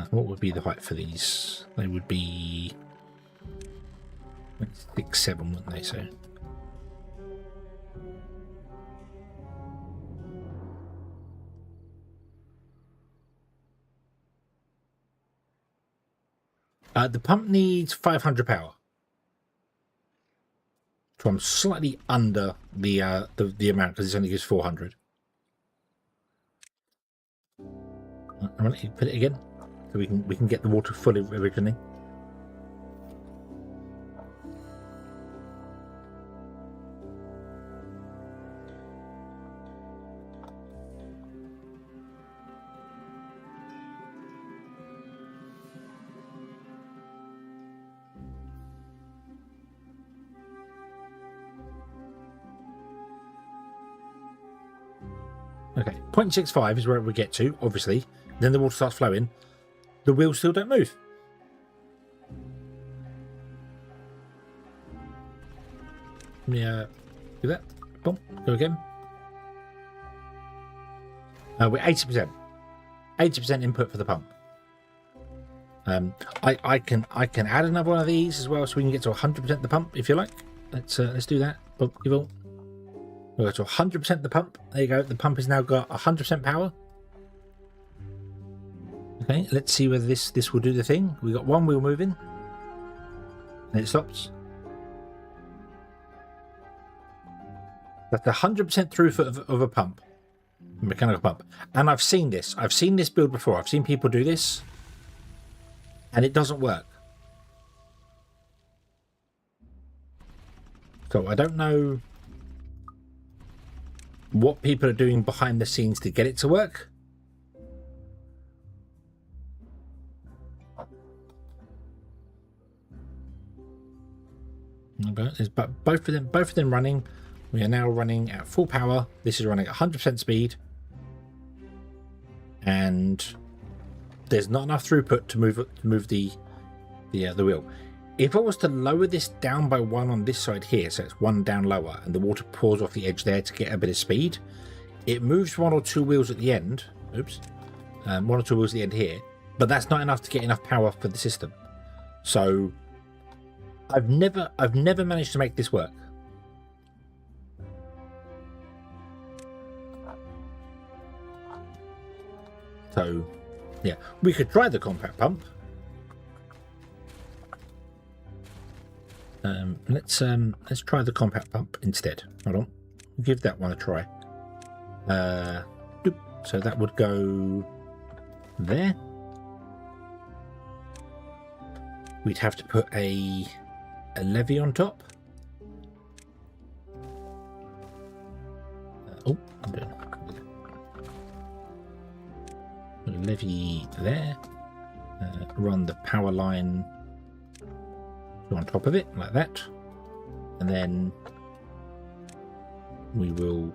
What would be the height for these? They would be 6, 7, wouldn't they? So the pump needs 500 power. So I'm slightly under the amount because it only gives 400. I'm going to put it again. So we can get the water fully originally. Okay, 0.65 is where we get to, obviously. Then the water starts flowing. The wheels still don't move. Yeah, do that. Boom. Go again. We're 80%. 80% input for the pump. I can add another one of these as well, so we can get to 100% the pump if you like. Let's do that. Boom. We'll go to 100% the pump. There you go. The pump has now got 100% power. Okay, let's see whether this will do the thing. We got one wheel moving, and it stops. That's 100% throughput of a pump, a mechanical pump. And I've seen this. I've seen this build before. I've seen people do this, and it doesn't work. So I don't know what people are doing behind the scenes to get it to work. Okay, there's both of them running. We are now running at full power. This is running at 100% speed, and there's not enough throughput to move the wheel. If I was to lower this down by one on this side here, so it's one down lower, and the water pours off the edge there to get a bit of speed, it moves one or two wheels at the end. Oops, one or two wheels at the end here, but that's not enough to get enough power for the system. So I've never managed to make this work. So yeah, we could try the compact pump. Let's try the compact pump instead. Hold on, give that one a try. So that would go there. We'd have to put a levee on top. Oh, I'm doing a levee there. Run the power line on top of it like that, and then we will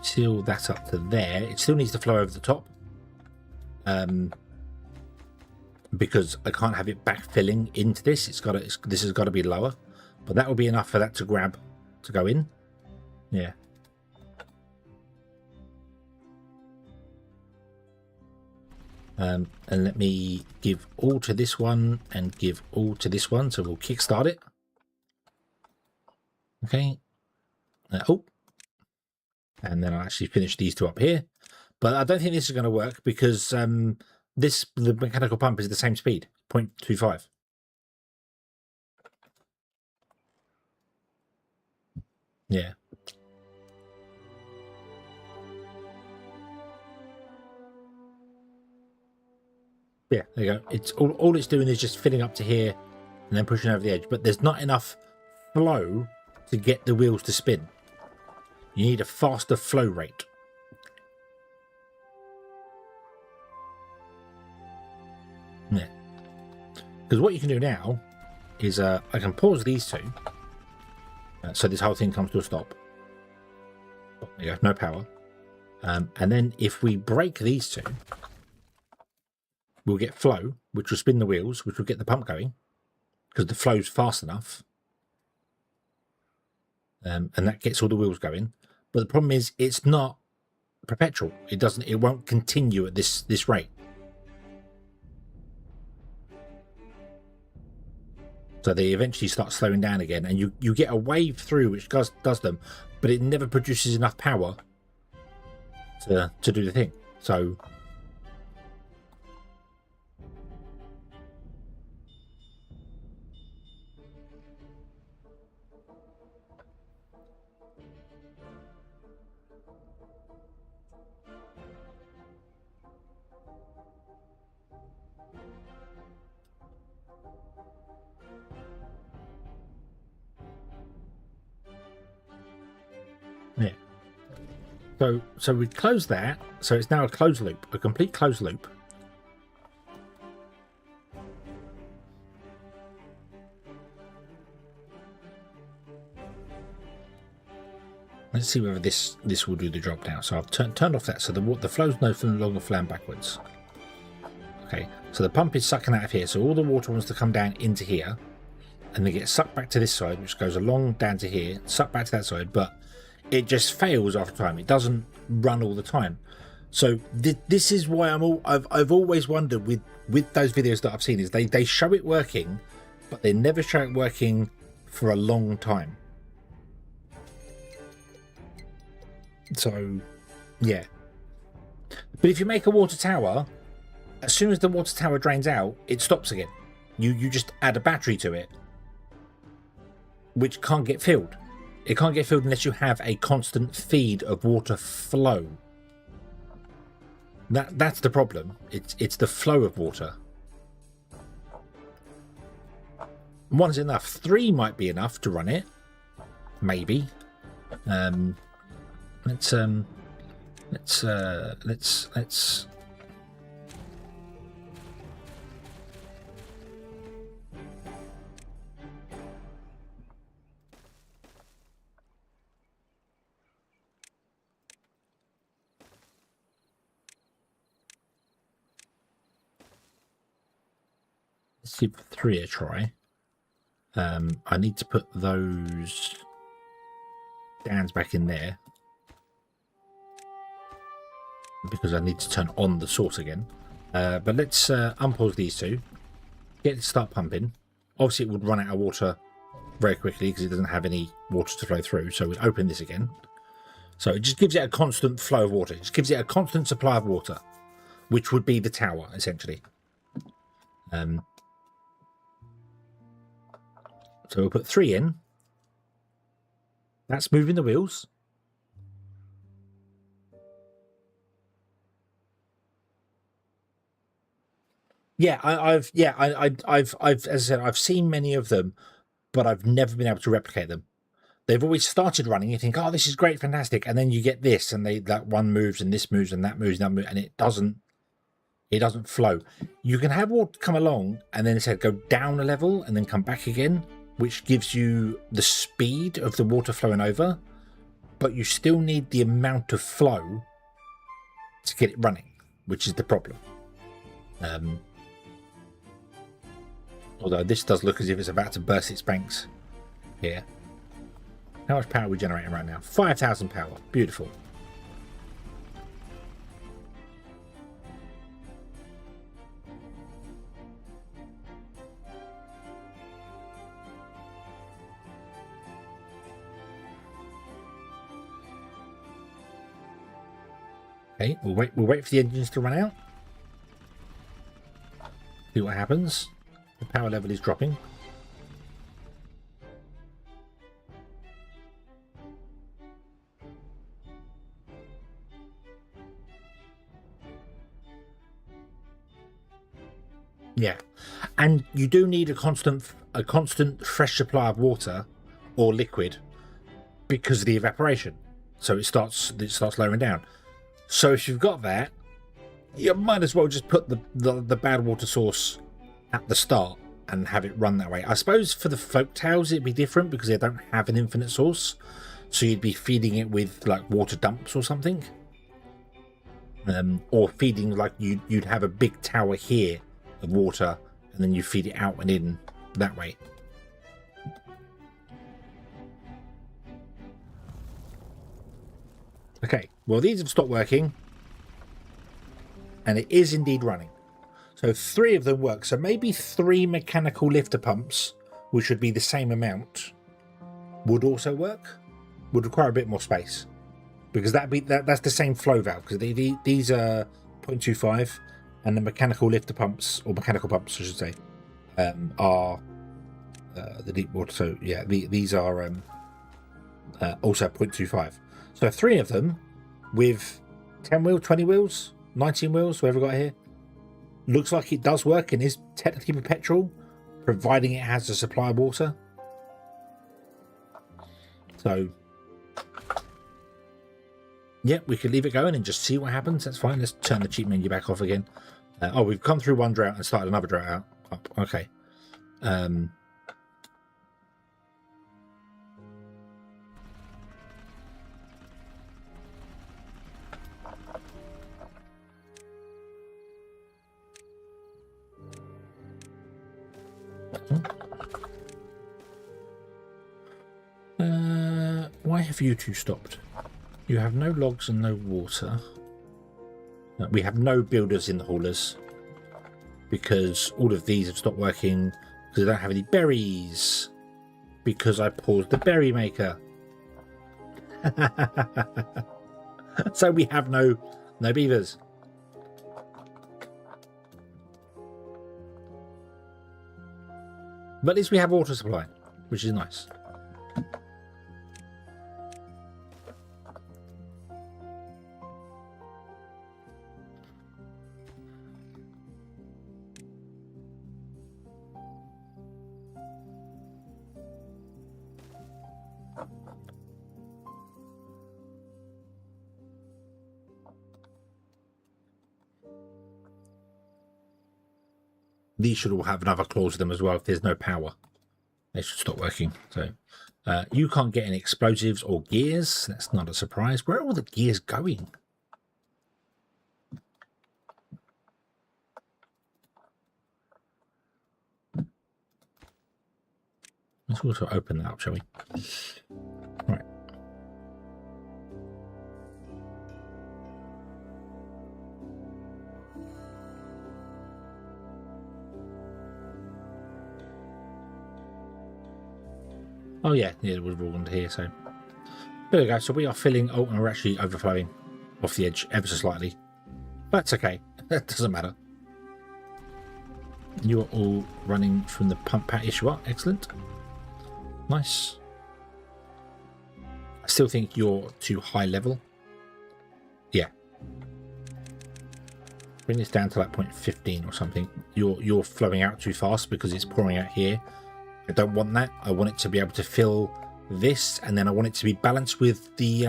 seal that up to there. It still needs to flow over the top, because I can't have it backfilling into this. This has got to be lower, but that will be enough for that to grab to go in. Yeah. And let me give all to this one and give all to this one, so we'll kickstart it. Okay. Oh, and then I'll actually finish these two up here, but I don't think this is going to work because the mechanical pump is the same speed, 0.25. Yeah. Yeah, there you go. It's all it's doing is just filling up to here and then pushing over the edge, but there's not enough flow to get the wheels to spin. You need a faster flow rate. Yeah. Because what you can do now is I can pause these two, so this whole thing comes to a stop. Oh, there you go, no power. And then if we break these two, we'll get flow, which will spin the wheels, which will get the pump going, because the flow's fast enough. And that gets all the wheels going. But the problem is it's not perpetual. It won't continue at this rate. So they eventually start slowing down again, and you get a wave through which does them, but it never produces enough power to do the thing. So yeah. So we close that, so it's now a closed loop, a complete closed loop. Let's see whether this will do the drop down. So I've turned off that, so the flow's no longer flowing backwards. Okay, so the pump is sucking out of here, so all the water wants to come down into here, and they get sucked back to this side, which goes along down to here, sucked back to that side, but it just fails after time. It doesn't run all the time. So this is why I've always wondered with those videos that I've seen is they show it working, but they never show it working for a long time. So yeah, but if you make a water tower, as soon as the water tower drains out, it stops again. You just add a battery to it, which can't get filled. It can't get filled unless you have a constant feed of water flow. That's the problem. It's the flow of water. One's enough. 3 might be enough to run it. Maybe. Let's give 3 a try. I need to put those stands back in there because I need to turn on the source again. But let's unpause these 2. Get it to start pumping. Obviously, it would run out of water very quickly because it doesn't have any water to flow through. So we open this again. So it just gives it a constant flow of water. It just gives it a constant supply of water, which would be the tower, essentially. So we'll put 3 in. That's moving the wheels. Yeah, I've as I said, I've seen many of them, but I've never been able to replicate them. They've always started running. You think, oh, this is great, fantastic, and then you get this, and that one moves, and this moves, and that moves, and that moves, and it doesn't flow. You can have water come along, and then it said go down a level, and then come back again, which gives you the speed of the water flowing over, but you still need the amount of flow to get it running, which is the problem. Although this does look as if it's about to burst its banks here. How much power are we generating right now? 5,000 power. Beautiful. Okay, we'll wait for the engines to run out. See what happens. The power level is dropping. Yeah, and you do need a constant fresh supply of water or liquid because of the evaporation. So it starts lowering down. So if you've got that, you might as well just put the bad water source at the start and have it run that way. I suppose for the folk towers it'd be different because they don't have an infinite source, so you'd be feeding it with like water dumps or something, or feeding like you'd have a big tower here of water and then you feed it out and in that way. Okay, well these have stopped working and it is indeed running. So 3 of them work. So maybe 3 mechanical lifter pumps, which would be the same amount, would also work. Would require a bit more space because that's the same flow valve because these are 0.25 and the mechanical lifter pumps, or mechanical pumps I should say, are the deep water. So yeah, these are also 0.25. So 3 of them with 10 wheels, 20 wheels, 19 wheels, whatever we got here. Looks like it does work and is technically perpetual, providing it has a supply of water. So, yeah, we could leave it going and just see what happens. That's fine. Let's turn the cheat menu back off again. Oh, we've come through one drought and started another drought out. Okay. Why have you 2 stopped? You have no logs and no water. We have no builders in the haulers because all of these have stopped working because I don't have any berries because I paused the berry maker. So we have no beavers. But at least we have water supply, which is nice. These should all have another clause in them as well if there's no power. They should stop working. So you can't get any explosives or gears. That's not a surprise. Where are all the gears going? Let's also open that up, shall we? Right. Oh yeah, it was all under here, so there we go. So we are filling, oh, and we're actually overflowing off the edge ever so slightly. That's okay. That doesn't matter. You're all running from the pump pat issue up. Excellent. Nice. I still think you're too high level. Yeah. Bring this down to like 0.15 or something. You're flowing out too fast because it's pouring out here. I don't want that. I want it to be able to fill this, and then I want it to be balanced with the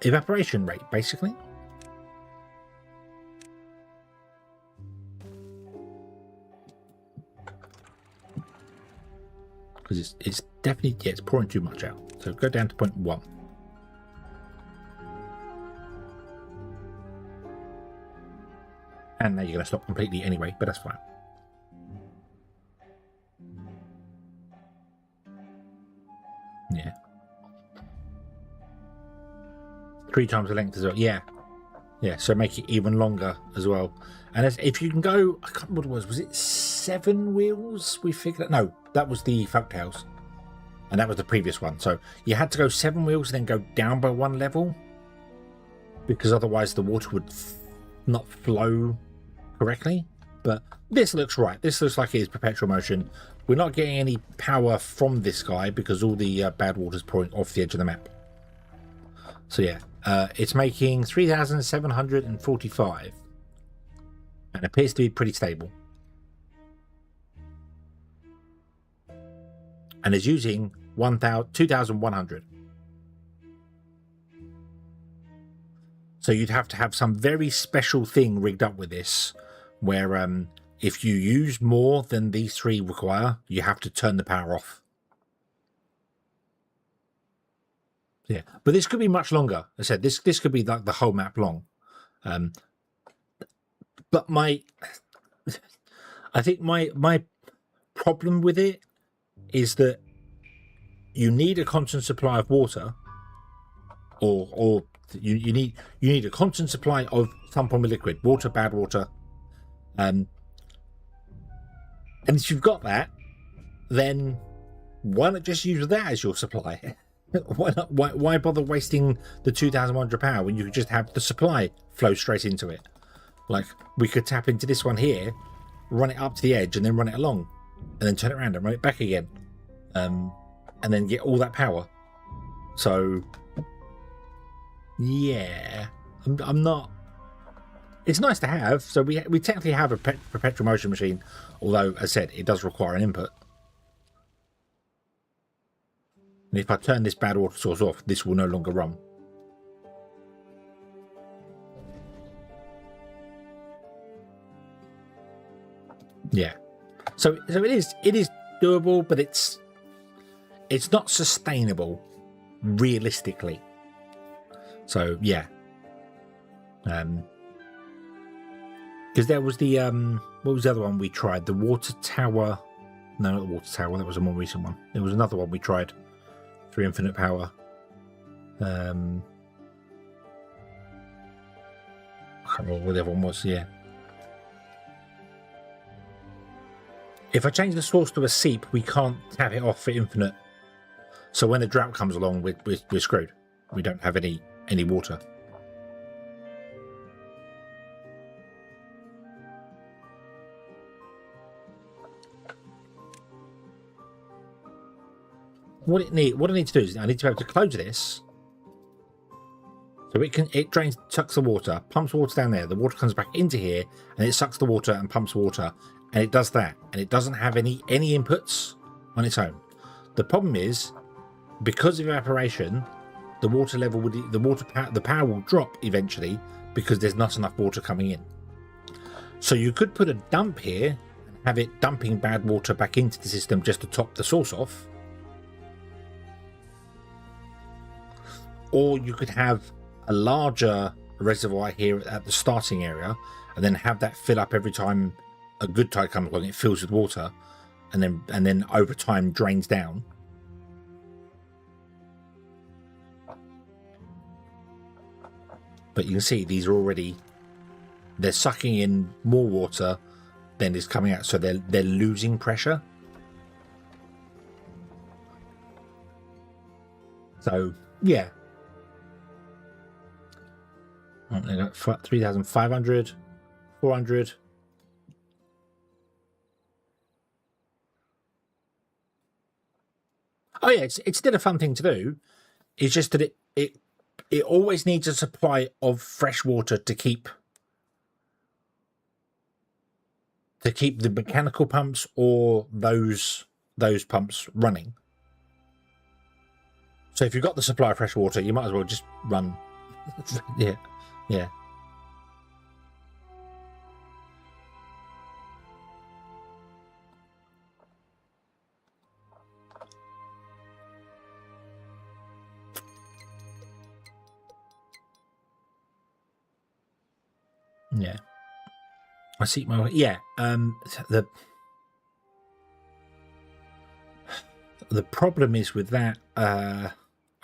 evaporation rate, basically. Because it's definitely, yeah, it's pouring too much out. So go down to 0.1. And now you're going to stop completely anyway, but that's fine. Yeah. 3 times the length as well. Yeah. Yeah, so make it even longer as well. And if you can go, I can't remember what it was it 7 wheels we figured out? No, that was the Folktales. And that was the previous one. So you had to go 7 wheels and then go down by 1 level. Because otherwise the water would not flow correctly. But this looks right. This looks like it is perpetual motion. We're not getting any power from this guy because all the bad water's pouring off the edge of the map. So yeah, it's making 3,745 and appears to be pretty stable. And is using 2,100. So you'd have to have some very special thing rigged up with this where if you use more than these 3 require, you have to turn the power off. Yeah, but this could be much longer. I said this could be like the whole map long. But I think my problem with it is that you need a constant supply of water, or you need a constant supply of some form of liquid, water, bad water. And if you've got that, then why not just use that as your supply? Why bother wasting the 2,100 power when you could just have the supply flow straight into it? Like, we could tap into this one here, run it up to the edge, and then run it along, and then turn it around and run it back again, and then get all that power. So, yeah, I'm not. It's nice to have. So we technically have a perpetual motion machine, although, as I said, it does require an input. And if I turn this bad water source off, this will no longer run. Yeah. So it is doable, but it's not sustainable realistically. So yeah. Because there was the what was the other one we tried? The water tower. No, not the water tower. That was a more recent one. There was another one we tried for infinite power. I can't remember what the other one was. Yeah. If I change the source to a seep, we can't tap it off for infinite. So when the drought comes along, we're screwed. We don't have any water. what I need to do is I need to be able to close this. So it drains, sucks the water, pumps water down there. The water comes back into here, and it sucks the water and pumps water, and it does that, and it doesn't have any inputs on its own. The problem is, because of evaporation, the water level the power will drop eventually because there's not enough water coming in. So you could put a dump here and have it dumping bad water back into the system just to top the source off, or you could have a larger reservoir here at the starting area and then have that fill up every time a good tide comes along. It fills with water and then over time drains down. But you can see these are already, they're sucking in more water than is coming out, so they're losing pressure. So yeah, they got 3,500, 400. Oh yeah, it's still a fun thing to do. It's just that it always needs a supply of fresh water to keep the mechanical pumps or those pumps running. So if you've got the supply of fresh water, you might as well just run. Yeah. Yeah. Yeah. I see my, yeah. The problem is with that, I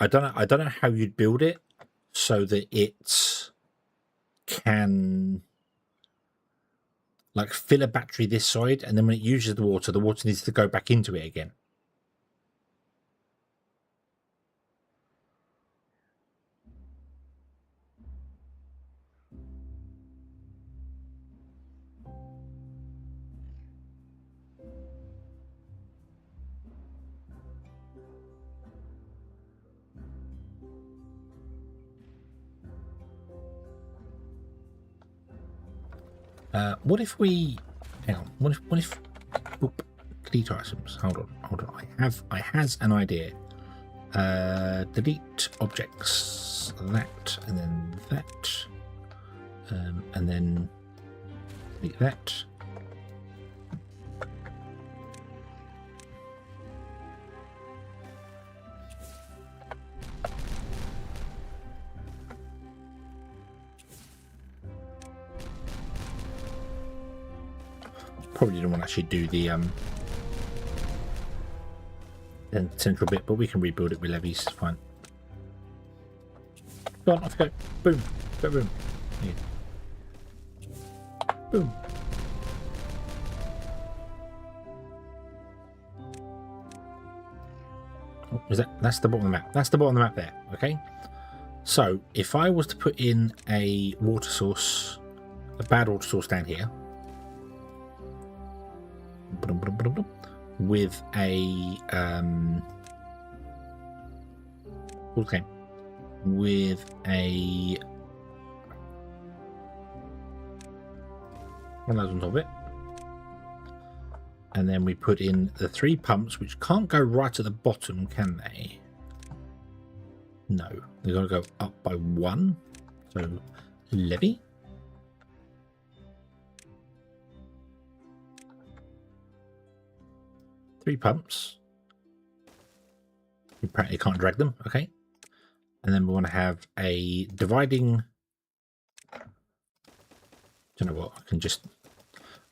don't know how you'd build it so that it can like fill a battery this side, and then when it uses the water needs to go back into it again. What if we hang on? What if oop, delete items? Hold on. I has an idea. Delete objects, that, and then that, and then delete that. Probably didn't want to actually do the central bit, but we can rebuild it with levees. It's fine. Go on, off you go. Boom. Go boom. Yeah. Boom. Oh, is that's the bottom of the map? That's the bottom of the map there. Okay. So if I was to put in a water source, a bad water source down here, with a okay, with a one of those on top of it, and then we put in the 3 pumps, which can't go right at the bottom, can they? No, they've got to go up by 1. So levy. Three pumps. You apparently can't drag them, okay. And then we want to have a dividing. Do you know what? I can just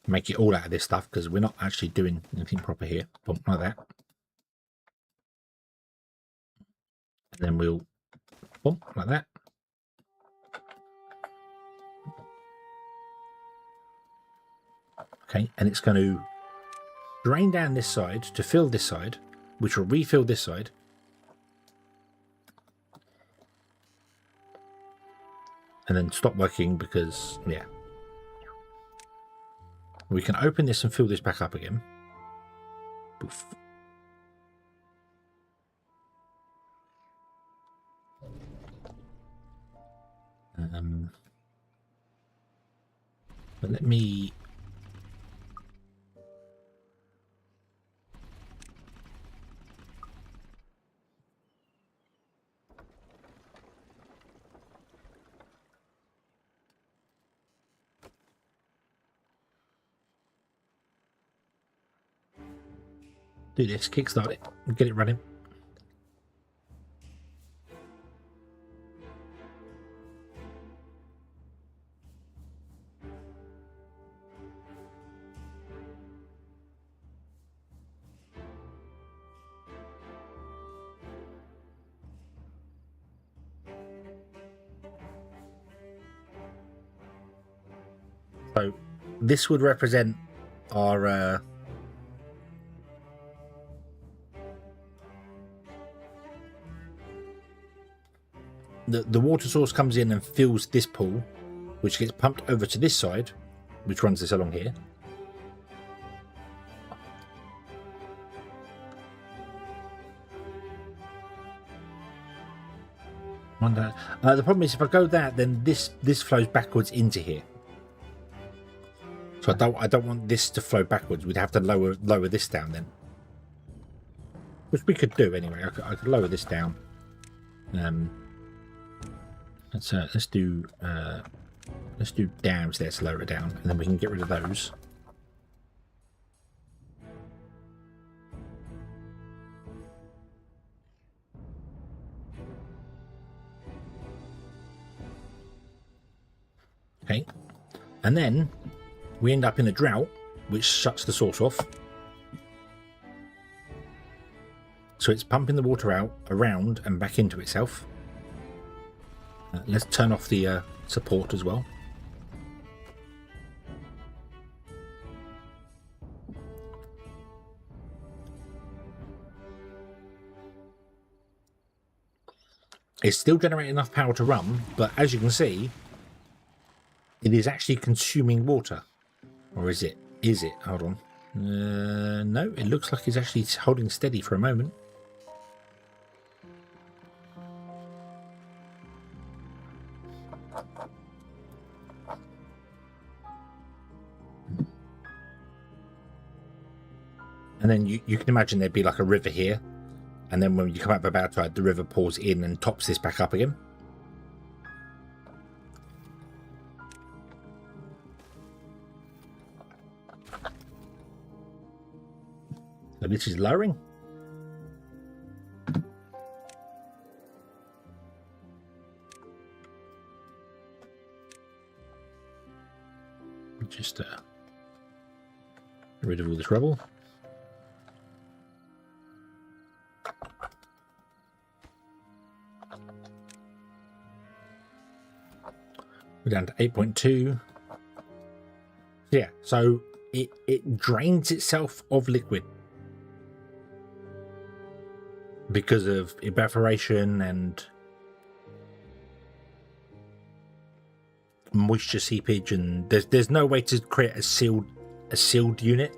make it all out of this stuff because we're not actually doing anything proper here. Bump like that. And then we'll bump like that. Okay, and it's going to drain down this side to fill this side, which will refill this side. And then stop working because, yeah. We can open this and fill this back up again. Poof. But let me... do this, kickstart it, and get it running. So this would represent our the water source comes in and fills this pool, which gets pumped over to this side, which runs this along here. Wonder, the problem is if I go that, then this flows backwards into here. So I don't want this to flow backwards. We'd have to lower this down then, which we could do anyway. I could lower this down. Let's do dams there to lower it down, and then we can get rid of those. Okay, and then we end up in a drought, which shuts the source off. So it's pumping the water out, around, and back into itself. Let's turn off the support as well. It's still generating enough power to run, but as you can see, it is actually consuming water. Or is it? Is it? Hold on. No, it looks like it's actually holding steady for a moment. And then you can imagine there'd be like a river here. And then when you come up about tide, the river pours in and tops this back up again. So this is lowering. Just get rid of all this rubble. We're down to 8.2. Yeah, so it drains itself of liquid because of evaporation and moisture seepage, and there's no way to create a sealed unit.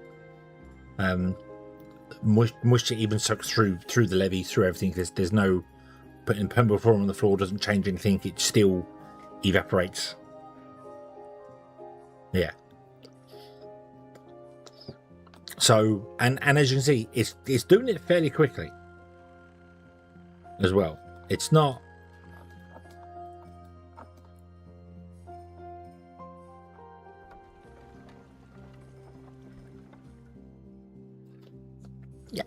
Moisture even sucks through the levee, through everything. There's no putting permafrost on the floor doesn't change anything. It still evaporates. Yeah. So and as you can see, it's doing it fairly quickly as well. It's not.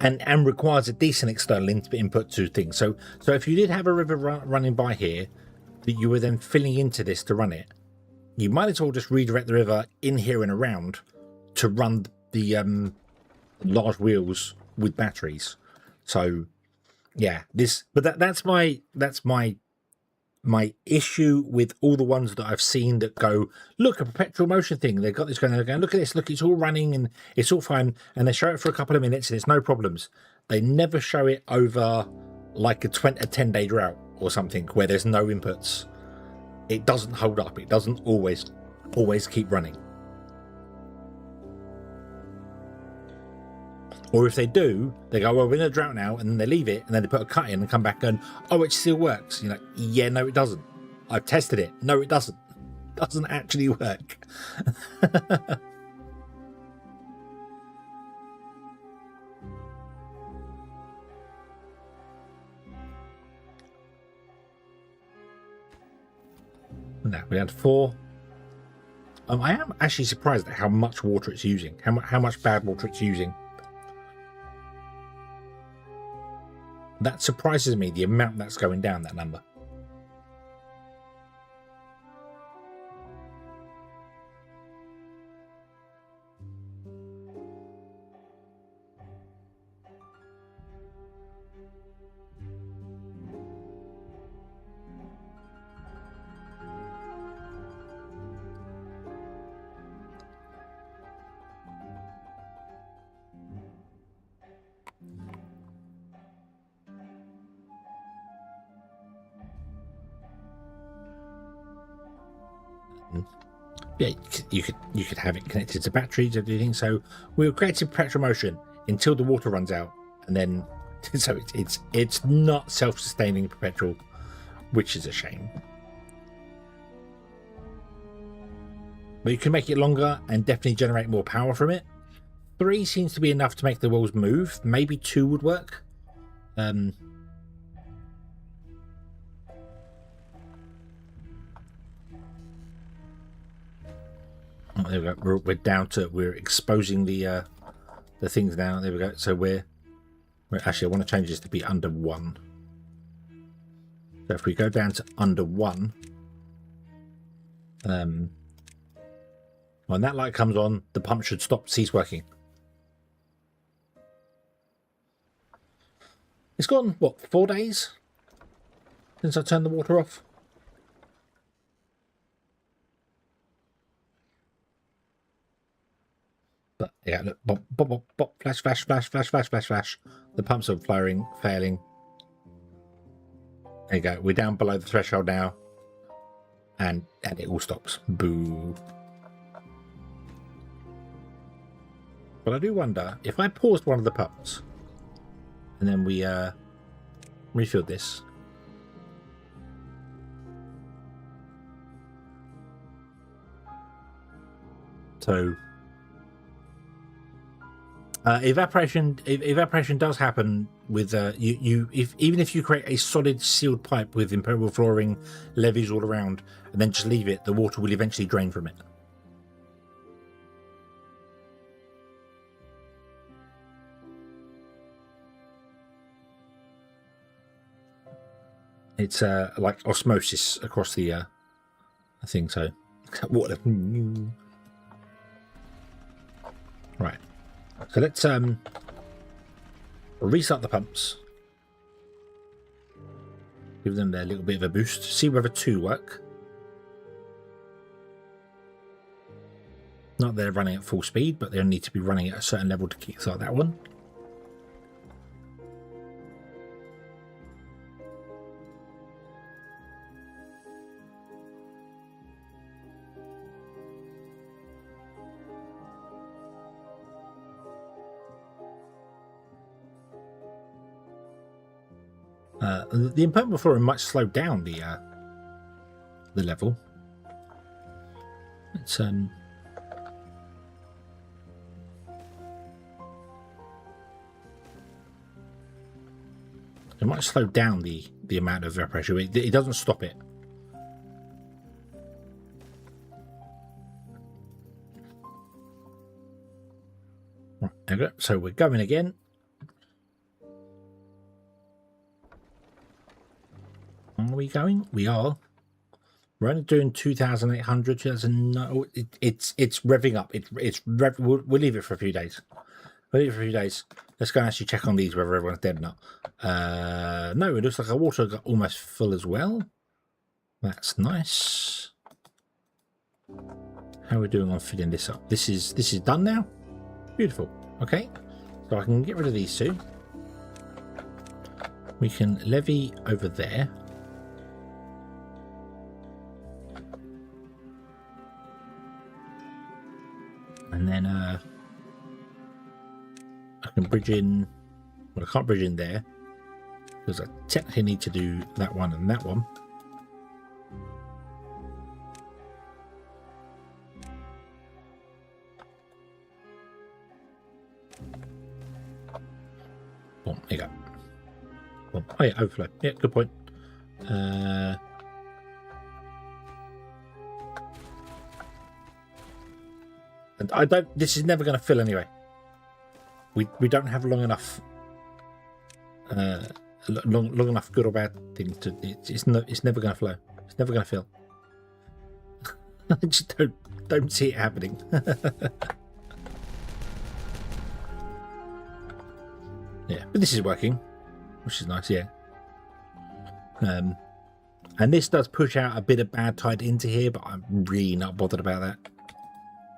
And requires a decent external input to things. So if you did have a river running by here that you were then filling into this to run it, you might as well just redirect the river in here and around to run the large wheels with batteries. So yeah, that's my issue with all the ones that I've seen that go, look, a perpetual motion thing. They've got this going, they're going, look at this, look, it's all running and it's all fine. And they show it for a couple of minutes and it's no problems. They never show it over like a 10-day drought or something where there's no inputs. It doesn't hold up. It doesn't always keep running. Or if they do, they go, well, we're in a drought now, and then they leave it, and then they put a cut in and come back and, oh, it still works. You're like, yeah, no, it doesn't. I've tested it. No, it doesn't. It doesn't actually work. No, we had 4. I am actually surprised at how much water it's using. How much bad water it's using. That surprises me, the amount that's going down, that number. Yeah, you could have it connected to batteries, everything. So we were creating perpetual motion until the water runs out, and then so it's not self-sustaining perpetual, which is a shame. But you can make it longer and definitely generate more power from it. 3 seems to be enough to make the walls move. Maybe 2 would work. Oh, there we go. We're down to, we're exposing the things now. There we go. So we're actually, I want to change this to be under 1. So if we go down to under 1, when that light comes on, the pump should cease working. It's gone, what, 4 days since I turned the water off? But yeah, look, bop, bop, bop, bop, flash, flash, flash, flash, flash, flash, flash. The pumps are failing. There you go. We're down below the threshold now, and it all stops. Boo. But I do wonder if I paused one of the pumps, and then we refilled this. So. Evaporation does happen with even if you create a solid sealed pipe with impermeable flooring, levees all around, and then just leave it, the water will eventually drain from it. It's like osmosis across the thing. So water. Right. So let's restart the pumps. Give them their little bit of a boost. See whether 2 work. Not they're running at full speed, but they'll need to be running at a certain level to kickstart that one. The impermeable flooring might slow down the level. It's it might slow down the amount of evaporation. It doesn't stop it. Right, there we go. So we're going again. Are we going? We are. We're only doing 2,800. 2009. It's revving up. We'll leave it for a few days. Let's go and actually check on these whether everyone's dead or not. No, it looks like our water got almost full as well. That's nice. How are we doing on filling this up? This is done now. Beautiful. Okay, so I can get rid of these 2. We can levy over there. And then I can bridge in. Well, I can't bridge in there because I technically need to do that one and that one. there you go. Boom. Oh yeah, overflow. Yeah, good point. And I don't. This is never going to fill anyway. We don't have long enough. Long enough good or bad things to. It's never going to flow. It's never going to fill. I just don't see it happening. Yeah, but this is working, which is nice. Yeah. And this does push out a bit of bad tide into here, but I'm really not bothered about that.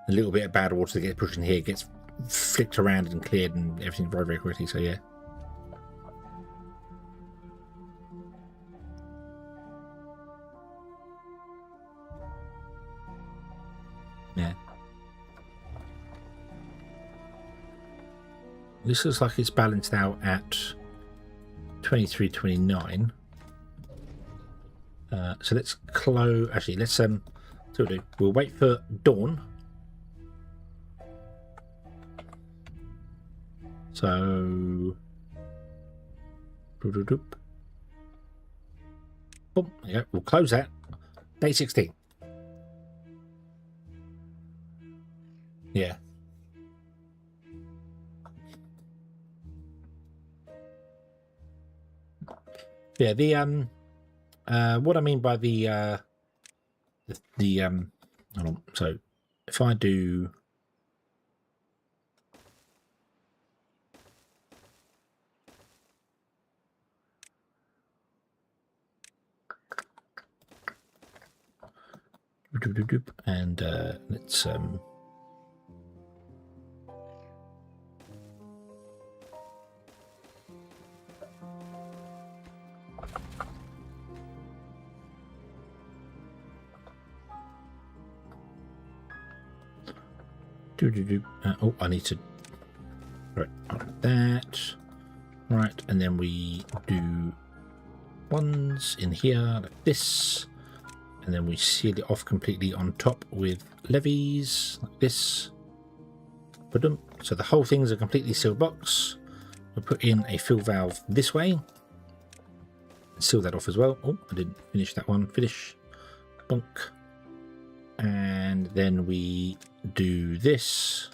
A little bit of bad water that gets pushed in here gets flicked around and cleared and everything very, very quickly. So yeah. Yeah. This looks like it's balanced out at 23.29. So let's close. Actually, let's see what we'll do. We'll wait for dawn. So, boom, there you go. We'll close that. Day 16. Yeah. Yeah, what I mean by the hold on. So if I do and let's oh, I need to right like that, right, and then we do ones in here like this, and then we seal it off completely on top with levees like this. So the whole thing's a completely sealed box. We'll put in a fill valve this way, seal that off as well. Oh, I didn't finish that one. Finish, bonk, and then we do this.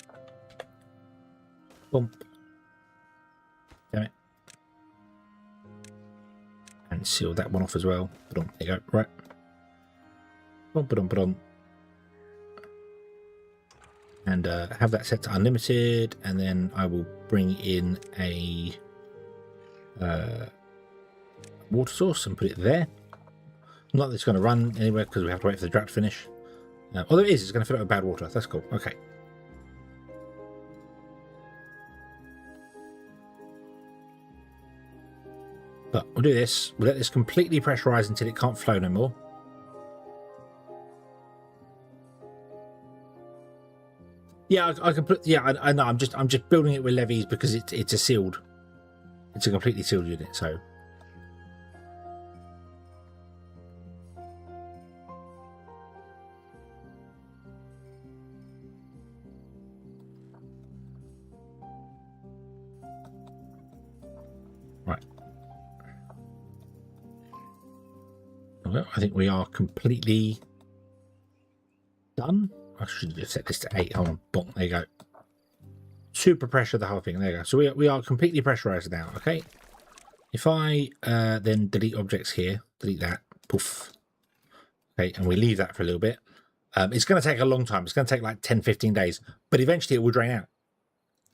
Bump. Damn it. And seal that one off as well. There you go. Right. Bum. And have that set to unlimited, and then I will bring in a water source and put it there. Not that it's going to run anywhere because we have to wait for the drought to finish. Although it's going to fill up with bad water. That's cool. Okay. But we'll do this. We'll let this completely pressurize until it can't flow no more. Yeah, I can put. Yeah, I know. I'm just building it with levees because it's a sealed. It's a completely sealed unit. So. Right. Well, I think we are completely done. I should have set this to 8. Hold on, bonk, there you go. Super pressure the whole thing. There you go. So we are completely pressurized now. Okay. If I then delete objects here, delete that, poof. Okay, and we leave that for a little bit. It's going to take a long time. It's going to take like 10-15 days, but eventually it will drain out.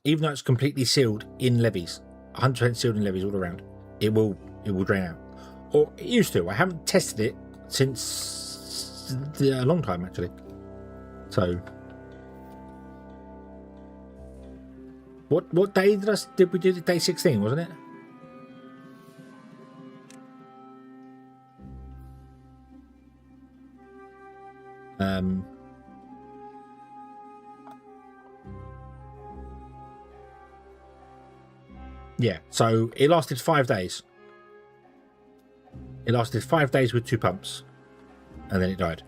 Even though it's completely sealed in levees, 100% sealed in levees all around, it will drain out. Or it used to. I haven't tested it since a long time actually. So, what day did we do it? Day 16, wasn't it? Yeah. So it lasted 5 days. It lasted 5 days with 2 pumps, and then it died.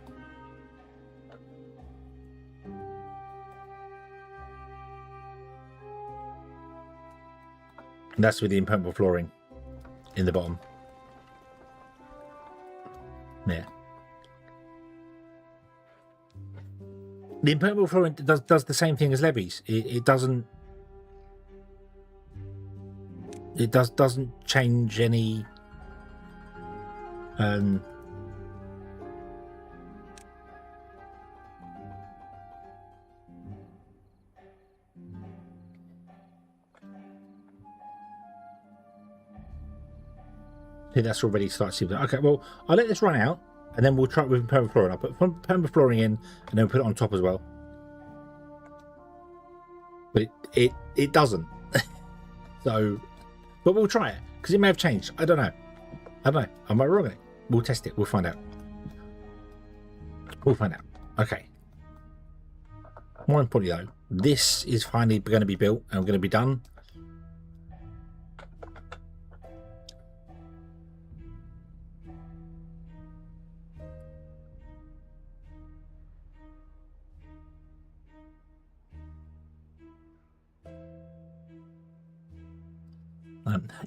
That's with the impermeable flooring in the bottom. Yeah. The impermeable flooring does the same thing as levees. It doesn't. It doesn't change any. I think that's already started. Okay, well, I'll let this run out, and then we'll try it with permanent flooring. I'll put permanent flooring in, and then put it on top as well. But it doesn't. So, but we'll try it because it may have changed. I don't know. I might be wrong on it. We'll test it. We'll find out. Okay. More importantly, though, this is finally going to be built and going to be done.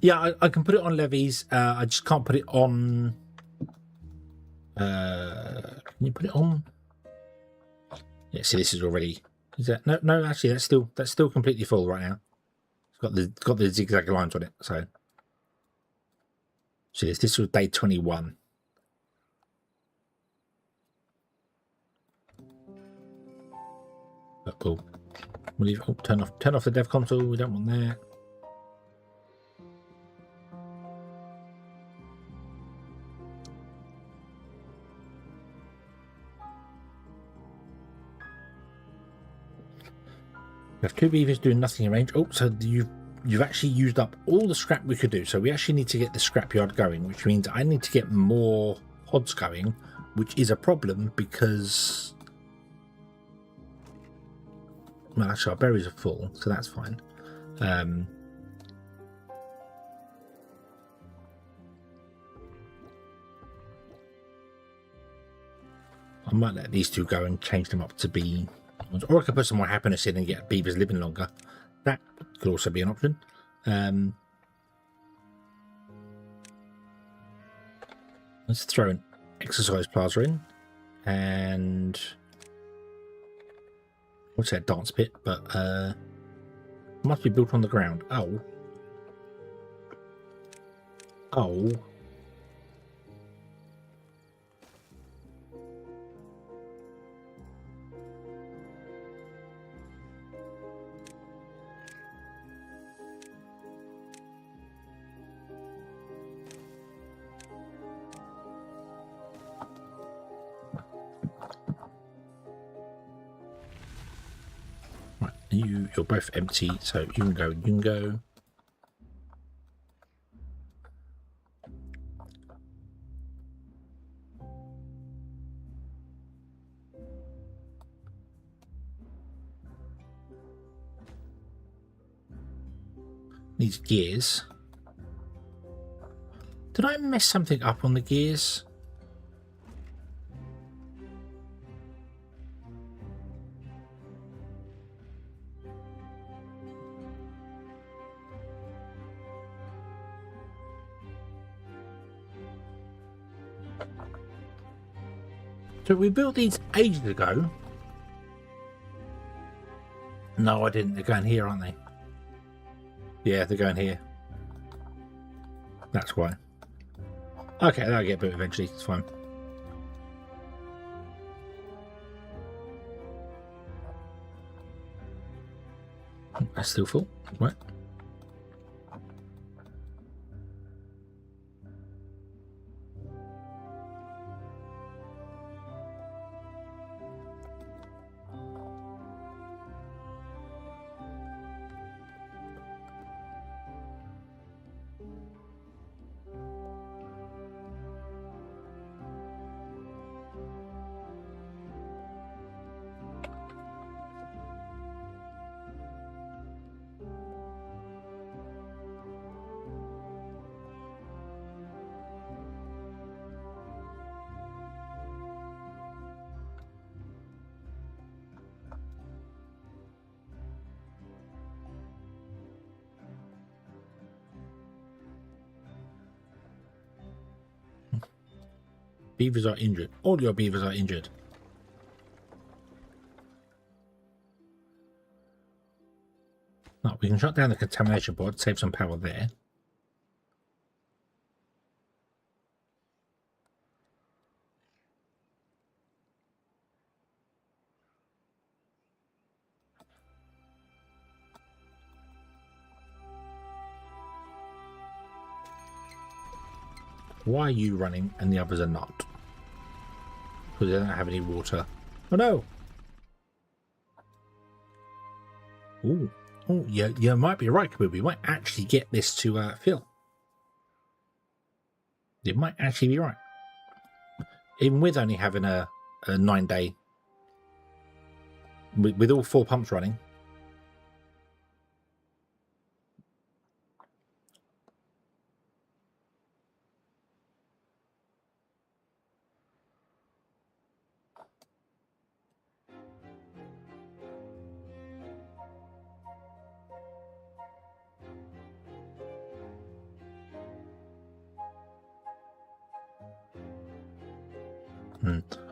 Yeah, I can put it on levees. I just can't put it on. Can you put it on? Yeah, see, this is already. Is that no? Actually, that's still completely full right now. It's got the zigzag lines on it. So, see this was day 21. But cool. We'll leave. Oh, turn off the dev console. We don't want that. We have 2 beavers doing nothing in range. Oh, so you've actually used up all the scrap we could do. So we actually need to get the scrapyard going, which means I need to get more pods going, which is a problem because, well, actually our berries are full, so that's fine. I might let these 2 go and change them up to be. Or I could put some more happiness in and get beavers living longer. That could also be an option. Let's throw an exercise plaza in. And what's that dance pit? But it must be built on the ground. Oh. You're both empty, so you can go. Needs gears. Did I mess something up on the gears? So we built these ages ago. No, I didn't. They're going here, aren't they? Yeah, they're going here. That's why. Okay, that'll get built eventually. It's fine. That's still full. Right. beavers are injured. All your beavers are injured. No, we can shut down the contamination pod, save some power there. Why are you running and the others are not? Because they don't have any water. Oh no! Ooh. Oh, you might be right, Kaboo. We might actually get this to fill. You might actually be right. Even with only having a 9-day... With all 4 pumps running.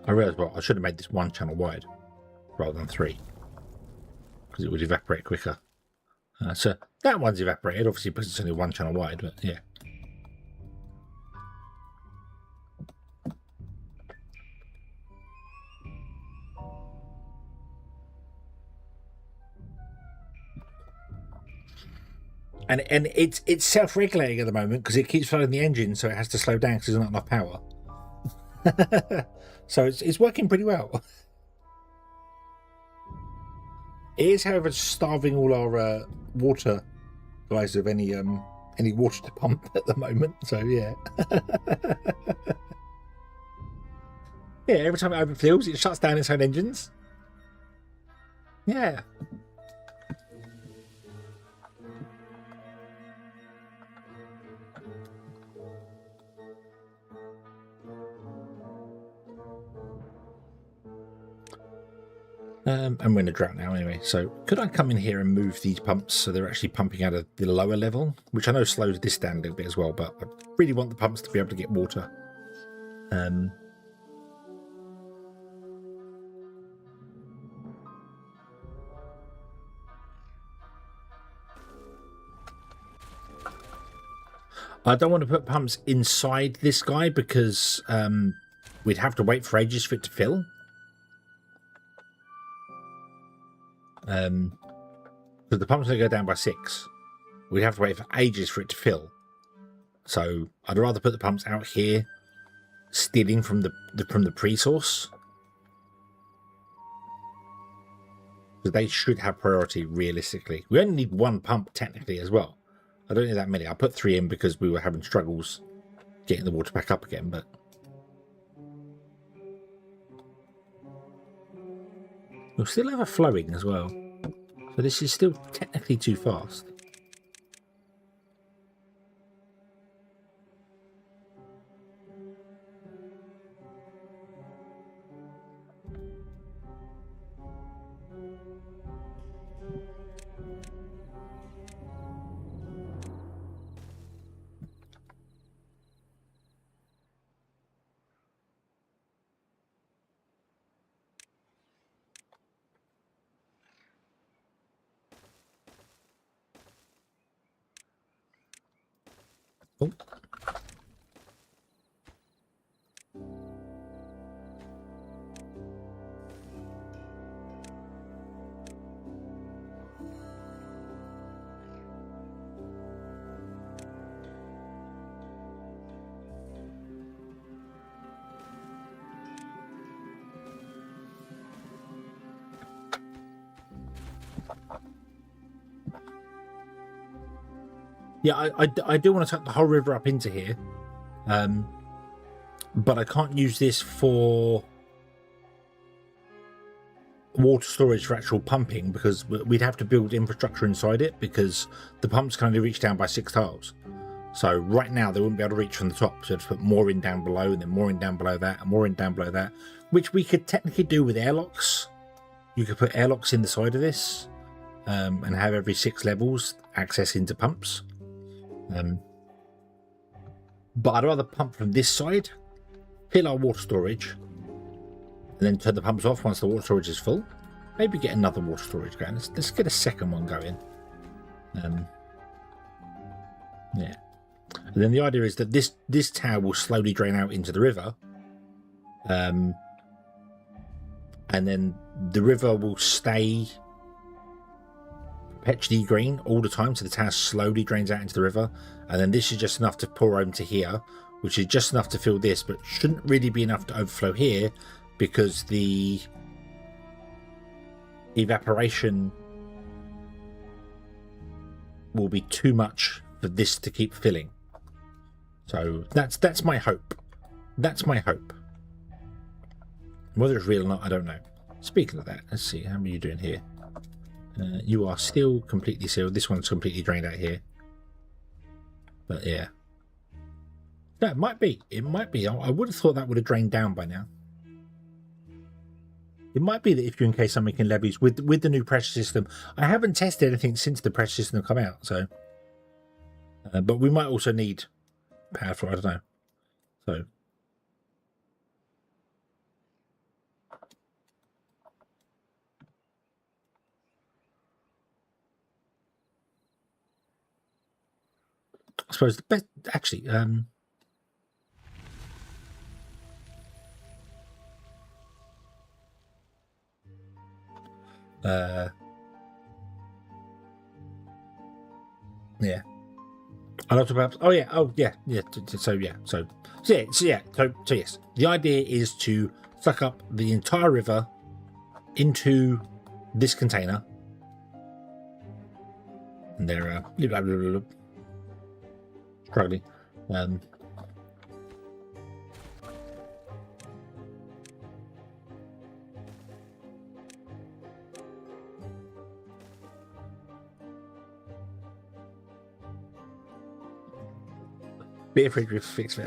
I realised, well, I should have made this 1 channel wide rather than 3 because it would evaporate quicker. So that one's evaporated, obviously, because it's only 1 channel wide, but yeah. And it's self-regulating at the moment because it keeps flooding the engine, so it has to slow down because there's not enough power. So it's working pretty well. It is, however, starving all our water guys of any water to pump at the moment. So yeah, yeah. Every time it overfills, it shuts down its own engines. Yeah. And we're in a drought now anyway, so could I come in here and move these pumps so they're actually pumping out of the lower level, which I know slows this down a little bit as well, but I really want the pumps to be able to get water. I don't want to put pumps inside this guy because we'd have to wait for ages for it to fill. Because the pump's going to go down by 6. We'd have to wait for ages for it to fill. So I'd rather put the pumps out here, stealing from the pre-source. Because they should have priority realistically. We only need 1 pump technically as well. I don't need that many. I put 3 in because we were having struggles getting the water back up again, but we'll still have a flowing as well. So this is still technically too fast. Oh. Yeah, I do want to tuck the whole river up into here, but I can't use this for water storage for actual pumping because we'd have to build infrastructure inside it because the pumps can only reach down by 6 tiles. So right now they wouldn't be able to reach from the top, so just put more in down below and then more in down below that and more in down below that, which we could technically do with airlocks. You could put airlocks in the side of this and have every 6 levels access into pumps. But I'd rather pump from this side fill our water storage, and then turn the pumps off once the water storage is full. Maybe get another water storage going. Let's get a second one going. Yeah. And then the idea is that this tower will slowly drain out into the river. And then the river will stay perpetually green all the time, so the tower slowly drains out into the river. And then this is just enough to pour over to here, which is just enough to fill this, but shouldn't really be enough to overflow here because the evaporation will be too much for this to keep filling. So that's my hope. That's my hope. Whether it's real or not, I don't know. Speaking of that, let's see, how are you doing here? You are still completely sealed. This one's completely drained out here. But yeah. No, it might be. It might be. I would have thought that would have drained down by now. It might be that if you encase something in levees with the new pressure system. I haven't tested anything since the pressure system come out, so. But we might also need power for, I don't know. So. I suppose the best, actually, yeah. A lot of perhaps. Oh yeah. Oh yeah. Yeah. So yeah. So yes. The idea is to suck up the entire river into this container, and they're struggling. Be afraid to fix it.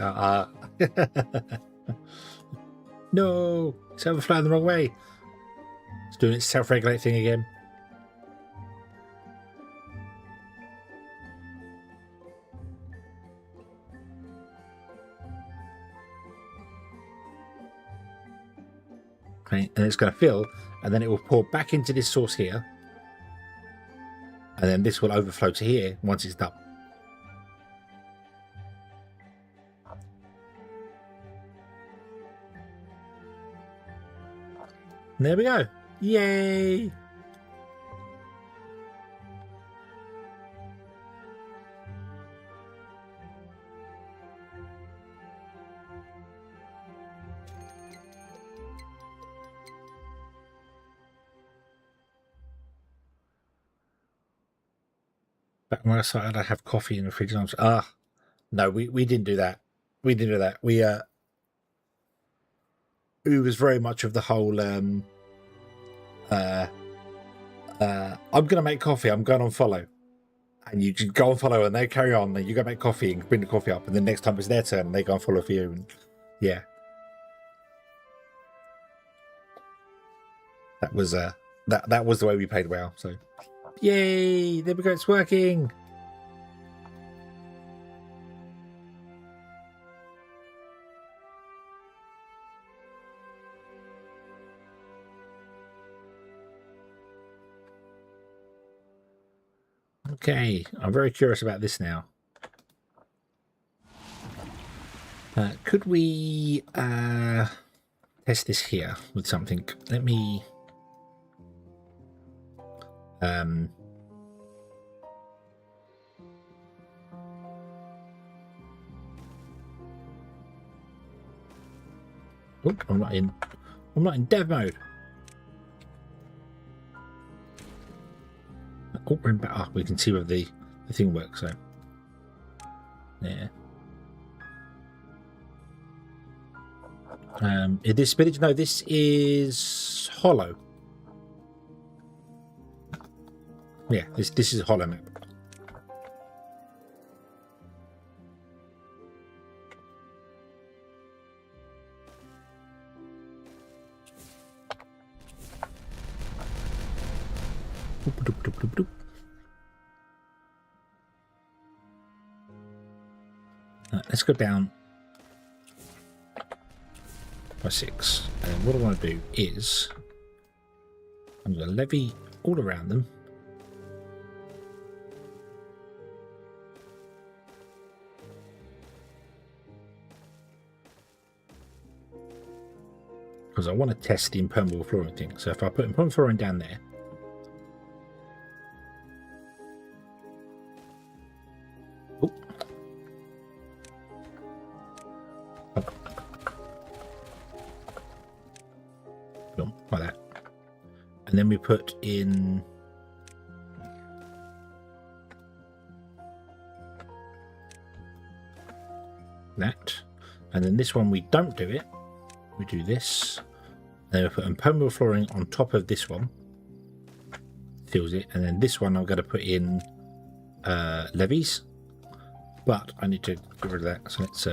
No, it's overflowing the wrong way. It's doing its self-regulate thing again. Okay, and it's going to fill, and then it will pour back into this source here, and then this will overflow to here once it's done. And there we go. Yay! Back when I started, I have coffee in the fridge. And no, we didn't do that. We didn't do that. It was very much of the whole I'm gonna make coffee, I'm going on follow, and you just go and follow and they carry on, and you go make coffee and bring the coffee up, and then next time it's their turn and they go and follow for you. And yeah, that was that was the way we played WoW. So yay, there we go, it's working. Okay, I'm very curious about this now. Could we test this here with something? Let me... Oh, I'm not in dev mode. Oh, we're in back. Oh, we can see whether the thing works. So, yeah. Is this spinach? No, this is hollow. Yeah, this is a hollow map. Let's go down. by 6. And what I want to do is I'm going to levy all around them. Because I want to test the impermeable flooring thing. So if I put impermeable flooring down there, like that, and then we put in that, and then this one we don't do it, we do this, and then we put impermeable flooring on top of this one, fills it, and then this one I'm going to put in levees, but I need to get rid of that, so let's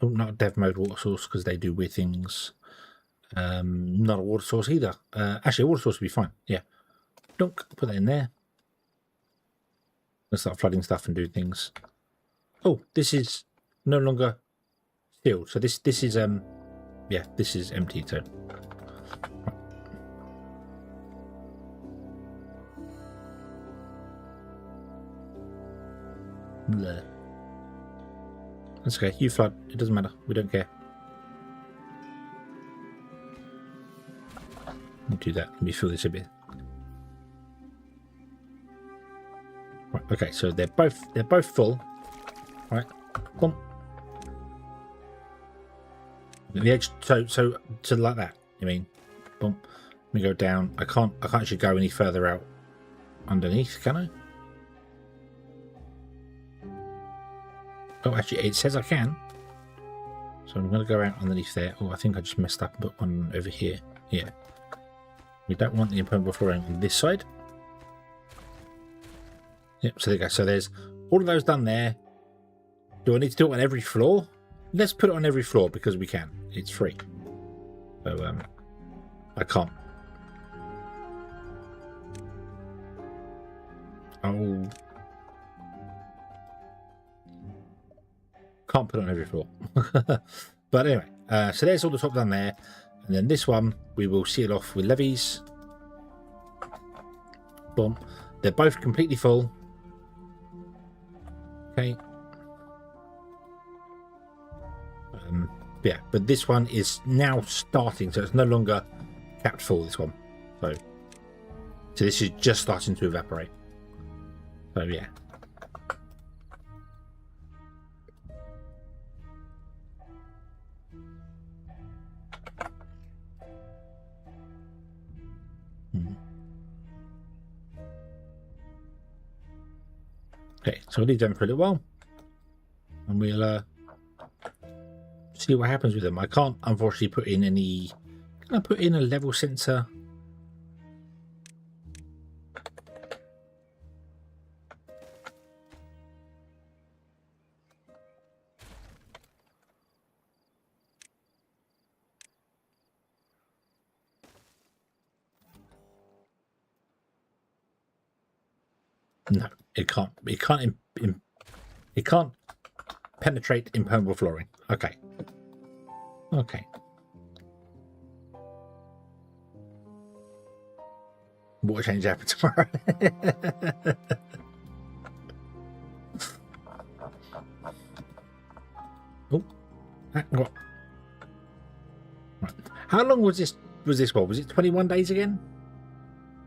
not dev mode water source because they do weird things. Not a water source either. Actually, a water source would be fine. Yeah, dunk, put that in there. Let's start flooding stuff and do things. Oh, this is no longer filled. So this is yeah, this is empty. So bleh. That's okay. You flood. It doesn't matter. We don't care. Let me do that. Let me fill this a bit. Right. Okay. So they're both full. Right. Boom. The edge. So like that. You mean? Boom. Let me go down. I can't actually go any further out underneath. Can I? Oh, actually, it says I can. So I'm going to go out underneath there. Oh, I think I just messed up and put one over here. Yeah. We don't want the impermeable flooring on this side. Yep, so there you go. So there's all of those done there. Do I need to do it on every floor? Let's put it on every floor because we can. It's free. So, I can't. Oh. Can't put it on every floor. But anyway, so there's all the top done there. And then this one, we will seal off with levees. Boom. They're both completely full. Okay. Yeah, but this one is now starting, so it's no longer capped full, this one. So this is just starting to evaporate. So yeah. Okay, so I'll leave them for a little while, and we'll see what happens with them. I can't, unfortunately, put in any. Can I put in a level sensor? No, it can't. It can't penetrate impermeable flooring. Okay. Okay. Water change happens tomorrow. Oh, what? Right. How long was this? Was this what? Was it 21 days again?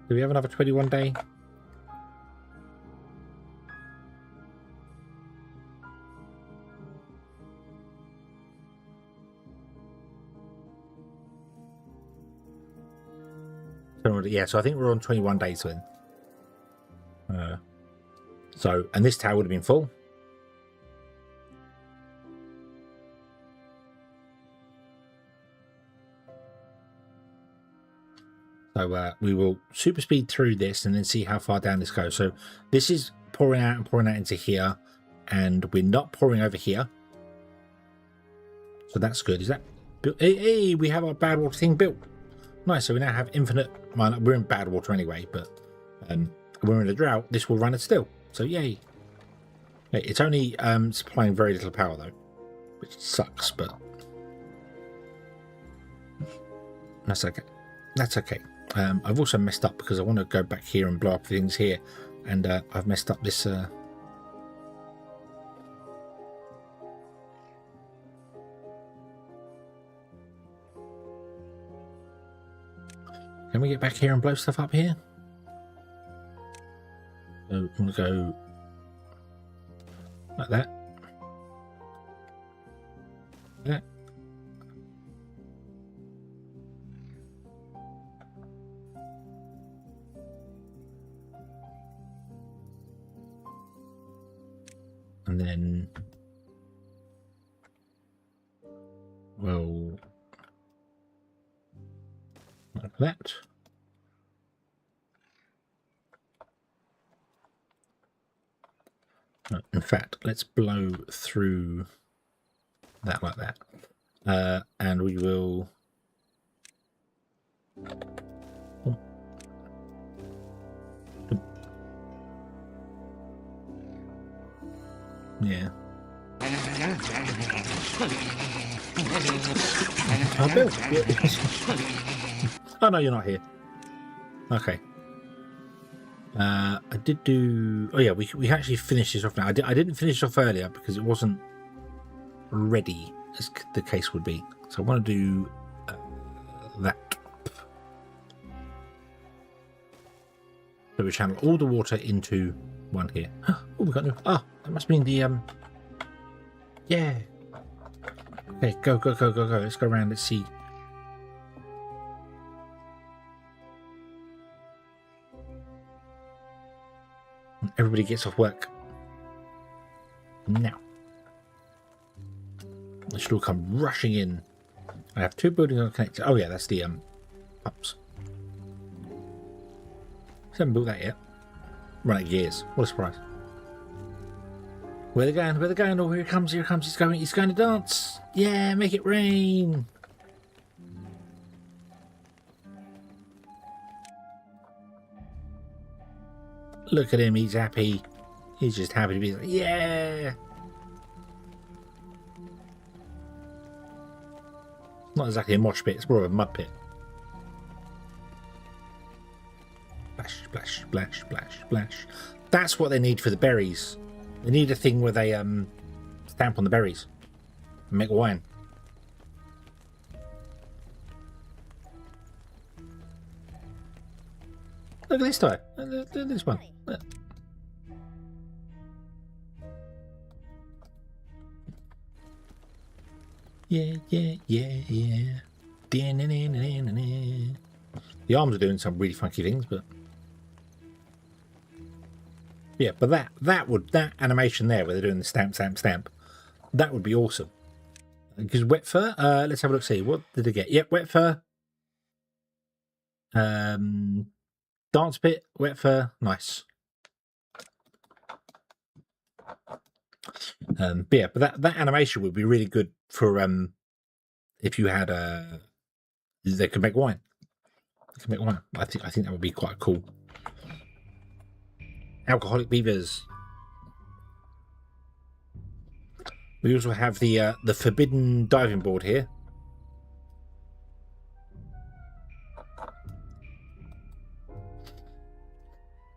Do we have another 21 day? Yeah, so I think we're on 21 days then. So, and this tower would have been full. So we will super speed through this and then see how far down this goes. So this is pouring out and pouring out into here, and we're not pouring over here. So that's good. Is that built? Hey, we have our bad water thing built. Nice, so we now have infinite. Well, we're in bad water anyway, but when we're in a drought, this will run it still. So yay. It's only supplying very little power though, which sucks, but that's okay. That's okay. I've also messed up because I want to go back here and blow up things here, and I've messed up this. Can we get back here and blow stuff up here? So I'm going to go like that. Yeah. And then, well, like that. In fact, let's blow through that like that. And we will... Oh. Yeah. Oh, Bill. Oh, no, you're not here. Okay. I did do... Oh, yeah, we actually finished this off now. I didn't finish it off earlier because it wasn't ready, as the case would be. So I want to do that. So we channel all the water into one here. Oh, we got new... Ah, that must mean the... Yeah. Okay, go. Let's go around. Let's see. Everybody gets off work. Now. They should all come rushing in. I have 2 buildings unconnected. Oh yeah, that's the pumps. Haven't built that yet. Run out of gears. What a surprise. Where they going? Where they going? Oh, here it comes, He's going to dance. Yeah, make it rain. Look at him, he's happy. He's just happy to be like, yeah. Not exactly a mosh pit, it's more of a mud pit. Splash, splash, splash, splash, splash. That's what they need for the berries. They need a thing where they stamp on the berries and make wine. Look at this guy. Look at this one. Look. Yeah. The arms are doing some really funky things, but yeah, but that animation there where they're doing the stamp, that would be awesome. Because wet fur, let's have a look. See, what did they get? Yep, wet fur. Dance pit, wet fur, nice. But yeah, but that animation would be really good for if you had they could make wine. They could make wine. I think that would be quite cool. Alcoholic beavers. We also have the forbidden diving board here.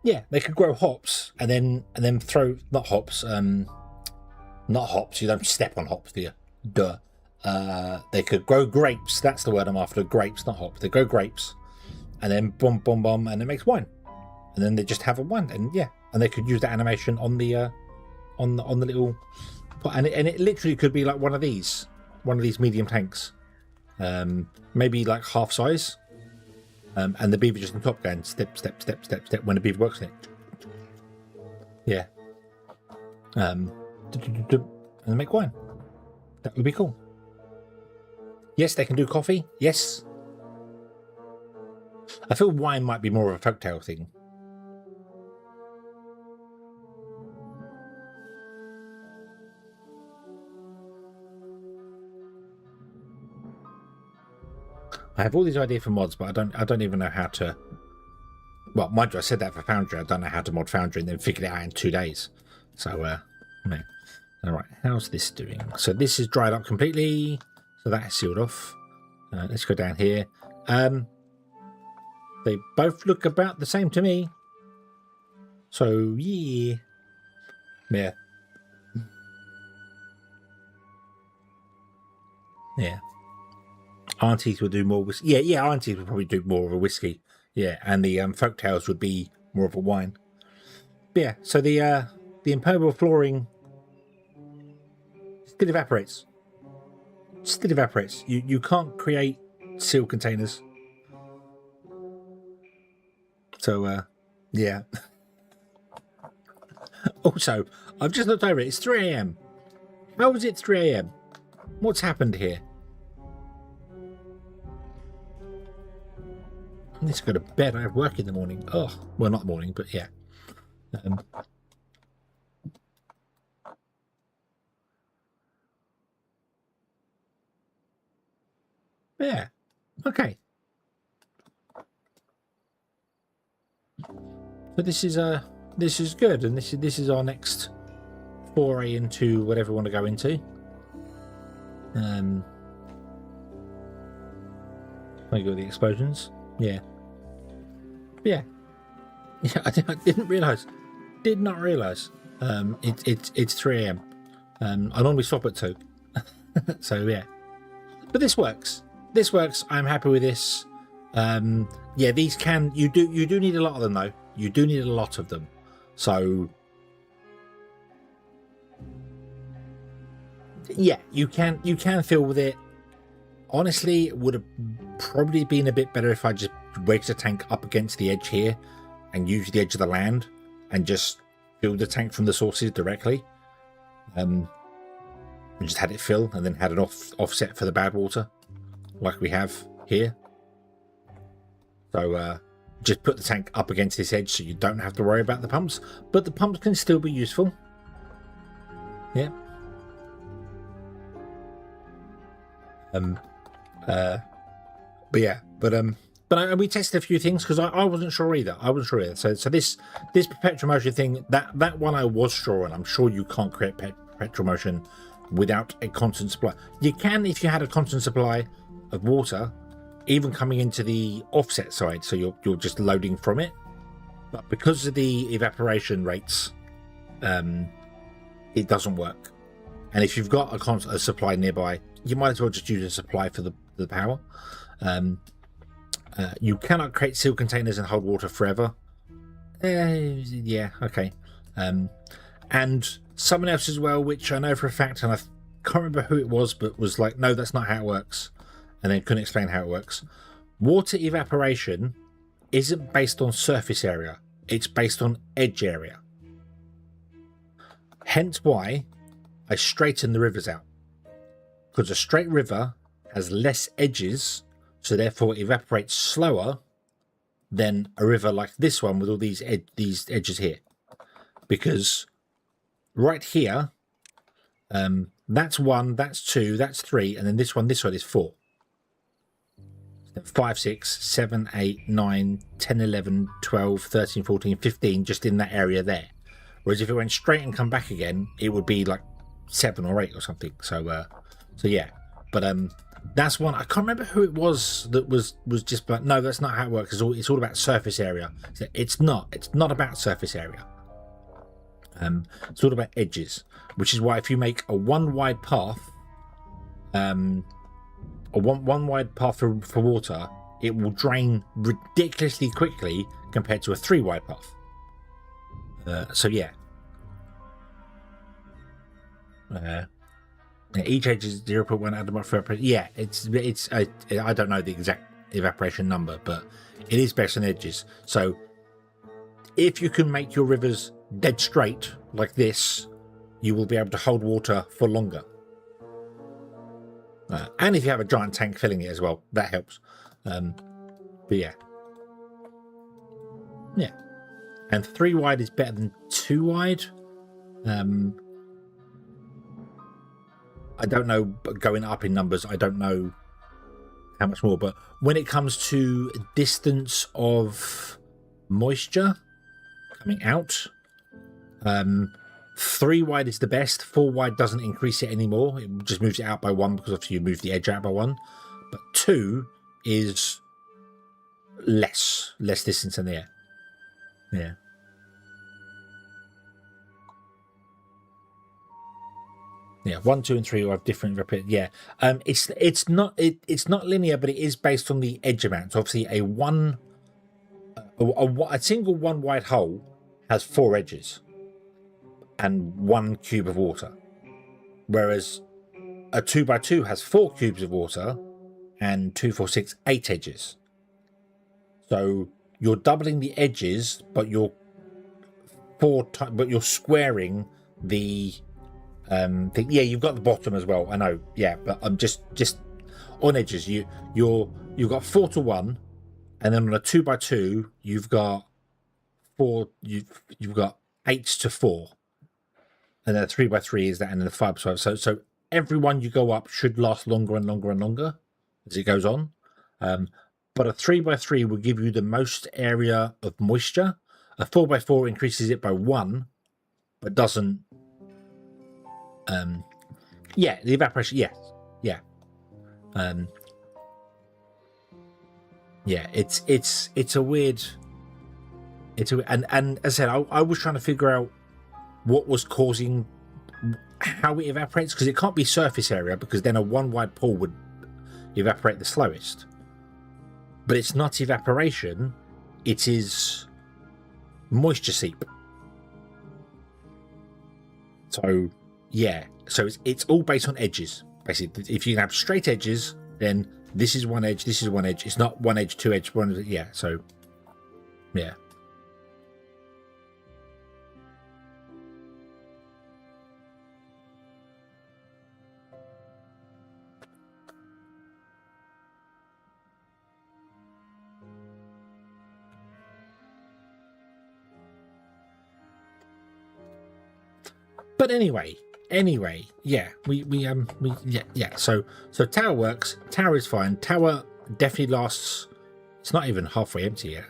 Yeah, they could grow hops and then throw not hops. You don't step on hops, do you? Duh. They could grow grapes. That's the word I'm after. Grapes, not hops. They grow grapes, and then boom, and it makes wine. And then they just have a wine, and yeah, and they could use that animation on the little pot, and it literally could be like one of these medium tanks, maybe like half size, and the beaver just on top going step when the beaver works on it. Yeah. And they make wine. That would be cool. Yes, they can do coffee. Yes. I feel wine might be more of a folktale thing. I have all these ideas for mods, but I don't even know how to Well, mind you, I said that for Foundry. I don't know how to mod Foundry and then figured it out in 2 days. So, no. All right, how's this doing? So this is dried up completely. So that is sealed off. Let's go down here. They both look about the same to me. So, yeah. Yeah. Yeah. Aunties would do more whiskey. Yeah, aunties would probably do more of a whiskey. Yeah, and the folktales would be more of a wine. But yeah, so the impermeable flooring still evaporates. Still evaporates. You can't create sealed containers. So yeah. Also, I've just looked over it. It's 3 a.m. How is it 3 a.m.? What's happened here? I need to go to bed. I have work in the morning. Oh, well, not the morning, but yeah. Yeah. Okay. So this is good, and this is our next foray into whatever we want to go into. I go with the explosions. Yeah. Yeah. Yeah. I didn't realise. Did not realise. It's 3 a.m. I normally stop at 2. So yeah. But this works. This works. I'm happy with this. Yeah, these can you do need a lot of them though. You do need a lot of them. So yeah, you can fill with it. Honestly, it would have probably been a bit better if I just wedged the tank up against the edge here and used the edge of the land and just filled the tank from the sources directly. And just had it fill and then had an offset for the bad water like we have here. So just put the tank up against this edge so you don't have to worry about the pumps, but the pumps can still be useful. Yeah. But we tested a few things because I wasn't sure either. So this perpetual motion thing, that one I was sure, and I'm sure you can't create perpetual motion without a constant supply. You can if you had a constant supply of water, even coming into the offset side, so you're just loading from it. But because of the evaporation rates, it doesn't work. And if you've got a supply nearby, you might as well just use a supply for the power. You cannot create sealed containers and hold water forever. Yeah, okay. And someone else as well, which I know for a fact, and I can't remember who it was, but was like, no, that's not how it works. And then couldn't explain how it works. Water evaporation isn't based on surface area. It's based on edge area. Hence why I straighten the rivers out. Because a straight river has less edges, so therefore it evaporates slower than a river like this one with all these edges here. Because right here, that's 1, that's 2, that's 3, and then this one is 4. 5, 6, 7, 8, 9, 10, 11, 12, 13, 14, 15, just in that area there. Whereas if it went straight and come back again, it would be like 7 or 8 or something. So yeah. But that's one. I can't remember who it was that was just like, no, that's not how it works. It's all about surface area. So it's not about surface area. It's all about edges, which is why if you make a one wide path, one wide path for water, it will drain ridiculously quickly compared to a 3 wide path. So yeah. Each edge is 0.1 atom for evaporation. Yeah, I don't know the exact evaporation number, but it is based on edges. So if you can make your rivers dead straight like this, you will be able to hold water for longer. And if you have a giant tank filling it as well, that helps. But yeah. Yeah. And 3 wide is better than 2 wide. I don't know, going up in numbers, I don't know how much more. But when it comes to distance of moisture coming out. 3 wide is the best. 4 wide doesn't increase it anymore. It just moves it out by 1 because obviously you move the edge out by 1. But 2 is less distance in the air. Yeah. Yeah, 1, 2, and 3 will have different yeah. It's not linear, but it is based on the edge amount. So obviously a single 1 wide hole has 4 edges and 1 cube of water, whereas a 2x2 has 4 cubes of water and 2, 4, 6, 8 edges. So you're doubling the edges, but you're squaring the thing. Yeah, you've got the bottom as well. I know. Yeah, but I'm just on edges. You've got 4 to 1, and then on a 2x2 you've got 4. You've got 8 to 4, and then a 3x3 is that, and then the 5x5. So every one you go up should last longer and longer and longer as it goes on. But a 3x3 will give you the most area of moisture. A 4x4 increases it by 1, but doesn't. Yeah, the evaporation. Yes, yeah. Yeah, it's a weird. And as I said, I was trying to figure out what was causing how it evaporates, because it can't be surface area, because then a 1 wide pool would evaporate the slowest. But it's not evaporation, it is moisture seep. So yeah, so it's all based on edges. Basically, if you can have straight edges, then this is 1 edge, this is 1 edge. It's not 1 edge, 2 edge, 1 edge. Yeah, so yeah. But anyway, yeah, we yeah. So tower works. Tower is fine. Tower definitely lasts. It's not even halfway empty yet.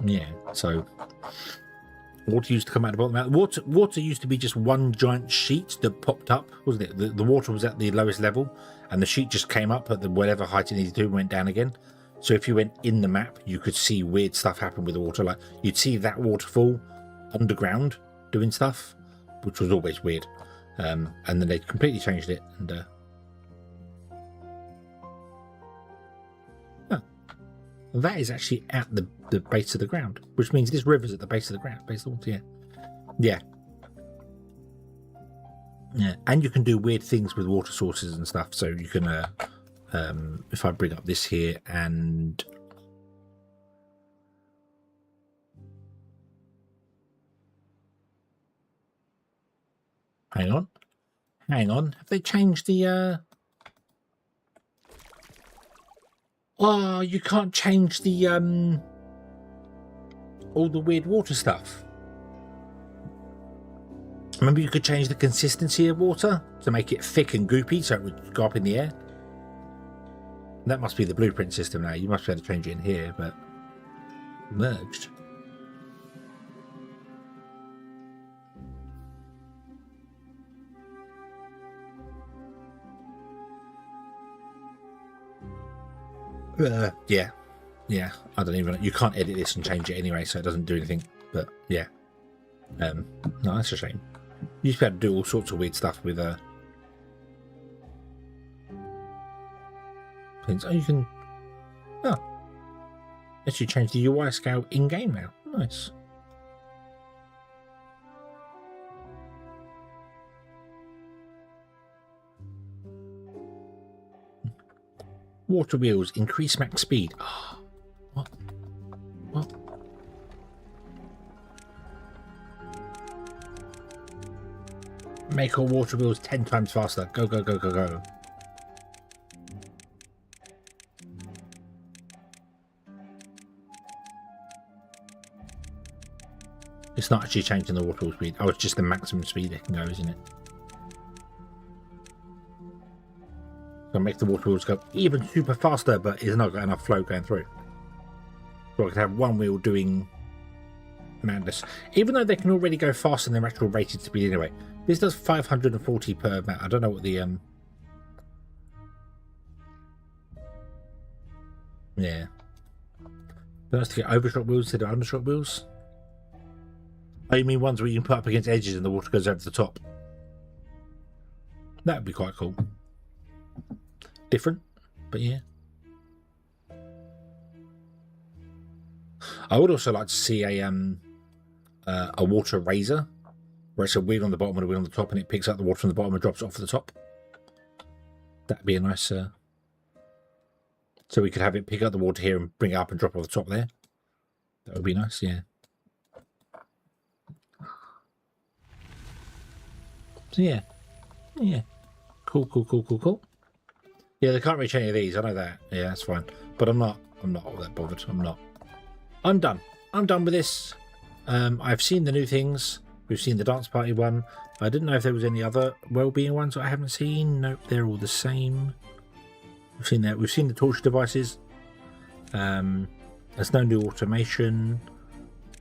Yeah. So water used to come out the bottom. Water used to be just one giant sheet that popped up, wasn't it? The water was at the lowest level, and the sheet just came up at the whatever height it needed to, and went down again. So if you went in the map, you could see weird stuff happen with the water. Like you'd see that waterfall underground doing stuff, which was always weird. And then they completely changed it. And that is actually at the base of the ground, which means this river's at the base of the ground, base of the water. Yeah. And you can do weird things with water sources and stuff. So you can. If I bring up this here and hang on, have they changed the oh, you can't change the all the weird water stuff. Remember, you could change the consistency of water to make it thick and goopy so it would go up in the air. That must be the blueprint system now. You must be able to change it in here, but merged. Yeah. I don't even know. You can't edit this and change it anyway, so it doesn't do anything. But yeah. No, that's a shame. You used to be able to do all sorts of weird stuff with Oh, you can. Oh, lets you change the UI scale in game now. Nice. Water wheels increase max speed. Oh, what? Make all water wheels 10 times faster. Go. It's not actually changing the water wheel speed. Oh, it's just the maximum speed it can go, isn't it? Gonna make the water wheels go even super faster, but it's not got enough flow going through. So I could have one wheel doing madness, even though they can already go faster than their actual rated speed anyway. This does 540 per map. I don't know what the yeah. But that's to get overshot wheels instead of undershot wheels. Oh, you mean ones where you can put up against edges and the water goes over the top? That would be quite cool. Different, but yeah. I would also like to see a water razor, where it's a wheel on the bottom and a wheel on the top, and it picks up the water from the bottom and drops it off the top. That'd be a nice. So we could have it pick up the water here and bring it up and drop it off the top there. That would be nice, yeah. So yeah, yeah, cool. Yeah, they can't reach any of these. I know that. Yeah, that's fine. But I'm not all that bothered. I'm not. I'm done. I'm done with this. I've seen the new things. We've seen the dance party one. I didn't know if there was any other well-being ones that I haven't seen. Nope, they're all the same. We've seen that. We've seen the torture devices. There's no new automation.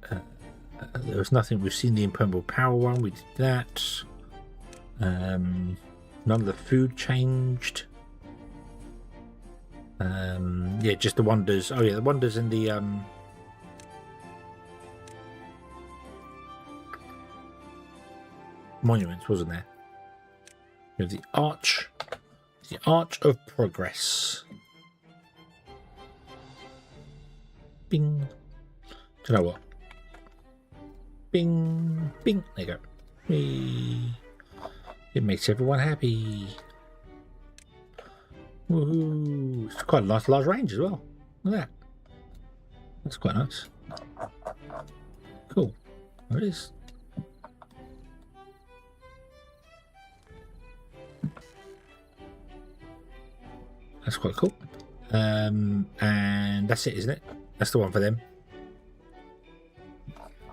There was nothing. We've seen the impermeable power one. We did that. None of the food changed. Yeah, just the wonders. Oh yeah, the wonders in the monuments, wasn't there? We have the arch of progress. Bing. Do you know what? Bing, bing. There you go. Whee. It makes everyone happy. Woohoo! It's quite a nice large range as well. Look at that. That's quite nice. Cool. There it is. That's quite cool. And that's it, isn't it? That's the one for them.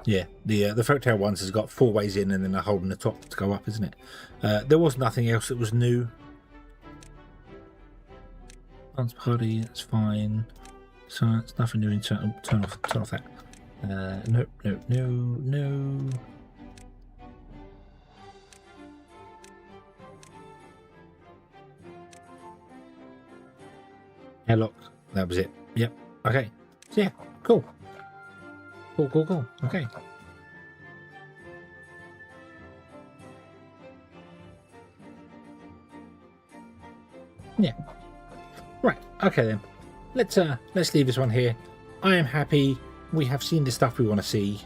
Yeah, the folktale ones has got 4 ways in and then a hole in the top to go up, isn't it? There was nothing else that was new. Dance party, that's fine. So it's nothing new in turn off that. No. Airlock, that was it. Yep. Okay. So yeah, cool. Cool. Okay. Yeah. Right. Okay then. Let's leave this one here. I am happy. We have seen the stuff we want to see.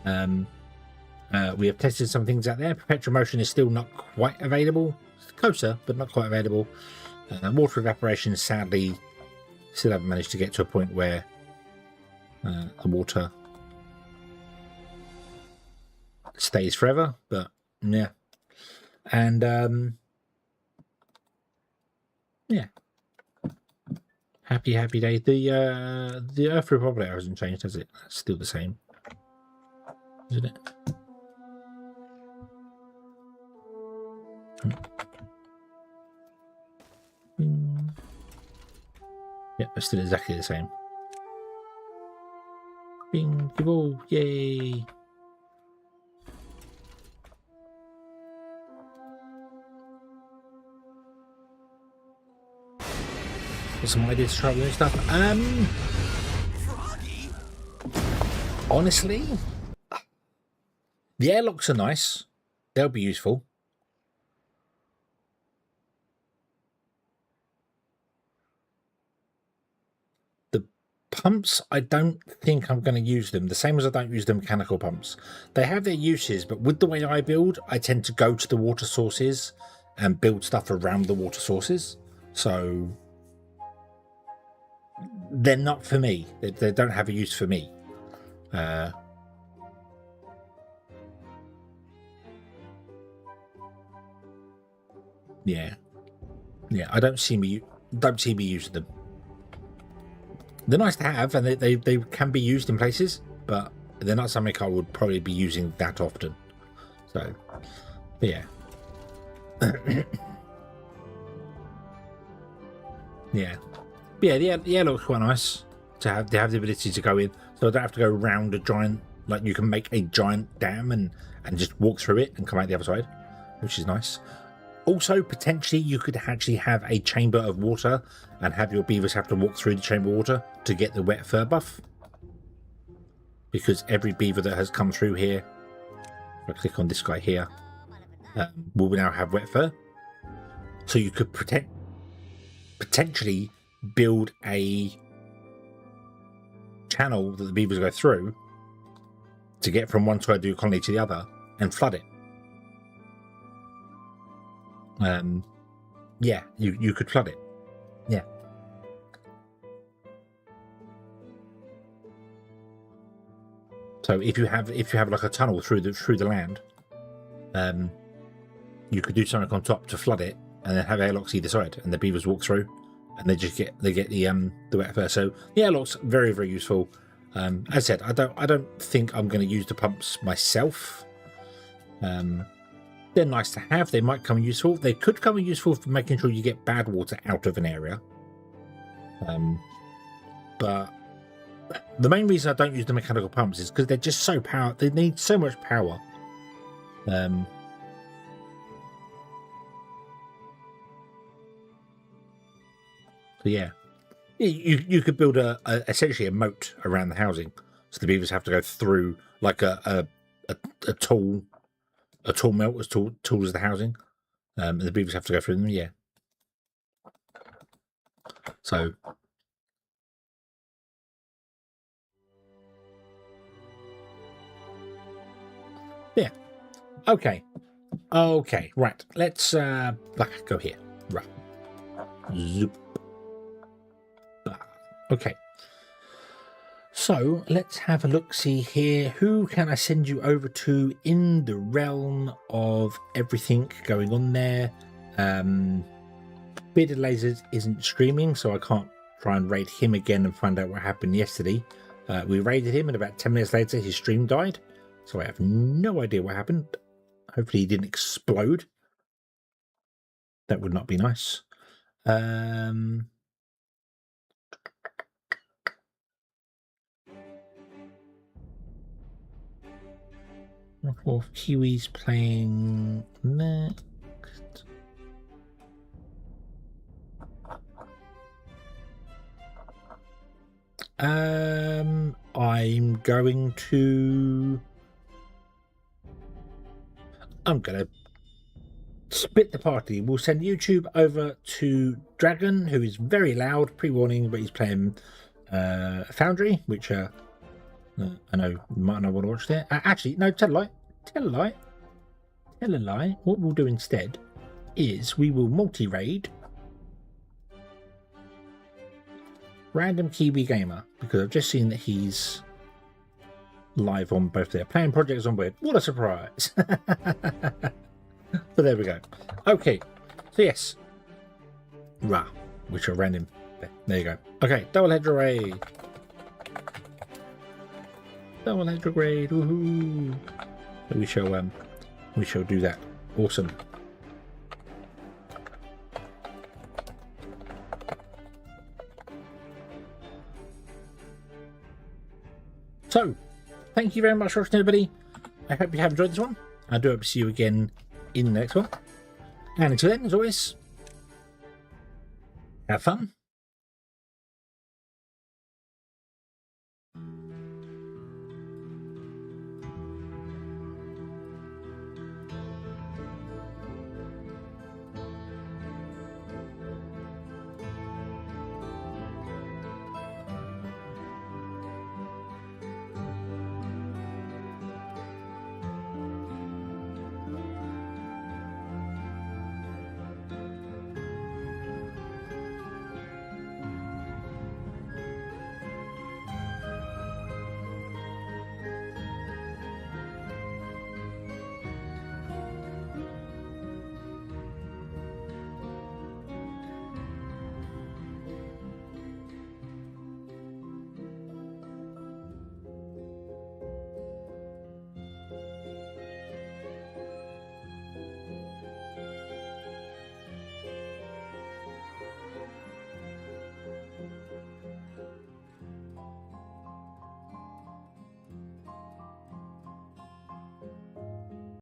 We have tested some things out there. Perpetual motion is still not quite available. It's closer, but not quite available. Water evaporation, sadly, still haven't managed to get to a point where the water stays forever, but yeah. And yeah. Happy day. The Earth Republic hasn't changed, has it? It's still the same, isn't it? Yep, it's still exactly the same. Bing, give all, yay! Got some ideas to try with stuff. Honestly, the airlocks are nice. They'll be useful. The pumps, I don't think I'm going to use them. The same as I don't use the mechanical pumps. They have their uses, but with the way I build, I tend to go to the water sources and build stuff around the water sources. So they're not for me. They don't have a use for me. Yeah. I don't see me using them. They're nice to have, and they can be used in places, but they're not something I would probably be using that often. So, but yeah. Yeah. But yeah, the air looks quite nice to have the ability to go in. So I don't have to go around a giant, like you can make a giant dam and just walk through it and come out the other side, which is nice. Also, potentially you could actually have a chamber of water and have your beavers have to walk through the chamber of water to get the wet fur buff. Because every beaver that has come through here, if I click on this guy here, will now have wet fur. So you could potentially build a channel that the beavers go through to get from one side of your colony to the other and flood it. Yeah, you could flood it. Yeah. So if you have like a tunnel through the land, you could do something on top to flood it, and then have airlocks either side, and the beavers walk through, and they get the wet fur. So the airlocks very, very useful. As I said, I don't think I'm going to use the pumps myself. They're nice to have. They might come useful. They could come useful for making sure you get bad water out of an area. But the main reason I don't use the mechanical pumps is because they're just so powerful. They need so much power. So yeah, you could build essentially a moat around the housing, so the beavers have to go through like a tall moat as tall as the housing, and the beavers have to go through them. Yeah. So yeah. Okay. Right. Let's go here. Right. Zoop. Okay. So let's have a look. See here. Who can I send you over to in the realm of everything going on there? Bearded Lasers isn't streaming, so I can't try and raid him again and find out what happened yesterday. We raided him, and about 10 minutes later, his stream died. So I have no idea what happened. Hopefully, he didn't explode. That would not be nice. Fourth Kiwi's playing next. I'm gonna split the party. We'll send YouTube over to Dragon, who is very loud, pre-warning, but he's playing Foundry, which I know you might not want to watch there. Actually, no, tell a lie. What we'll do instead is we will multi-raid Random Kiwi Gamer, because I've just seen that he's live on both their playing projects on board. What a surprise. But there we go. Okay, so yes, which are random. There you go. Okay, double head raid. Double head raid. Woohoo! So we shall do that. Awesome. So, thank you very much for watching, everybody. I hope you have enjoyed this one. I do hope to see you again in the next one. And until then, as always, have fun.